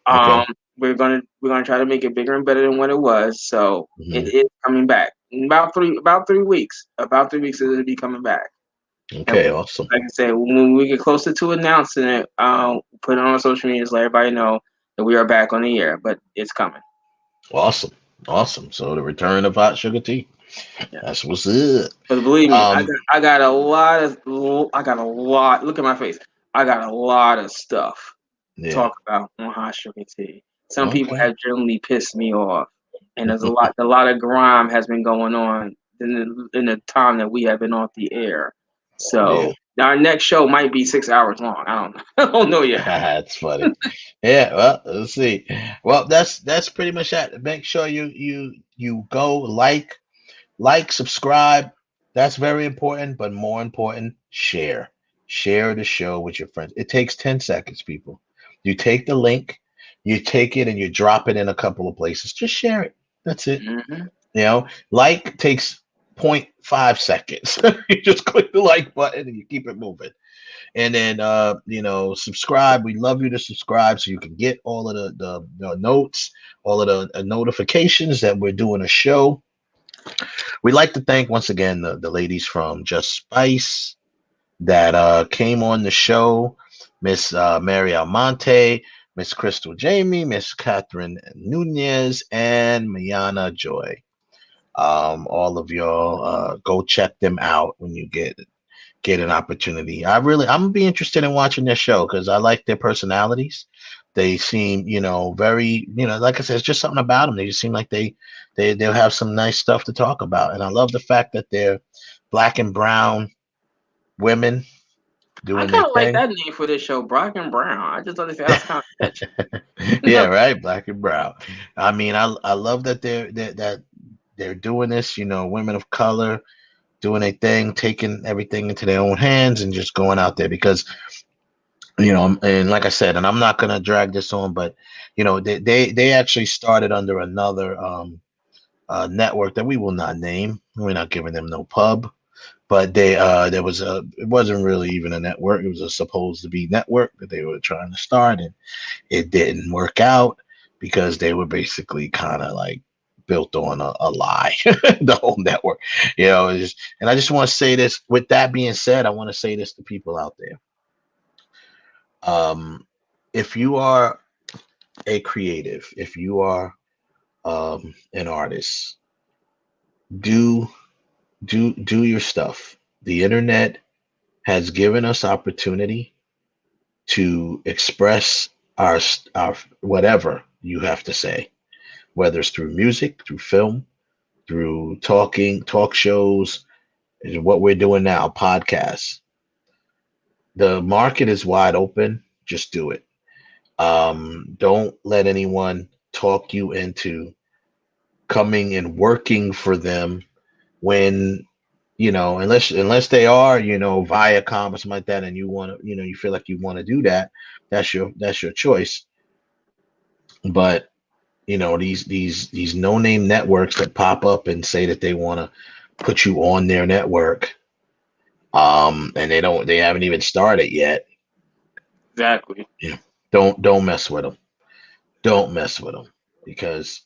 Okay. We're gonna try to make it bigger and better than what it was. So it is coming back in about 3 weeks. About 3 weeks it'll be coming back. Okay, awesome. Like I said, when we get closer to announcing it, put it on our social media, let everybody know that we are back on the air, but it's coming. Awesome. So the return of Hot Sugar Tea. Yeah. That's what's up. But believe me, I got a lot. Look at my face. I got a lot of stuff to talk about on Hot Sugar Tea. Some people have generally pissed me off, and there's a lot of grime has been going on in the time that we have been off the air. So Our next show might be 6 hours long. I don't know yet. That's funny. Yeah, well, let's see. Well, that's pretty much that. Make sure you go like, subscribe. That's very important, but more important, share. Share the show with your friends. It takes 10 seconds, people. You take the link, you take it and you drop it in a couple of places. Just share it. That's it. Mm-hmm. Like takes 0.5 seconds. You just click the like button and you keep it moving. And then subscribe. We love you to subscribe so you can get all of the notes, all of the notifications that we're doing a show. We'd like to thank once again the ladies from Just Spice that came on the show. Miss Mary Almonte, Miss Crystal Jamie, Miss Catherine Nunez, and Mayana Joy. All of y'all go check them out when you get an opportunity. I'm gonna be interested in watching their show because I like their personalities. They seem, very, like I said, it's just something about them. They just seem like they'll have some nice stuff to talk about. And I love the fact that they're black and brown women I doing kind their of like thing. that name for this show, Brock and Brown. I just thought that was kind of catchy. Yeah, right. Black and brown. I mean, I love that they're doing this. Women of color doing their thing, taking everything into their own hands, and just going out there because and like I said, and I'm not gonna drag this on, but they actually started under another network that we will not name. We're not giving them no pub, but it wasn't really even a network. It was a supposed to be network that they were trying to start, and it didn't work out because they were basically kind of like built on a lie, the whole network. And I just want to say this. With that being said, I want to say this to people out there. If you are a creative, if you are an artist, do your stuff. The internet has given us opportunity to express our whatever you have to say, whether it's through music, through film, through talk shows, and what we're doing now, podcasts. The market is wide open. Just do it. Don't let anyone talk you into coming and working for them when unless they are Viacom or something like that, and you want to you feel like you want to do that. That's your choice. But these no name networks that pop up and say that they want to put you on their network, and they haven't even started yet. Exactly. Yeah. Don't mess with them. Don't mess with them, because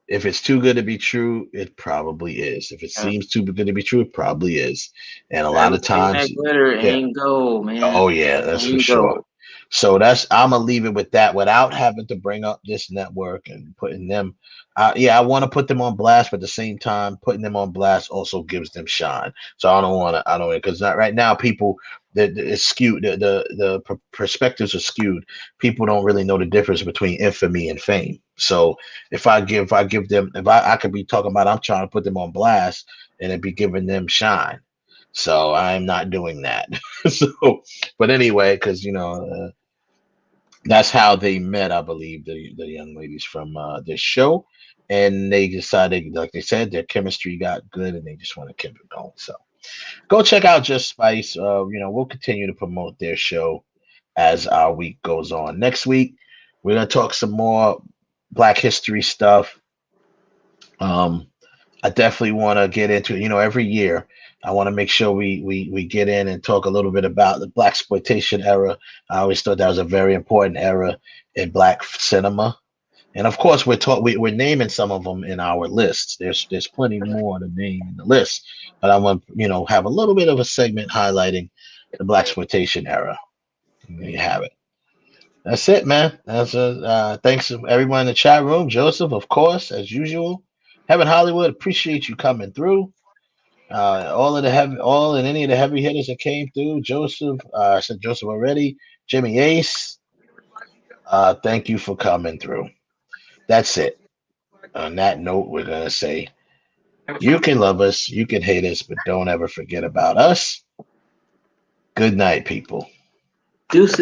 if it's too good to be true, it probably is. If it seems too good to be true, it probably is. And a lot of Everything times, that glitter yeah. ain't gold, man. Oh yeah, that's for Ain't sure. gold. So I'm gonna leave it with that without having to bring up this network and putting them. I want to put them on blast, but at the same time, putting them on blast also gives them shine. So I don't want to, because not right now people it's skewed. The perspectives are skewed. People don't really know the difference between infamy and fame. So if I give them, if I could be talking about, I'm trying to put them on blast and it'd be giving them shine. So I'm not doing that. So, but anyway, because that's how they met, I believe, the young ladies from this show, and they decided, like they said, their chemistry got good, and they just want to keep it going. So go check out Just Spice. We'll continue to promote their show as our week goes on. Next week, we're gonna talk some more Black History stuff. I definitely want to get into it. Every year I want to make sure we get in and talk a little bit about the Black exploitation era. I always thought that was a very important era in Black cinema, and of course we're naming some of them in our lists. There's plenty more to name in the list, but I want have a little bit of a segment highlighting the Black exploitation era. There you have it. That's it, man. Thanks to everyone in the chat room. Joseph, of course, as usual. Heaven Hollywood, appreciate you coming through. All and any of the heavy hitters that came through. Joseph, I said Joseph already. Jimmy Ace, thank you for coming through. That's it. On that note, we're gonna say you can love us, you can hate us, but don't ever forget about us. Good night, people. Deuces.